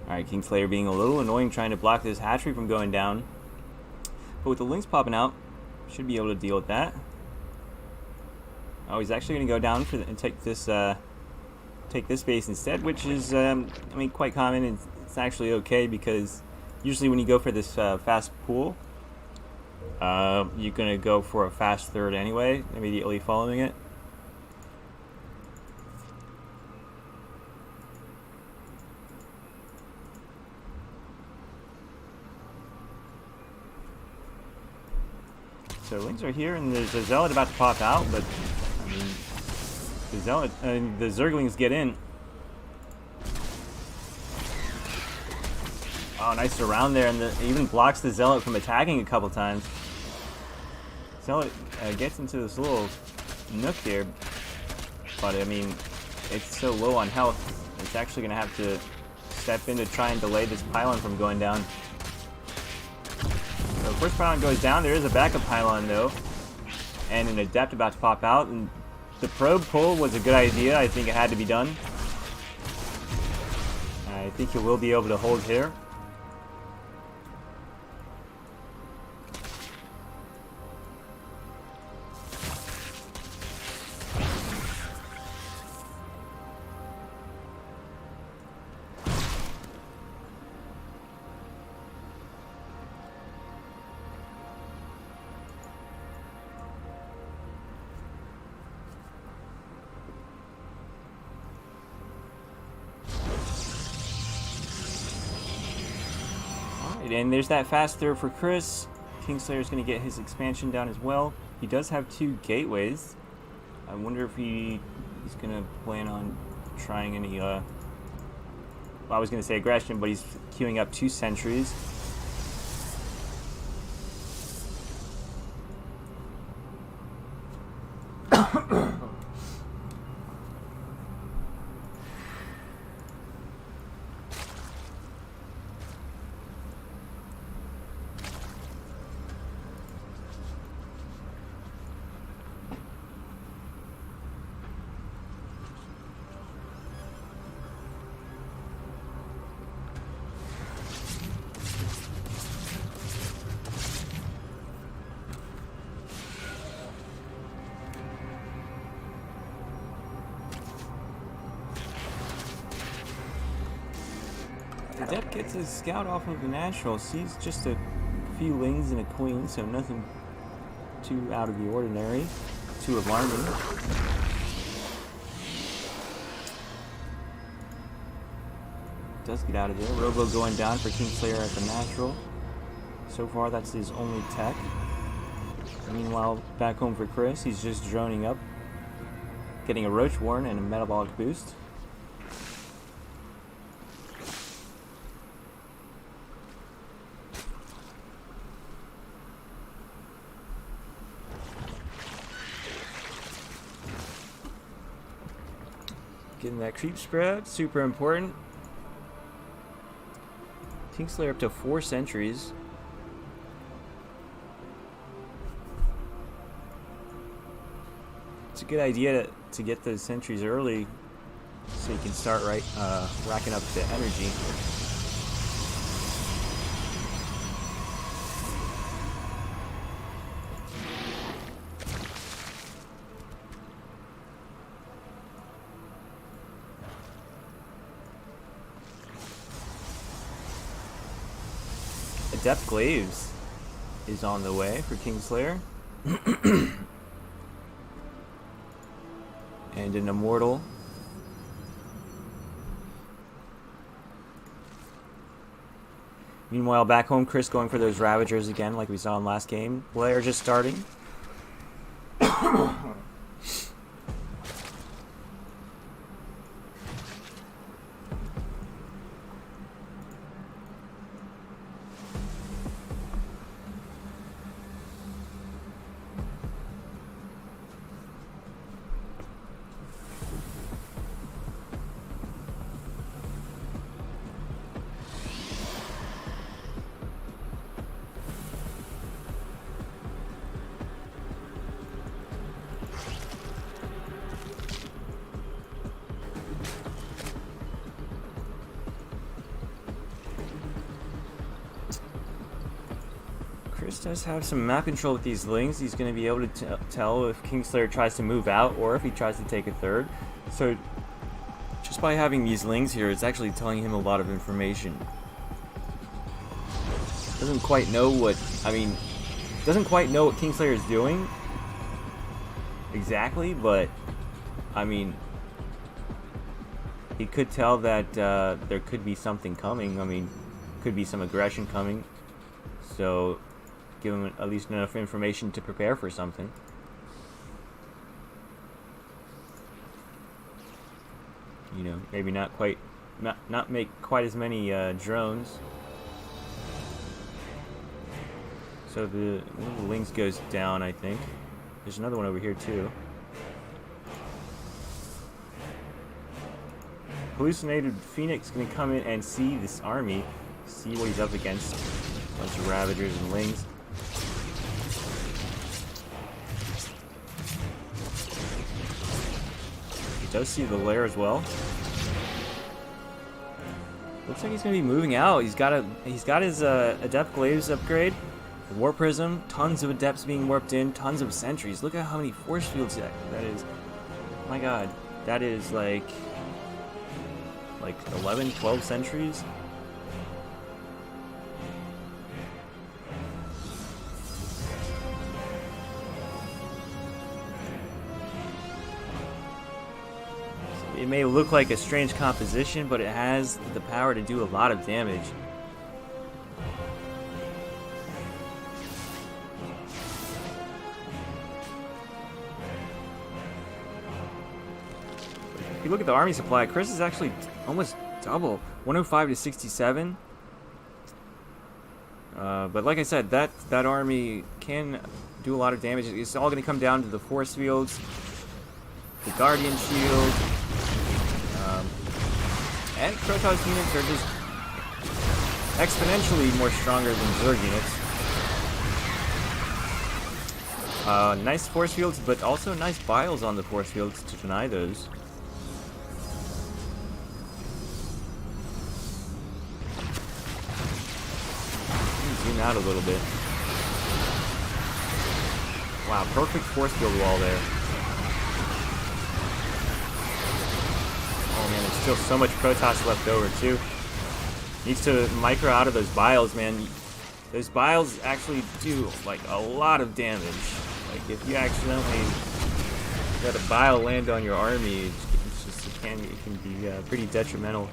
Alright, Kingslayer being a little annoying trying to block this hatchery from going down. But with the links popping out, should be able to deal with that. Oh, he's actually going to go down for and take this base instead, which is, I mean, quite common. And it's actually okay because usually when you go for this fast pool, you're going to go for a fast third anyway, immediately following it. So links are here, and there's a zealot about to pop out, but I mean, the Zerglings get in. Oh, nice surround there, and it even blocks the zealot from attacking a couple times. Zealot gets into this little nook here, but I mean, it's so low on health, it's actually going to have to step in to try and delay this pylon from going down. So first pylon goes down. There is a backup pylon though, and an adept about to pop out. And the probe pull was a good idea. I think it had to be done. I think he will be able to hold here. And there's that fast third for Chris. Kingslayer's going to get his expansion down as well. He does have 2 gateways. I wonder if he's going to plan on trying any, well, I was going to say aggression, but he's queuing up 2 sentries. The Adept gets his scout off of the natural, sees just a few lings and a queen, so nothing too out of the ordinary, too alarming. Does get out of there. Robo going down for Kingslayer at the natural. So far, that's his only tech. Meanwhile, back home for Chris, he's just droning up, getting a Roach Warren and a metabolic boost. Getting that creep spread, super important. Kingslayer up to 4 sentries. It's a good idea to get those sentries early so you can start racking up the energy. Adept Glaives is on the way for Kingslayer. And an Immortal. Meanwhile, back home, Chris going for those Ravagers again, like we saw in last game. Blair just starting. Chris does have some map control with these lings. He's going to be able to tell if Kingslayer tries to move out or if he tries to take a third. So just by having these lings here, it's actually telling him a lot of information. Doesn't quite know what Kingslayer is doing exactly, but I mean, he could tell that there could be something coming. I mean, could be some aggression coming. So give him at least enough information to prepare for something. You know, maybe not make quite as many drones. So one of the lings goes down, I think. There's another one over here too. Hallucinated Phoenix gonna come in and see this army, see what he's up against. A bunch of Ravagers and lings. He does see the lair as well. Looks like he's gonna be moving out. He's got his Adept Glaives upgrade, the War Prism, tons of Adepts being warped in, tons of sentries. Look at how many force fields that is. Oh my god, that is like 11, 12 sentries. It may look like a strange composition, but it has the power to do a lot of damage. If you look at the army supply, Chris is actually almost double, 105 to 67. But like I said, that army can do a lot of damage. It's all going to come down to the force fields, the Guardian Shield, and Protoss units are just exponentially more stronger than Zerg units. Nice force fields, but also nice biles on the force fields to deny those. Zoom out a little bit. Wow, perfect force field wall there. Oh man, there's still so much Protoss left over too. Needs to micro out of those biles, man. Those biles actually do like a lot of damage. Like if you accidentally let a bile land on your army, it can be pretty detrimental.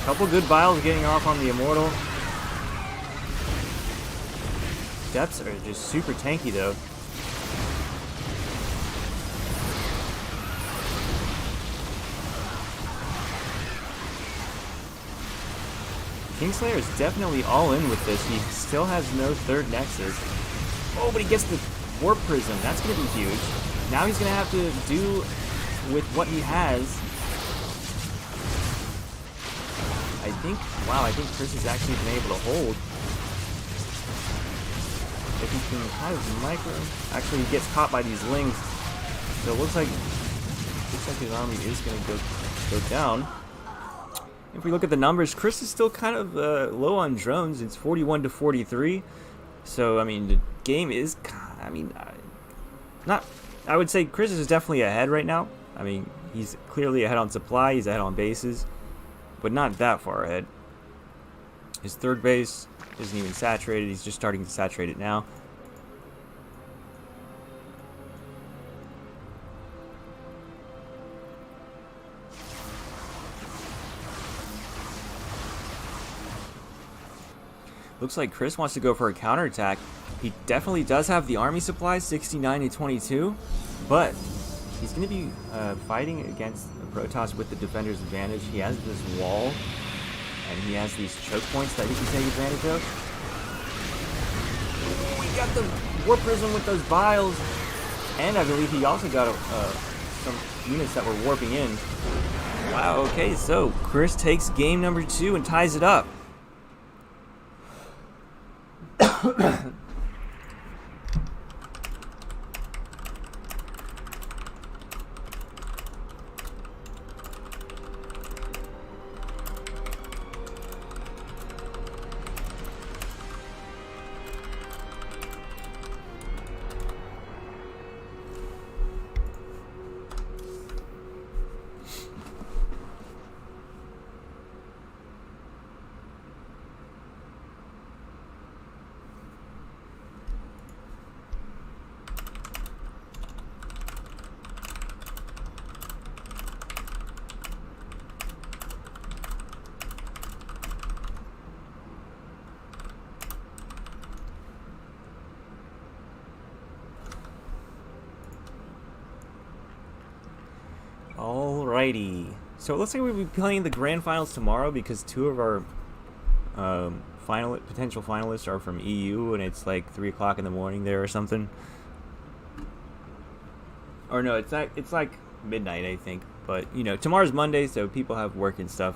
Couple good biles getting off on the Immortal. Depths are just super tanky though. Kingslayer is definitely all in with this. He still has no third Nexus. Oh, but he gets the warp prism. That's going to be huge. Now he's going to have to do with what he has. I think Chris has actually been able to hold. If he can kind of micro... Actually, he gets caught by these lings. So it looks like his army is going to go down. If we look at the numbers, Chris is still kind of low on drones. It's 41 to 43. So, I mean, the game is... I would say Chris is definitely ahead right now. I mean, he's clearly ahead on supply. He's ahead on bases. But not that far ahead. His third base isn't even saturated. He's just starting to saturate it now. Looks like Chris wants to go for a counterattack. He definitely does have the army supplies, 69 to 22, but he's going to be fighting against the Protoss with the defender's advantage. He has this wall, and he has these choke points that he can take advantage of. We got the Warp Prism with those vials, and I believe he also got some units that were warping in. Wow, okay, so Chris takes game number 2 and ties it up. Alrighty, so it looks like we'll be playing the grand finals tomorrow because 2 of our potential finalists are from EU, and it's like 3 o'clock in the morning there or something. Or no, it's like midnight, I think. But you know, tomorrow's Monday, so people have work and stuff.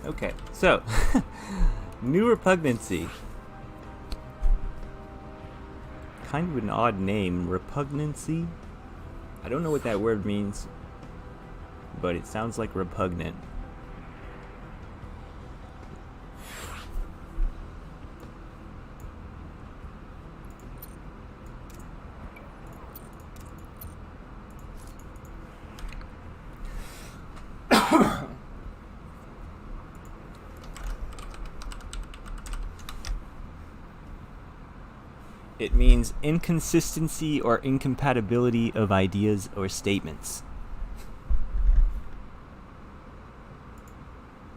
Okay, so new repugnancy. Kind of an odd name, repugnancy. I don't know what that word means, but it sounds like repugnant. It means inconsistency or incompatibility of ideas or statements.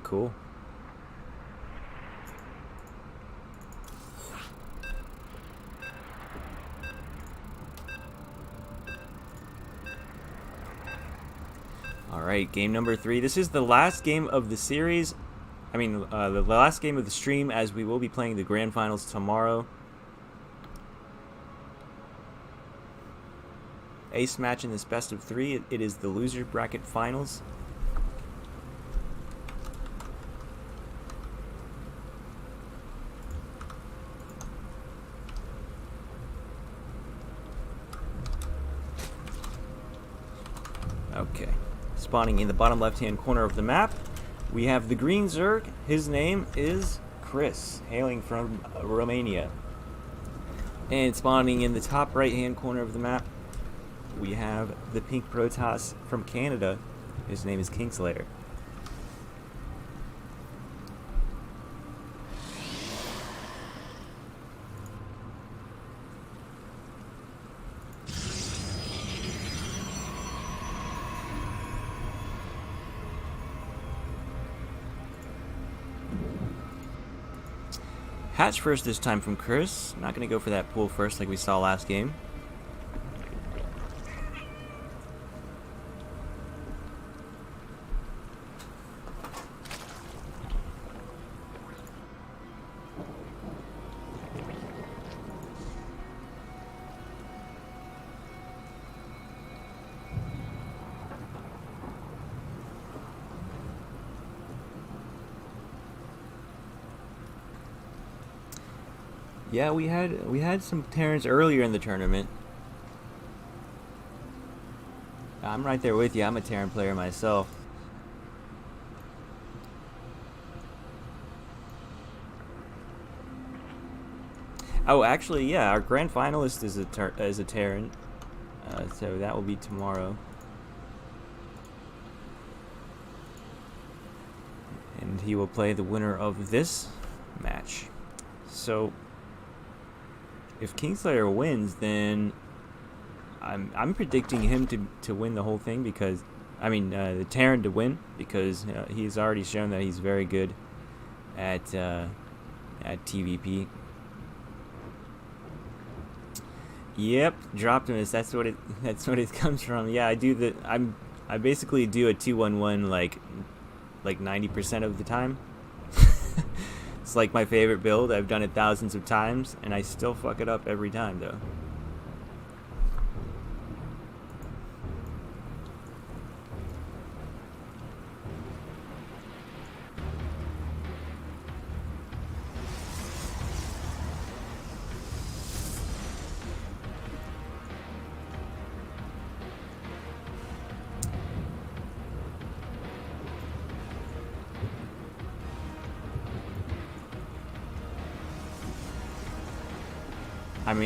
Cool. Alright, game number 3. This is the last game of the series. The last game of the stream, as we will be playing the grand finals tomorrow. Ace match in this best of 3. It is the loser bracket finals. Okay. Spawning in the bottom left-hand corner of the map, we have the green Zerg. His name is Chris, hailing from Romania. And spawning in the top right-hand corner of the map, we have the pink Protoss from Canada. His name is Kingslayer. Hatch first this time from Chris. Not going to go for that pool first like we saw last game. Yeah, we had some Terrans earlier in the tournament. I'm right there with you. I'm a Terran player myself. Oh, actually, yeah, our grand finalist is a Terran, so that will be tomorrow. And he will play the winner of this match. So if Kingslayer wins, then I'm predicting him to win the whole thing, because the Terran to win, because he's already shown that he's very good at TVP. Yep, dropped him. That's what it comes from. Yeah, I basically do a 2-1-1 like 90% of the time. It's like my favorite build. I've done it thousands of times, and I still fuck it up every time, though.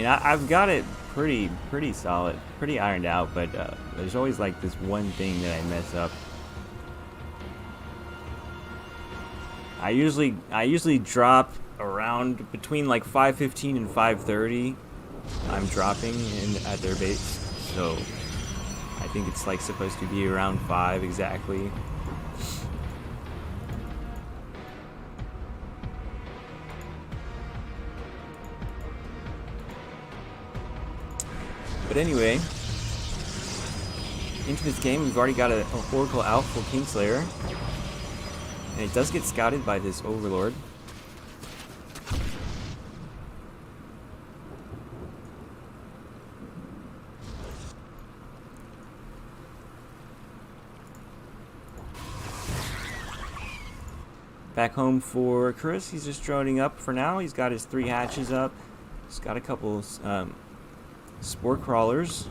I've got it pretty solid, pretty ironed out, but there's always like this one thing that I mess up. I usually drop around between like 5:15 and 5:30. I'm dropping at their base, so I think it's like supposed to be around 5 exactly. But anyway, into this game, we've already got an Oracle out for Kingslayer, and it does get scouted by this Overlord. Back home for Chris, he's just droning up for now. He's got his 3 hatches up. He's got a couple spore crawlers,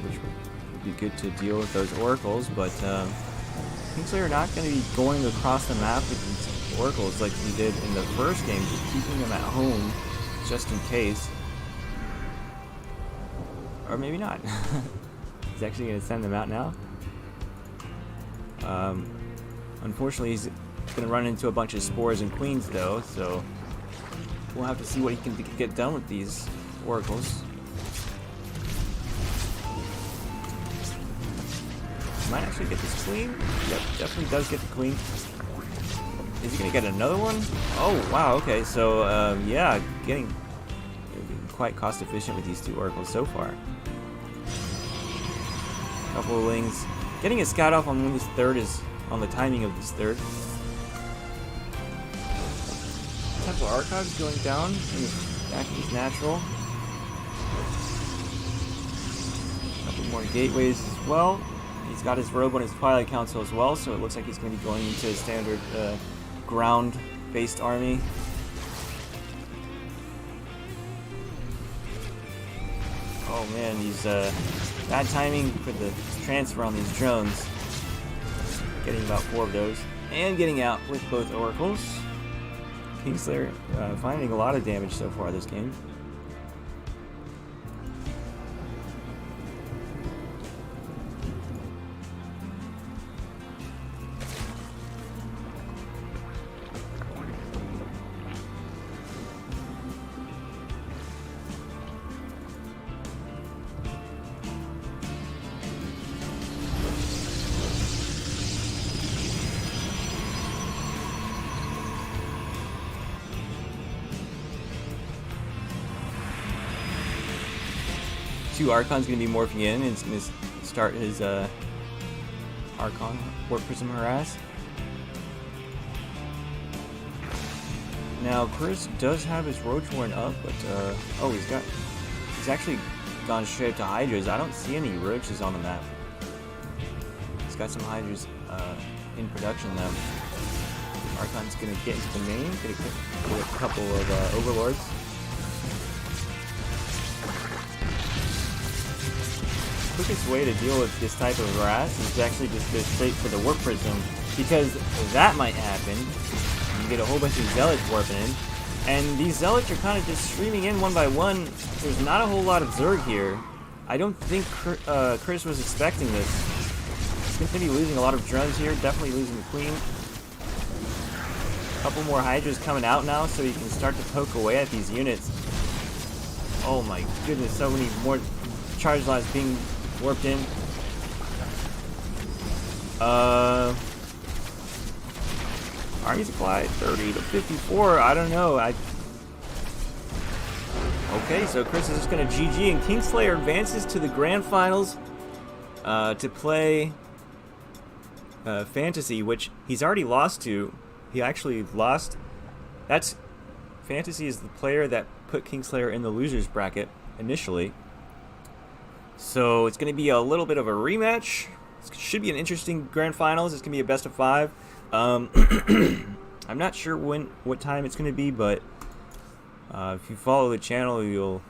which would be good to deal with those oracles, but Kingslayer not going to be going across the map with these oracles like he did in the first game, just keeping them at home just in case. Or maybe not. He's actually going to send them out now. Unfortunately, he's going to run into a bunch of spores and queens though, so we'll have to see what he can get done with these oracles. Might actually get this queen. Yep, definitely does get the queen. Is he gonna get another one? Oh wow, okay, so yeah, getting quite cost efficient with these 2 oracles so far. Couple of lings. Getting a scout off on when this 3rd is on the timing of this 3rd. Temple Archives going down. Back is natural. Couple more gateways as well. He's got his robe on his Twilight Council as well, so it looks like he's going to be going into a standard ground-based army. Oh man, these bad timing for the transfer on these drones. Getting about 4 of those, and getting out with both oracles. Kingslayer finding a lot of damage so far this game. Archon's going to be morphing in, and it's going to start his Archon Warp Prism Harass. Now, Chris does have his Roachhorn up, but oh, he's actually gone straight to Hydras. I don't see any Roaches on the map. He's got some Hydras in production though. Archon's going to get into the main, get a couple of Overlords. Quickest way to deal with this type of harass is to actually just go straight for the Warp Prism, because that might happen. You get a whole bunch of Zealots warping in, and these Zealots are kind of just streaming in one by one. There's not a whole lot of Zerg here. I don't think Chris was expecting this. He's going to be losing a lot of drones here, definitely losing the Queen. A couple more Hydras coming out now, so you can start to poke away at these units. Oh my goodness, so many more charge lines being warped in. Army supply 30 to 54. I don't know. Okay, so Chris is just gonna GG, and Kingslayer advances to the grand finals to play Fantasy, which he's already lost to. He actually lost. That's Fantasy is the player that put Kingslayer in the losers bracket initially. So it's going to be a little bit of a rematch. It should be an interesting grand finals. It's going to be a best of 5. I'm not sure what time it's going to be, but if you follow the channel, you'll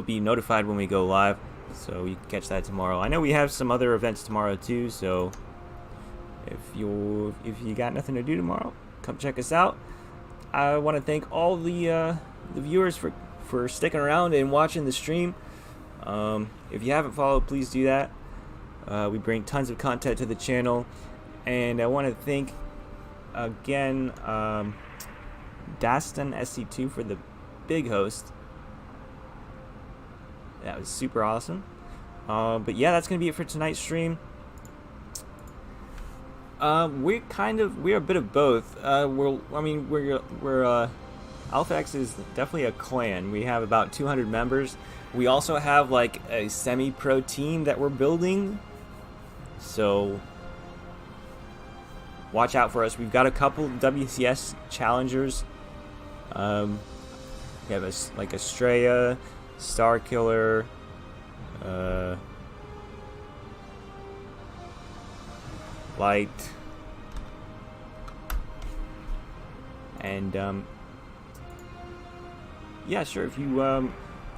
be notified when we go live. So you can catch that tomorrow. I know we have some other events tomorrow too. So if you got nothing to do tomorrow, come check us out. I want to thank all the viewers for sticking around and watching the stream. If you haven't followed, please do that. We bring tons of content to the channel, and I want to thank again Daston SC2 for the big host. That was super awesome. But yeah, that's gonna be it for tonight's stream. We're a bit of both. We're Alpha X is definitely a clan. We have about 200 members. We also have like a semi-pro team that we're building, so watch out for us. We've got a couple WCS challengers. We have like Estrella, Starkiller, Light, and yeah, sure. If you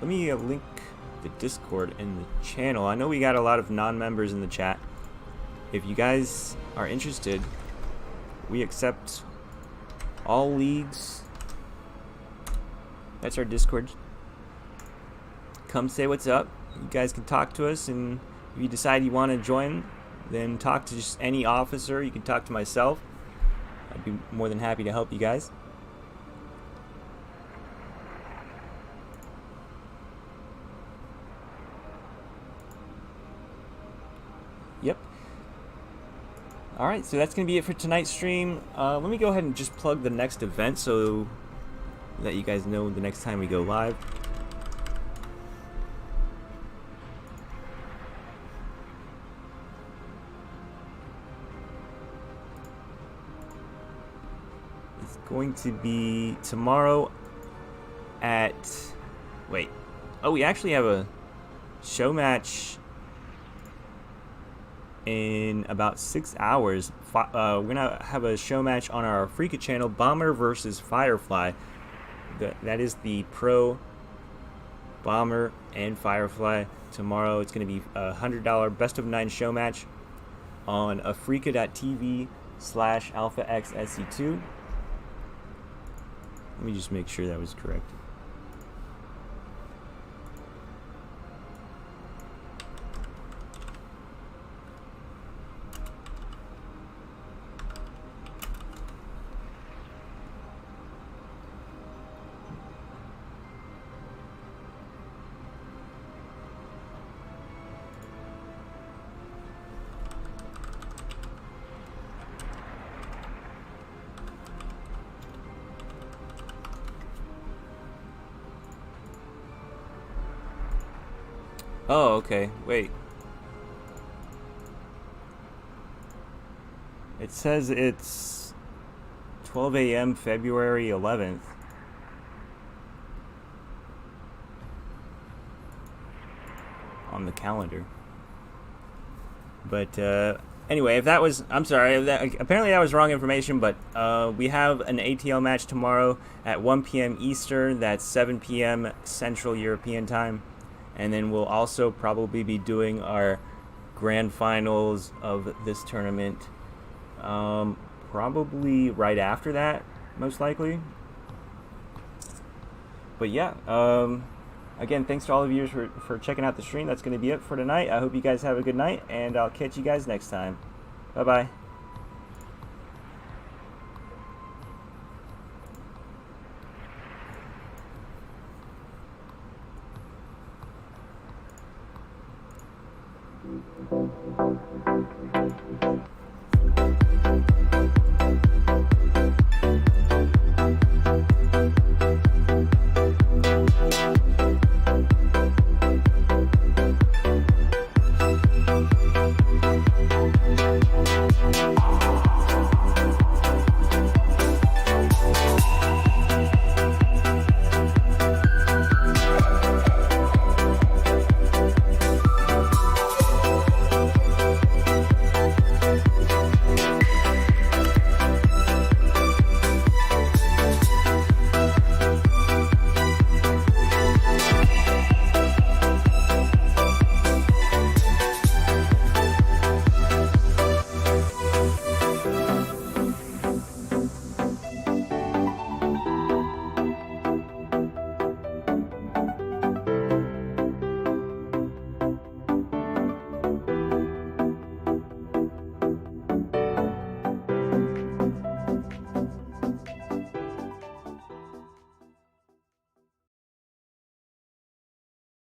let me link the Discord in the channel. I know we got a lot of non-members in the chat. If you guys are interested, we accept all leagues. That's our Discord. Come say what's up. You guys can talk to us, and if you decide you want to join, then talk to just any officer. You can talk to myself. I'd be more than happy to help you guys. Yep. Alright, so that's going to be it for tonight's stream. Let me go ahead and just plug the next event so that you guys know the next time we go live. It's going to be tomorrow at... Wait. Oh, we actually have a show match in about 6 hours. We're gonna have a show match on our Freaka channel, Bomber versus Firefly. That is the pro Bomber and Firefly. Tomorrow it's gonna be a $100 best of 9 show match on afrika.tv/alphaxsc2. Let me just make sure that was correct. Oh, okay. Wait. It says it's 12 a.m. February 11th. On the calendar. But anyway, if that was... I'm sorry. Apparently that was wrong information, but we have an ATL match tomorrow at 1 p.m. Eastern. That's 7 p.m. Central European Time. And then we'll also probably be doing our grand finals of this tournament probably right after that, most likely. But yeah, again, thanks to all of you for checking out the stream. That's going to be it for tonight. I hope you guys have a good night, and I'll catch you guys next time. Bye-bye.